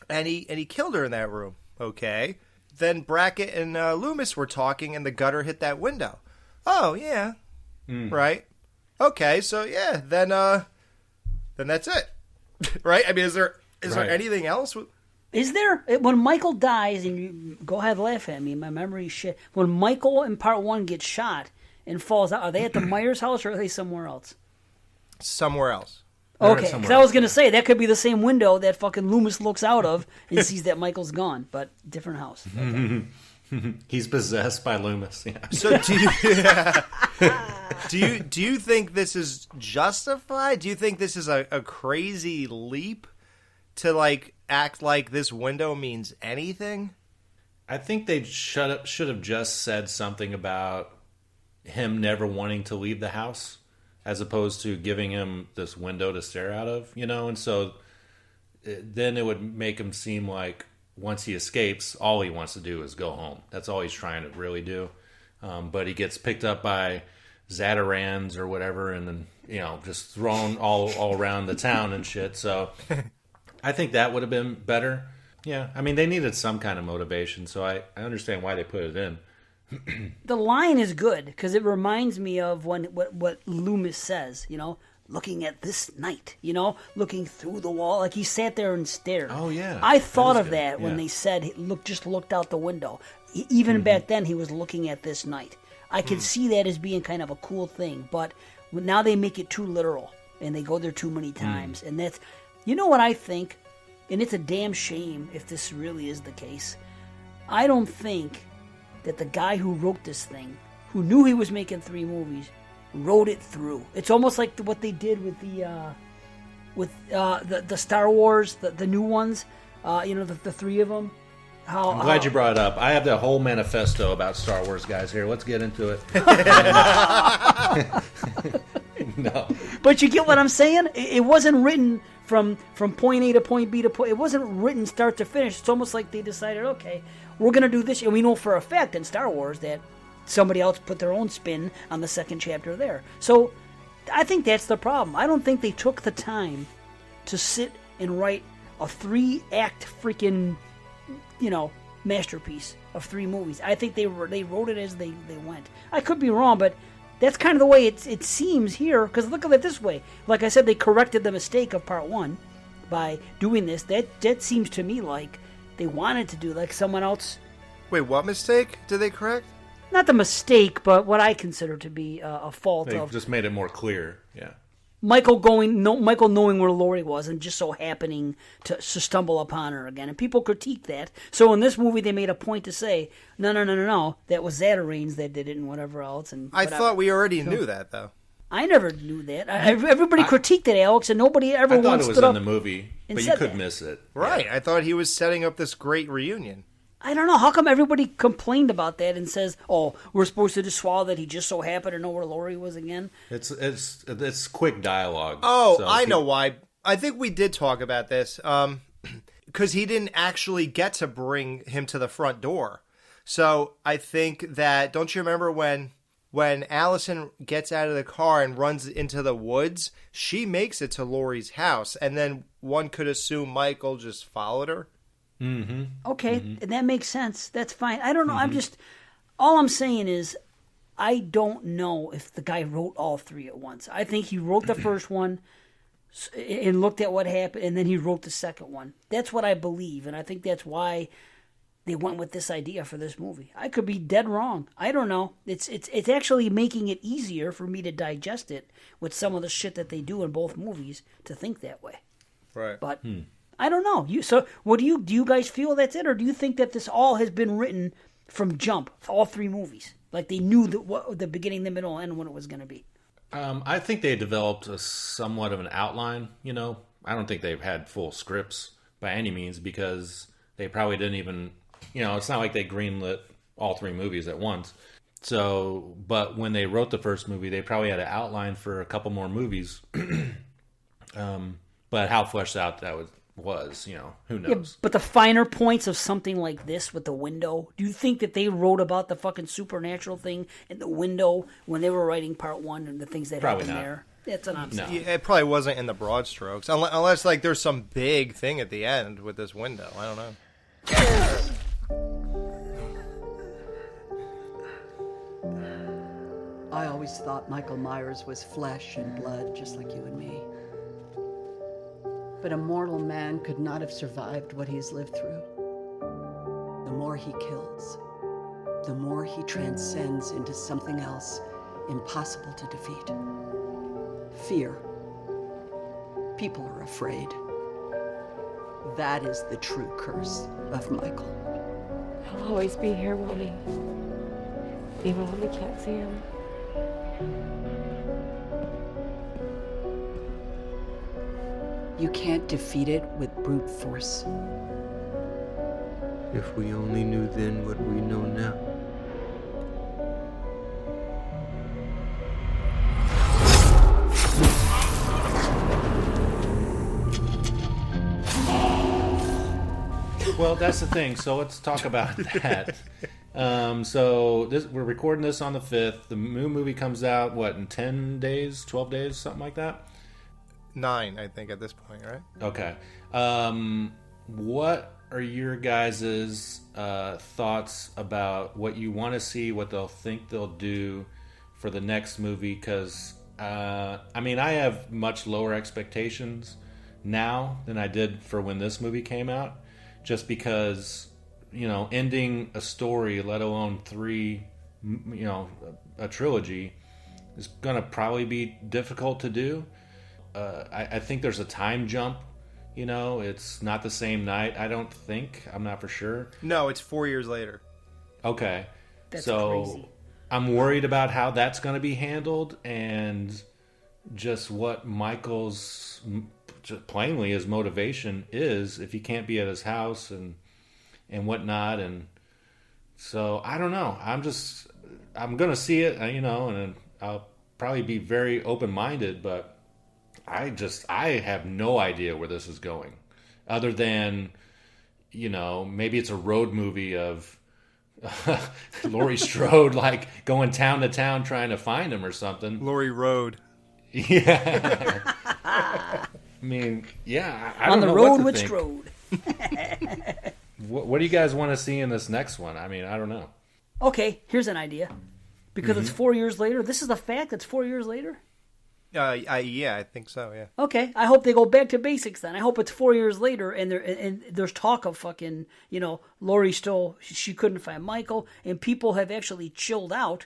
and he killed her in that room. Okay. Then Brackett and Loomis were talking, and the gutter hit that window. Oh, yeah. Right. Okay, so yeah, then that's it. Right? I mean, is there anything else? Is there? When Michael dies, and you go ahead, laugh at me, my memory's shit. When Michael in part one gets shot and falls out, are they at the Myers house or are they somewhere else? Somewhere else. Okay, because I was going to say, that could be the same window that fucking Loomis looks out of and sees that Michael's gone, but different house. Okay. He's possessed by Loomis. Yeah. So do you think this is justified? Do you think this is a crazy leap to act like this window means anything? I think they should have just said something about him never wanting to leave the house, as opposed to giving him this window to stare out of, and so then it would make him seem like once he escapes, all he wants to do is go home. That's all he's trying to really do. But he gets picked up by Zatarans or whatever, and then just thrown all around the town and shit. So I think that would have been better. Yeah, I mean, they needed some kind of motivation, so I understand why they put it in. The line is good because it reminds me of what Loomis says, looking at this night, looking through the wall. Like he sat there and stared. Oh, yeah. I thought of good. that when Yeah. they said he just looked out the window. Even back then, he was looking at this night. I could see that as being kind of a cool thing, but now they make it too literal and they go there too many times. And that's, what I think, and it's a damn shame if this really is the case. I don't think that the guy who wrote this thing, who knew he was making 3 movies, wrote it through. It's almost like what they did with the Star Wars, the new ones, the 3 of them. I'm glad you brought it up. I have the whole manifesto about Star Wars, guys. Here, let's get into it. No. But you get what I'm saying? It wasn't written from point A to point B to point. It wasn't written start to finish. It's almost like they decided, okay, we're going to do this. And we know for a fact in Star Wars that somebody else put their own spin on the second chapter there. So I think that's the problem. I don't think they took the time to sit and write a 3-act freaking, masterpiece of 3 movies. I think they wrote it as they went. I could be wrong, but that's kind of the way it seems here, because look at it this way. Like I said, they corrected the mistake of part 1 by doing this. That seems to me like they wanted to do like someone else. Wait, what mistake did they correct? Not the mistake, but what I consider to be a fault They of just made it more clear. Yeah. Michael knowing where Laurie was and just so happening to stumble upon her again. And people critique that. So in this movie, they made a point to say, no, that was arranged that did it and whatever else. And I thought we already knew that, though. I never knew that. Everybody critiqued it, Alex, and nobody ever I thought once it was stood in up the movie, and but you said could that. miss it. Right. I thought he was setting up this great reunion. I don't know. How come everybody complained about that and says, oh, we're supposed to just swallow that he just so happened to know where Laurie was again? It's quick dialogue. Oh, So I know why. I think we did talk about this. Because he didn't actually get to bring him to the front door. So I think that, don't you remember when Allison gets out of the car and runs into the woods, she makes it to Laurie's house. And then one could assume Michael just followed her. Mm-hmm. Okay, and that makes sense. That's fine. I don't know. All I'm saying is, I don't know if the guy wrote all 3 at once. I think he wrote the first one and looked at what happened, and then he wrote the second one. That's what I believe, and I think that's why they went with this idea for this movie. I could be dead wrong. I don't know. It's actually making it easier for me to digest it with some of the shit that they do in both movies to think that way. Right. But I don't know. So what do you guys feel that's it, or do you think that this all has been written from jump, all 3 movies? Like they knew the beginning, the middle, and what it was going to be. I think they developed somewhat of an outline. I don't think they've had full scripts by any means because they probably didn't even. It's not like they greenlit all 3 movies at once. So, but when they wrote the first movie, they probably had an outline for a couple more movies. But how fleshed out that was, who knows? Yeah, but the finer points of something like this with the window, do you think that they wrote about the fucking supernatural thing in the window when they were writing part 1 and the things that Probably happened not. there? That's what I'm saying. Yeah, it probably wasn't in the broad strokes. Unless like, there's some big thing at the end with this window. I don't know. I always thought Michael Myers was flesh and blood, just like you and me. But a mortal man could not have survived what he's lived through. The more he kills, the more he transcends into something else impossible to defeat. Fear. People are afraid. That is the true curse of Michael. He'll always be here, won't he? Even when we can't see him. You can't defeat it with brute force. If we only knew then what we know now. Well, that's the thing. So let's talk about that. We're recording this on the 5th. The new movie comes out, in 10 days, 12 days, something like that? 9, I think, at this point, right? Okay. What are your guys' thoughts about what you want to see, what they'll think they'll do for the next movie? Because, I have much lower expectations now than I did for when this movie came out. Just because, ending a story, let alone 3, a trilogy, is going to probably be difficult to do. I think there's a time jump. It's not the same night, I don't think. I'm not for sure. No, it's 4 years later. Okay. That's so crazy. I'm worried about how that's going to be handled and just what Michael's, just plainly, his motivation is if he can't be at his house and whatnot. And so I don't know. I'm going to see it, and I'll probably be very open-minded, but I have no idea where this is going, other than, maybe it's a road movie of Laurie Strode, like going town to town trying to find him or something. Laurie Road. Yeah. I don't On the know road what to with think. Strode. What do you guys want to see in this next one? I don't know. Okay, here's an idea. Because it's 4 years later. This is the fact. It's 4 years later. I think so. Yeah. Okay, I hope they go back to basics then. I hope it's 4 years later, and there's talk of fucking, Laurie still, she couldn't find Michael, and people have actually chilled out,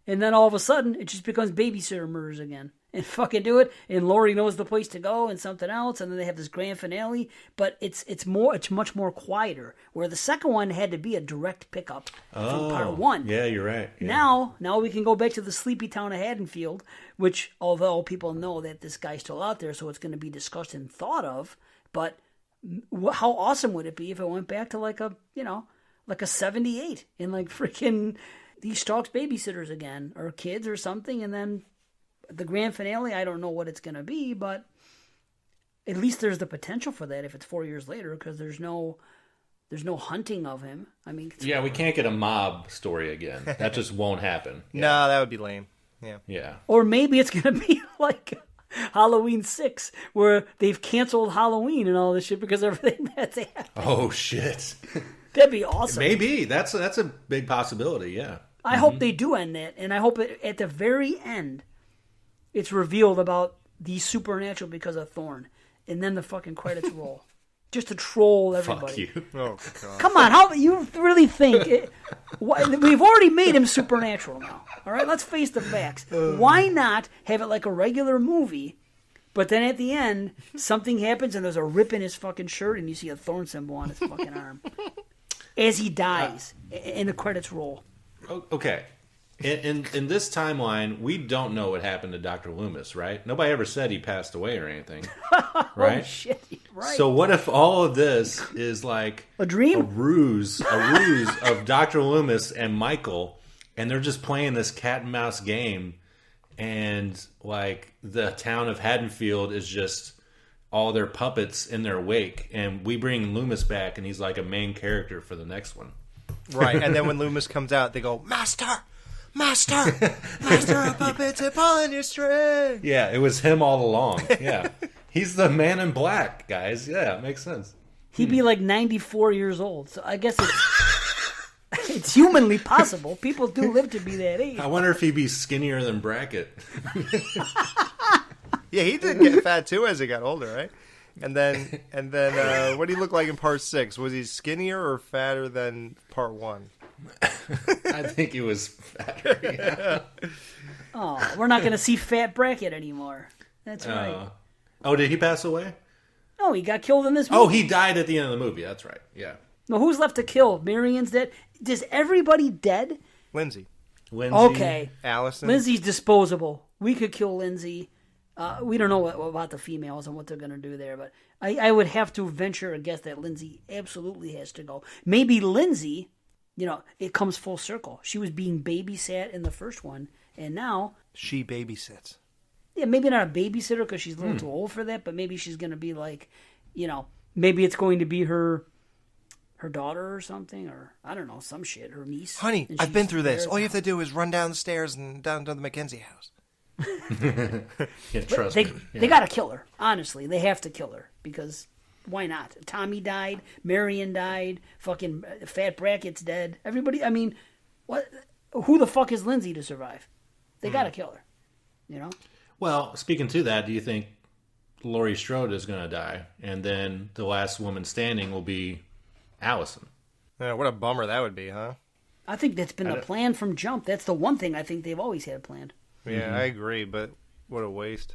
and then all of a sudden it just becomes babysitter murders again, and fucking do it, and Laurie knows the place to go and something else, and then they have this grand finale. But it's much more quieter. Where the second one had to be a direct pickup from part 1. Yeah, you're right. Yeah. Now we can go back to the sleepy town of Haddonfield, which, although people know that this guy's still out there, so it's going to be discussed and thought of, but how awesome would it be if it went back to like a 78 and like freaking he stalks babysitters again or kids or something, and then the grand finale, I don't know what it's going to be, but at least there's the potential for that if it's 4 years later, because there's no hunting of him. Yeah, we can't get a mob story again. That just won't happen. Yeah. No, that would be lame. Yeah. Yeah. Or maybe it's going to be like Halloween 6, where they've canceled Halloween and all this shit because everything that's happened. Oh, shit. That'd be awesome. Maybe. That's a big possibility, yeah. I hope they do end that, and I hope at the very end it's revealed about the supernatural because of Thorne, and then the fucking credits roll. Just to troll everybody. Fuck you. Oh, God. Come on, how you really think we've already made him supernatural now? All right, let's face the facts. Why not have it like a regular movie, but then at the end something happens and there's a rip in his fucking shirt and you see a thorn symbol on his fucking arm as he dies, and the credits roll. Okay. In this timeline, we don't know what happened to Dr. Loomis, right? Nobody ever said he passed away or anything, right? Oh, shit, right. So what if all of this is like a dream, a ruse of Dr. Loomis and Michael, and they're just playing this cat and mouse game, and like the town of Haddonfield is just all their puppets in their wake, and we bring Loomis back, and he's like a main character for the next one. Right, and then when Loomis comes out, they go, Master of puppets and pulling your string. Yeah, it was him all along. Yeah. He's the man in black, guys. Yeah, it makes sense. He'd be like 94 years old, so I guess it's humanly possible. People do live to be that age. I wonder if he'd be skinnier than Brackett. Yeah, he did get fat too as he got older, right? And then, what did he look like in part 6? Was he skinnier or fatter than part 1? I think he was fatter. Yeah. Oh, we're not going to see Fat Brackett anymore. That's right. Oh, did he pass away? No, he got killed in this movie. Oh, he died at the end of the movie. That's right. Yeah. No, who's left to kill? Marion's dead. Is everybody dead? Lindsay. Okay. Allison. Lindsay's disposable. We could kill Lindsay. We don't know about the females and what they're going to do there, but I would have to venture a guess that Lindsay absolutely has to go. Maybe Lindsay, it comes full circle. She was being babysat in the first one, and now she babysits. Yeah, maybe not a babysitter because she's a little too old for that, but maybe she's going to be like, maybe it's going to be her daughter or something, or I don't know, some shit, her niece. Honey, I've been through this. All you have to do is run down the stairs and down to the Mackenzie house. Yeah, trust they me. Yeah. They got to kill her. Honestly, they have to kill her because Why not? Tommy died. Marion died. Fucking Fat Brackett's dead. Everybody, I mean, what? Who the fuck is Lindsay to survive? They gotta kill her. You know? Well, speaking to that, do you think Laurie Strode is going to die, and then the last woman standing will be Allison? Yeah, what a bummer that would be, huh? I think that's been the plan from jump. That's the one thing I think they've always had planned. Yeah, I agree, but what a waste.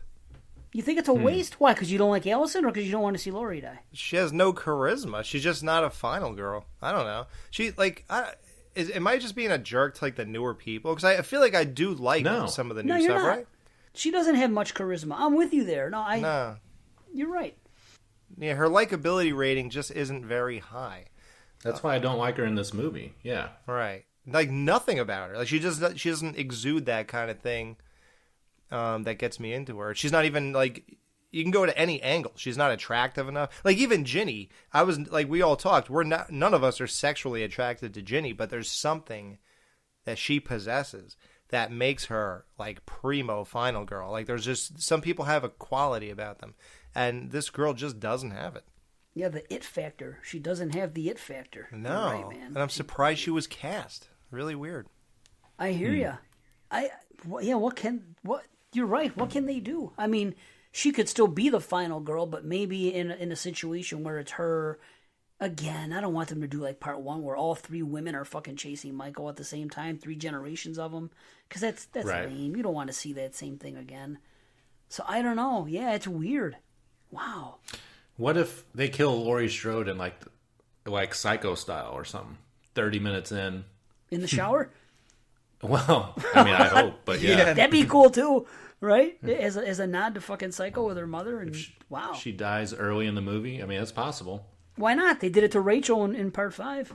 You think it's a waste? Why? Because you don't like Allison, or because you don't want to see Laurie die? She has no charisma. She's just not a final girl. I don't know. She am I just being a jerk to like the newer people? Because I feel like I do like some of the new stuff, right? She doesn't have much charisma. I'm with you there. No. You're right. Yeah, her likability rating just isn't very high. That's why I don't like her in this movie. Yeah. Right. Like nothing about her. Like she doesn't exude that kind of thing that gets me into her. She's not even like, you can go to any angle. She's not attractive enough. Like even Ginny, I was like, we all talked. None of us are sexually attracted to Ginny, but there's something that she possesses that makes her like primo final girl. Like there's just some people have a quality about them, and this girl just doesn't have it. Yeah, the it factor. She doesn't have the it factor. No, right, man. And I'm surprised she was cast. Really weird. I hear ya. What? You're right. What can they do? I mean, she could still be the final girl, but maybe in a situation where it's her. Again, I don't want them to do like part 1 where all 3 women are fucking chasing Michael at the same time, 3 generations of them, because that's right. lame. You don't want to see that same thing again. So I don't know. Yeah, it's weird. Wow. What if they kill Laurie Strode in like Psycho style or something? 30 minutes in the shower? Well, I mean, I hope, but yeah. That'd be cool too, right? As a nod to fucking Psycho with her mother, and wow. She dies early in the movie. I mean, that's possible. Why not? They did it to Rachel in part 5.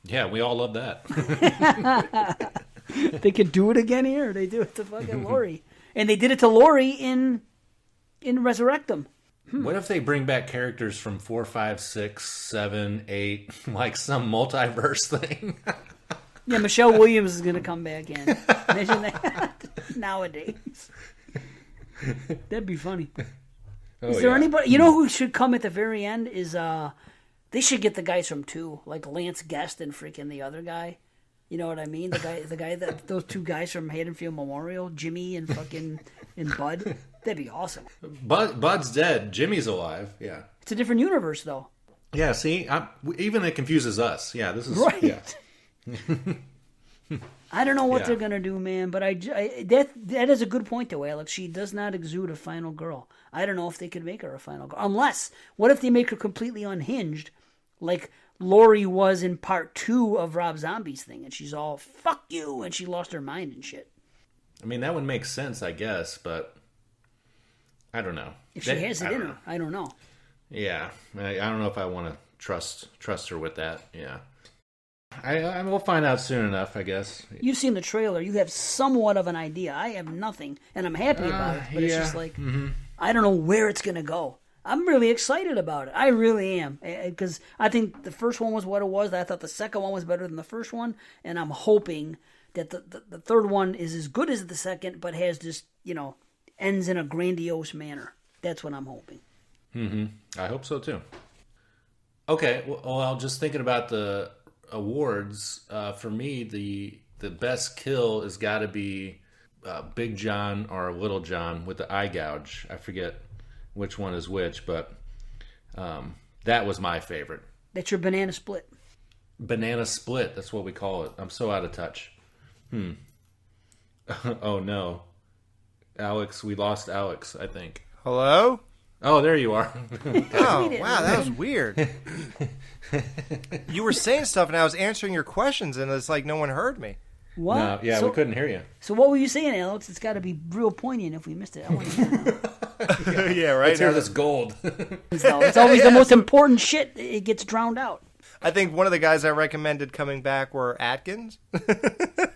Yeah, we all love that. They could do it again here. They do it to fucking Laurie. And they did it to Laurie in Resurrectum. What if they bring back characters from 4, 5, 6, 7, 8, like some multiverse thing? Yeah, Michelle Williams is going to come back in. Imagine that nowadays. That'd be funny. Is there anybody? You know who should come at the very end? Is they should get the guys from 2, like Lance Guest and freaking the other guy. You know what I mean? The guy that those 2 guys from Haddonfield Memorial, Jimmy and fucking and Bud. That'd be awesome. Bud's dead. Jimmy's alive. Yeah. It's a different universe, though. Yeah. See, even it confuses us. Yeah. This is right. Yeah. I don't know what they're gonna do, man. But that is a good point, though, Alex. She does not exude a final girl. I don't know if they could make her a final girl. Unless, what if they make her completely unhinged, like Laurie was in part 2 of Rob Zombie's thing, and she's all "fuck you," and she lost her mind and shit. I mean, that would make sense, I guess, but I don't know. If she has it in her, I don't know. Yeah, I don't know if I want to trust her with that. Yeah. I will find out soon enough, I guess. You've seen the trailer. You have somewhat of an idea. I have nothing, and I'm happy about it. But it's just like, I don't know where it's going to go. I'm really excited about it. I really am. Because I think the first one was what it was. I thought the second one was better than the first one. And I'm hoping that the third one is as good as the second, but has just, ends in a grandiose manner. That's what I'm hoping. I hope so, too. Okay, well, just thinking about the awards, for me, the best kill has got to be Big John or Little John with the eye gouge. I forget which one is which, but that was my favorite. That's your banana split. Banana split, that's what we call it. I'm so out of touch. Oh, no. Alex, we lost Alex, I think. Hello? Oh, there you are. Oh, wow, that was weird. You were saying stuff, and I was answering your questions, and it's like no one heard me. What? No, yeah, we couldn't hear you. So what were you saying, Alex? It's got to be real poignant if we missed it. Yeah, right. Let's hear this gold. It's always the most important shit. It gets drowned out. I think one of the guys I recommended coming back were Atkins.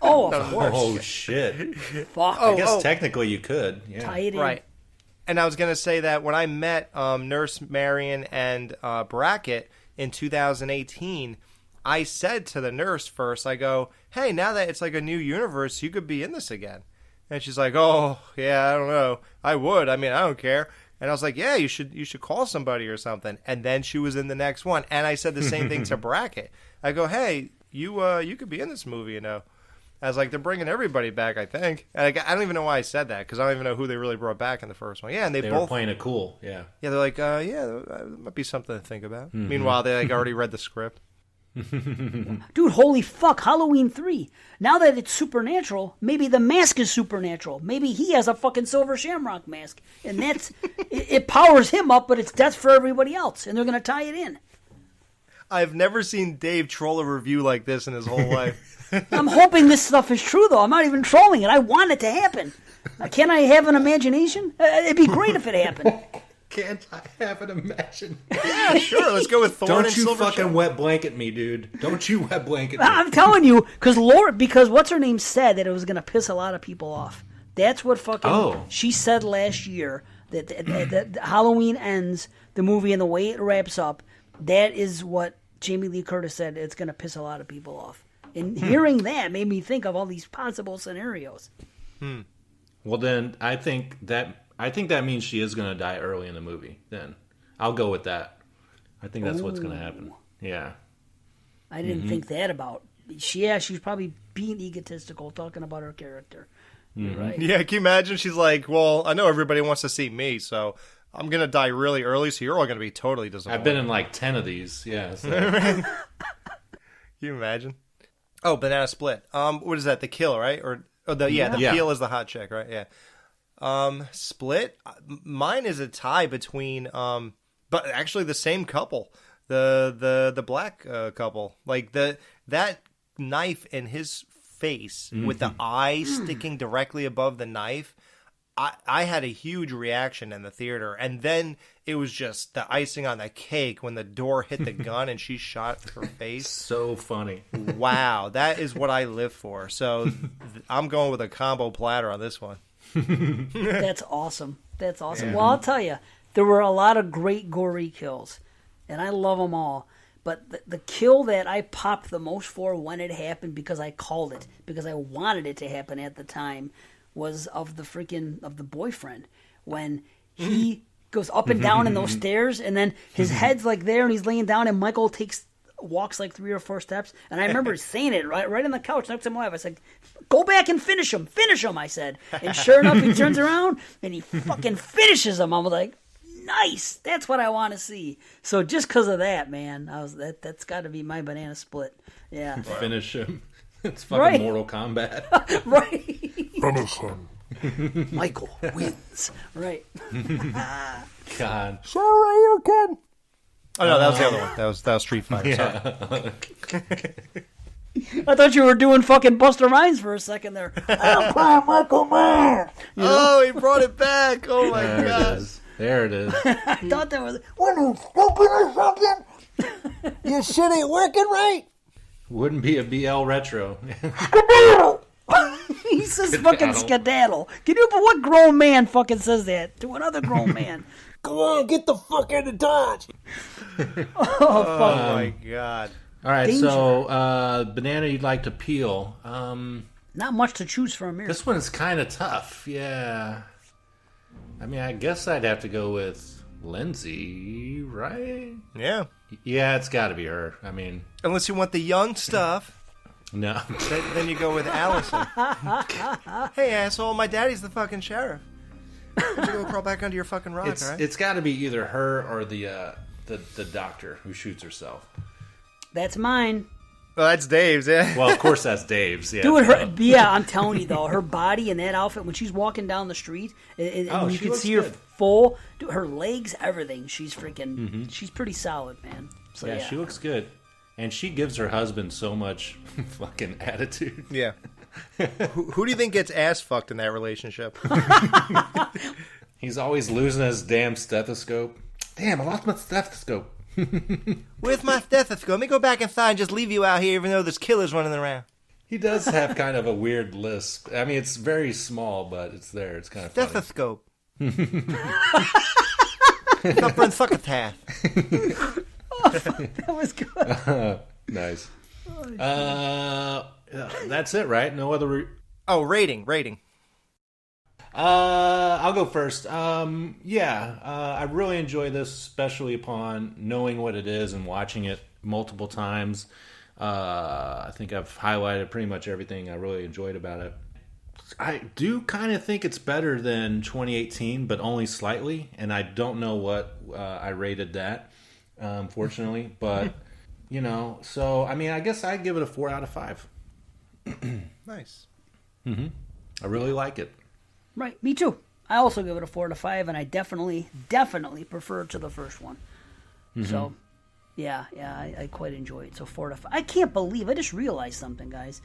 Oh, of course. Oh, shit. Fuck. I guess technically you could. Yeah. Tie it in. Right. And I was going to say that when I met Nurse Marion and Brackett in 2018, I said to the nurse first, I go, hey, now that it's like a new universe, you could be in this again. And she's like, oh, yeah, I don't know. I would. I mean, I don't care. And I was like, yeah, you should call somebody or something. And then she was in the next one. And I said the same thing to Brackett. I go, hey, you could be in this movie, I was like, they're bringing everybody back, I think. And I don't even know why I said that, because I don't even know who they really brought back in the first one. Yeah, and they both were playing it cool, yeah. Yeah, they're like, that might be something to think about. Mm-hmm. Meanwhile, they already read the script. Dude, holy fuck, Halloween 3. Now that it's supernatural, maybe the mask is supernatural. Maybe he has a fucking silver shamrock mask. And that's, it powers him up, but it's death for everybody else. And they're going to tie it in. I've never seen Dave troll a review like this in his whole life. I'm hoping this stuff is true, though. I'm not even trolling it. I want it to happen. Can't I have an imagination? It'd be great if it happened. Can't I have an imagination? Yeah, sure. Let's go with Thorn Don't and you Silver fucking Shamrock. wet blanket me, dude. Don't you wet blanket me. I'm telling you, because what's her name said that it was going to piss a lot of people off. That's what fucking she said last year, that Halloween ends, the movie, and the way it wraps up, that is what Jamie Lee Curtis said. It's going to piss a lot of people off. And hearing that made me think of all these possible scenarios. Well, then I think that means she is going to die early in the movie. Then I'll go with that. I think that's what's going to happen. Yeah. I didn't think that about. She's probably being egotistical, talking about her character. You're right. Yeah, can you imagine? She's like, well, I know everybody wants to see me, so I'm going to die really early, so you're all going to be totally disappointed. I've been in like 10 of these. Yeah. So. Can you imagine? Oh, Banana Split. What is that? The Kill, right? The Peel is the hot chick, right? Yeah. Split. Mine is a tie between, but actually the same couple, the black couple. Like that knife in his face with the eye sticking directly above the knife. I had a huge reaction in the theater, and then it was just the icing on the cake when the door hit the gun and she shot her face. So funny. Wow, that is what I live for. So I'm going with a combo platter on this one. That's awesome. That's awesome. Yeah. Well, I'll tell you, there were a lot of great gory kills, and I love them all. But the kill that I popped the most for when it happened, because I called it, because I wanted it to happen at the time, was of the boyfriend, when he goes up and down in those stairs, and then his head's like there and he's laying down, and Michael walks like 3 or 4 steps, and I remember saying it right on the couch next to my wife. I said, go back and finish him, I said. And sure enough, he turns around and he fucking finishes him. I was like, nice, that's what I want to see. So just because of that, man, that's got to be my Banana Split. Yeah. Finish him. It's fucking Mortal Kombat. Right. Finish him. Michael wins. Right. God. Sorry, you can. Oh no, that was the other one. That was Street Fighter. Yeah. I thought you were doing fucking Buster Rhymes for a second there. I'm playing Michael Myers. Oh, he brought it back. Oh my god. There it is. I thought that was. What, are you stupid or something? Your shit ain't working right. Wouldn't be a BL retro. He says fucking skedaddle. Can you, but what grown man fucking says that to another grown man? Come on, get the fuck out of Dodge. Oh, fuck. My god. All right, Danger. So banana you'd like to peel. Not much to choose from here. This one's kind of tough. Yeah. I mean, I guess I'd have to go with Lindsay, right? Yeah. Yeah, it's got to be her. I mean, unless you want the young stuff. No. Then you go with Allison. Hey, asshole, my daddy's the fucking sheriff. Why don't you go crawl back under your fucking rock, all right? It's got to be either her or the doctor who shoots herself. That's mine. Well, that's Dave's, yeah. Well, of course that's Dave's, yeah. Dude, I'm telling you, though, her body in that outfit, when she's walking down the street, and you can see her full, dude, her legs, everything, she's freaking, she's pretty solid, man. So, yeah, she looks good. And she gives her husband so much fucking attitude. Yeah. Who do you think gets ass fucked in that relationship? He's always losing his damn stethoscope. Damn, I lost my stethoscope. Where's my stethoscope? Let me go back inside and just leave you out here even though there's killers running around. He does have kind of a weird lisp. I mean, it's very small, but it's there. It's kind of stethoscope. Suffering succotash. That was good. Nice. That's it, right? No other... rating. I'll go first. I really enjoy this, especially upon knowing what it is and watching it multiple times. I think I've highlighted pretty much everything I really enjoyed about it. I do kind of think it's better than 2018, but only slightly, and I don't know what I rated that, fortunately. But, so, I mean, I guess I'd give it a 4 out of 5. Nice. Mm-hmm. I really like it. Right, me too. I also give it a 4 out of 5, and I definitely prefer it to the first one. Mm-hmm. So, I quite enjoy it. So 4 out of 5. I can't believe, I just realized something, guys.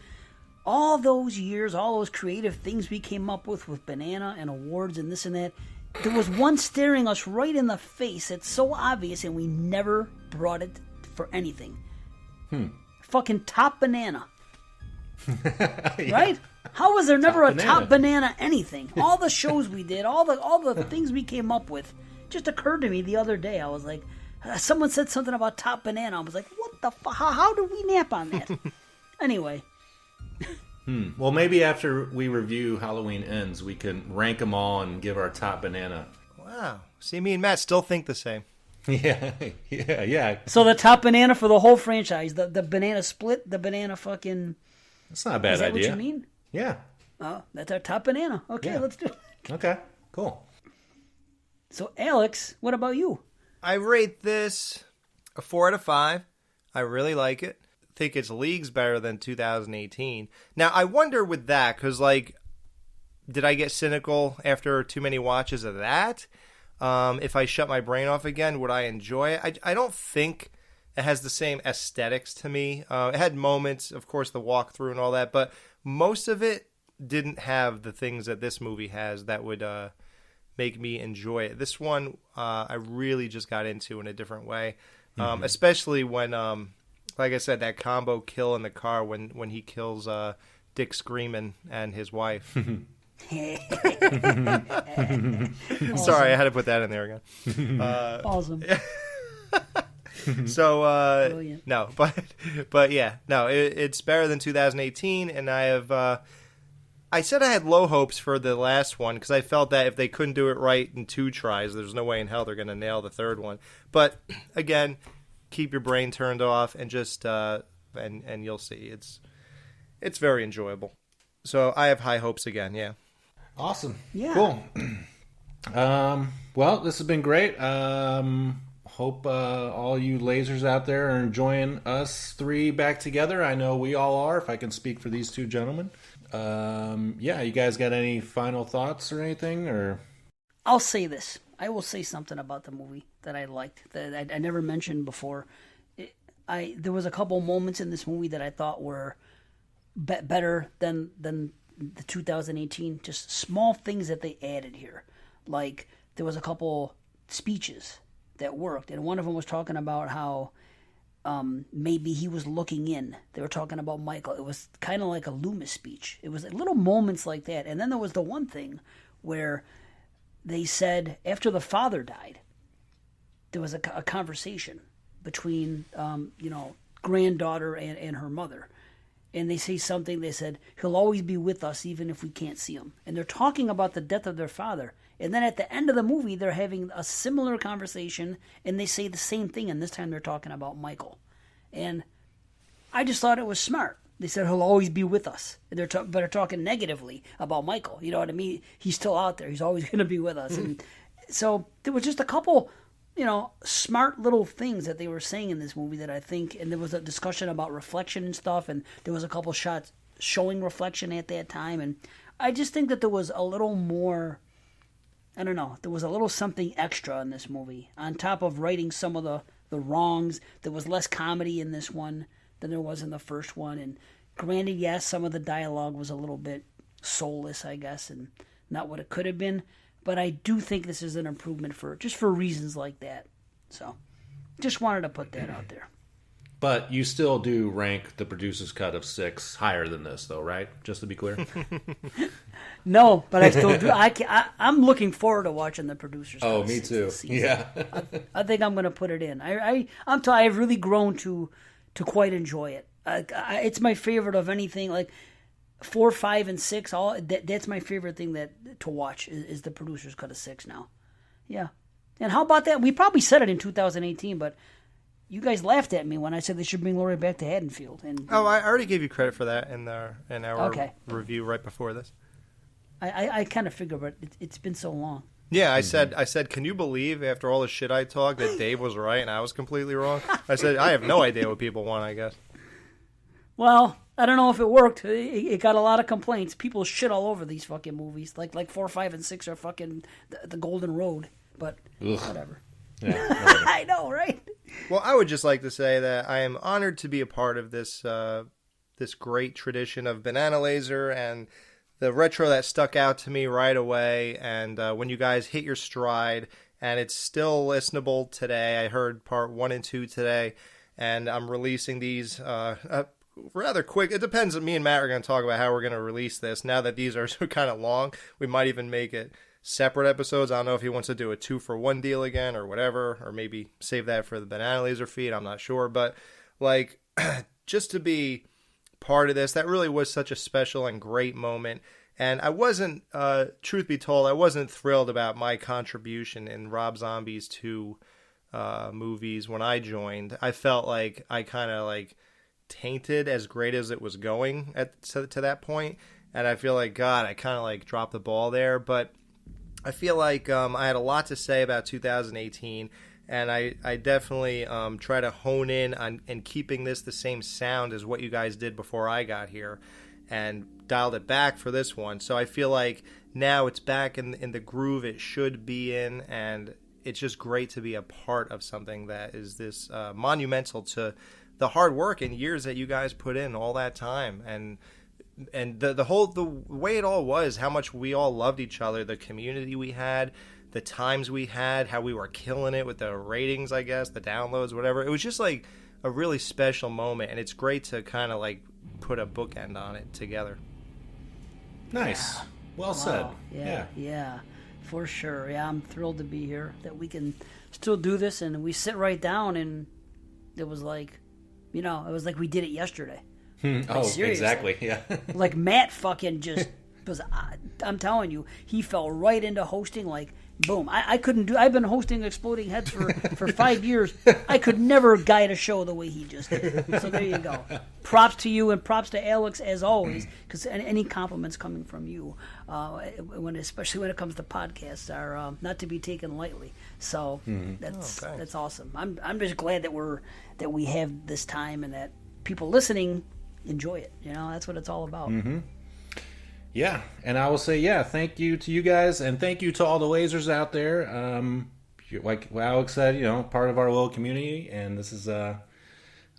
All those years, all those creative things we came up with Banana and awards and this and that, there was one staring us right in the face. It's so obvious, and we never brought it for anything. Fucking Top Banana. Yeah. Right? How was there never a Banana. Top Banana anything? All the shows we did, all the things we came up with, just occurred to me the other day. I was like, someone said something about Top Banana. I was like, what the fuck? How did we nap on that? Anyway. Well, maybe after we review Halloween Ends, we can rank them all and give our top banana. Wow. See, me and Matt still think the same. Yeah. So the top banana for the whole franchise, the banana split, the banana fucking... That's not a bad Is that idea. what you mean? Yeah. Oh, that's our top banana. Okay, Yeah. let's do it. Okay, cool. So, Alex, what about you? I rate this a 4 out of 5. I really like it. Think it's leagues better than 2018. Now, I wonder with that, because, did I get cynical after too many watches of that? If I shut my brain off again, would I enjoy it? I don't think it has the same aesthetics to me. It had moments, of course, the walkthrough and all that, but most of it didn't have the things that this movie has that would make me enjoy it. This one, I really just got into in a different way, especially when... like I said, that combo kill in the car when he kills Dick Screamin' and his wife. Sorry, I had to put that in there again. Awesome. So, Brilliant. no, but yeah, no, it's better than 2018, and I have... I said I had low hopes for the last one because I felt that if they couldn't do it right in 2 tries, there's no way in hell they're going to nail the third one. But, again... keep your brain turned off and just and you'll see it's very enjoyable. So I have high hopes again. Yeah. Awesome. Yeah. Cool. Well, this has been great. Hope all you lasers out there are enjoying us 3 back together. I know we all are, if I can speak for these 2 gentlemen. You guys got any final thoughts or anything? Or I'll say this. I will say something about the movie that I liked that I never mentioned before. There was a couple moments in this movie that I thought were better than the 2018. Just small things that they added here. Like there was a couple speeches that worked, and one of them was talking about how maybe he was looking in. They were talking about Michael. It was kind of like a Loomis speech. It was little moments like that. And then there was the one thing where they said after the father died, there was a conversation between, granddaughter and her mother. And they say something, they said, he'll always be with us even if we can't see him. And they're talking about the death of their father. And then at the end of the movie, they're having a similar conversation, and they say the same thing, and this time they're talking about Michael. And I just thought it was smart. They said he'll always be with us. And but they're talking negatively about Michael. You know what I mean? He's still out there. He's always going to be with us. And so there was just a couple, smart little things that they were saying in this movie that I think, and there was a discussion about reflection and stuff, and there was a couple shots showing reflection at that time. And I just think that there was a little more, I don't know, there was a little something extra in this movie. On top of righting some of the wrongs, there was less comedy in this one than there was in the first one. And granted, yes, some of the dialogue was a little bit soulless, I guess, and not what it could have been. But I do think this is an improvement for reasons like that. So, just wanted to put that out there. But you still do rank the producer's cut of 6 higher than this, though, right? Just to be clear. No, but I still do. I'm looking forward to watching the producer's cut. Oh, me too. Yeah. I think I'm going to put it in. I've really grown to quite enjoy it. It's my favorite of anything. Like 4, 5, and 6, that's my favorite thing to watch is the producer's cut of 6 now. Yeah. And how about that? We probably said it in 2018, but you guys laughed at me when I said they should bring Laurie back to Haddonfield. And I already gave you credit for that in our Okay. review right before this. I kind of figured, but it's been so long. Yeah, I said, can you believe after all the shit I talked that Dave was right and I was completely wrong? I said, I have no idea what people want, I guess. Well, I don't know if it worked. It got a lot of complaints. People shit all over these fucking movies. Like 4, 5, and 6 are fucking the Golden Road. But whatever. Yeah, I know, right? Well, I would just like to say that I am honored to be a part of this this great tradition of BananaLaser and the retro that stuck out to me right away. And when you guys hit your stride, and it's still listenable today. I heard part 1 and 2 today, and I'm releasing these rather quick. It depends. Me and Matt are going to talk about how we're going to release this. Now that these are kind of long, we might even make it separate episodes. I don't know if he wants to do a 2-for-1 deal again or whatever, or maybe save that for the BananaLaser feed. I'm not sure, but like just to be part of this, that really was such a special and great moment. And I wasn't, truth be told, I wasn't thrilled about my contribution in Rob Zombie's 2 movies when I joined. I felt like I kind of like tainted as great as it was going to that point, and I feel like God, I kind of like dropped the ball there, but I feel like I had a lot to say about 2018, and I definitely try to hone in on and keeping this the same sound as what you guys did before I got here, and dialed it back for this one. So I feel like now it's back in the groove it should be in, and it's just great to be a part of something that is this monumental to the hard work and years that you guys put in all that time, and the way it all was, how much we all loved each other, the community we had, the times we had, how we were killing it with the ratings, I guess, the downloads, whatever. It was just like a really special moment, and it's great to kind of like put a bookend on it together. Nice. Well said. Yeah, for sure. Yeah, I'm thrilled to be here, that we can still do this, and we sit right down, and it was like, it was like we did it yesterday. Oh, seriously. exactly. Yeah. Like Matt fucking just was. I'm telling you, he fell right into hosting. Like boom. I couldn't do. I've been hosting Exploding Heads for 5 years. I could never guide a show the way he just did. So there you go. Props to you and props to Alex as always, because any compliments coming from you, especially when it comes to podcasts, are not to be taken lightly. So that's awesome. I'm just glad that we have this time and that people listening enjoy it. That's what it's all about. Mm-hmm. Yeah, and I will say, thank you to you guys, and thank you to all the lasers out there. Like Alex said, part of our little community, and this is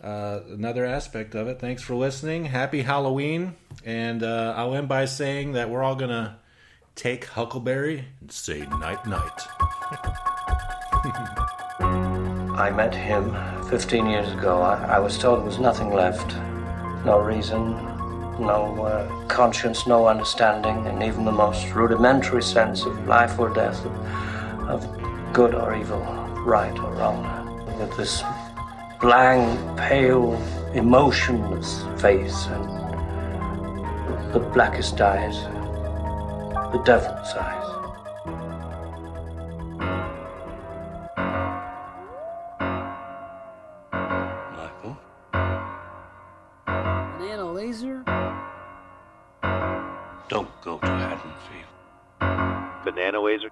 another aspect of it. Thanks for listening. Happy Halloween, and I'll end by saying that we're all going to take Huckleberry and say night-night. I met him 15 years ago. I was told there was nothing left. No reason, no conscience, no understanding, and even the most rudimentary sense of life or death, of good or evil, right or wrong. With this blank, pale, emotionless face and the blackest eyes, the devil's eyes. BananaLaser. Don't go to Haddonfield. BananaLaser.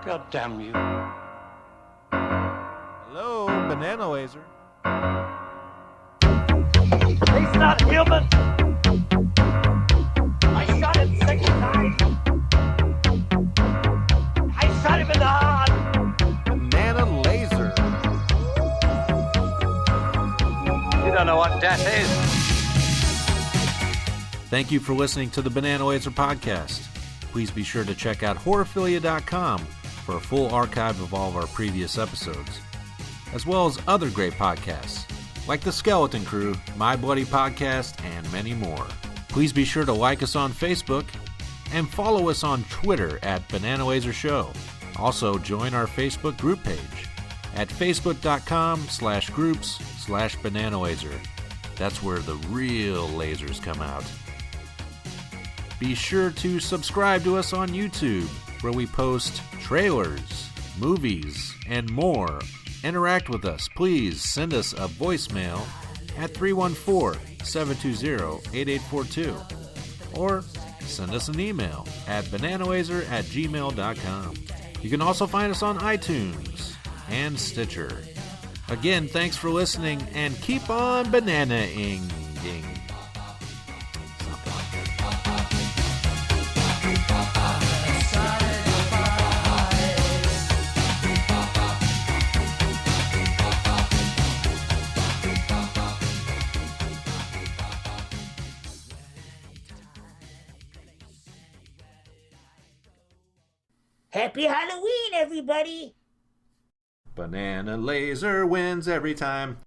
God damn you. Hello, BananaLaser. He's not human. I shot him 6 times. I shot him in the heart. BananaLaser. You don't know what death is. Thank you for listening to the BananaLaser podcast. Please be sure to check out horrorphilia.com for a full archive of all of our previous episodes, as well as other great podcasts, like The Skeleton Crew, My Bloody Podcast, and many more. Please be sure to like us on Facebook and follow us on Twitter at BananaLaser Show. Also, join our Facebook group page at facebook.com/groups/BananaLaser. That's where the real lasers come out. Be sure to subscribe to us on YouTube, where we post trailers, movies, and more. Interact with us. Please send us a voicemail at 314-720-8842 or send us an email at bananalaser@gmail.com. You can also find us on iTunes and Stitcher. Again, thanks for listening, and keep on banana-ing. Happy Halloween, everybody! Banana Laser wins every time.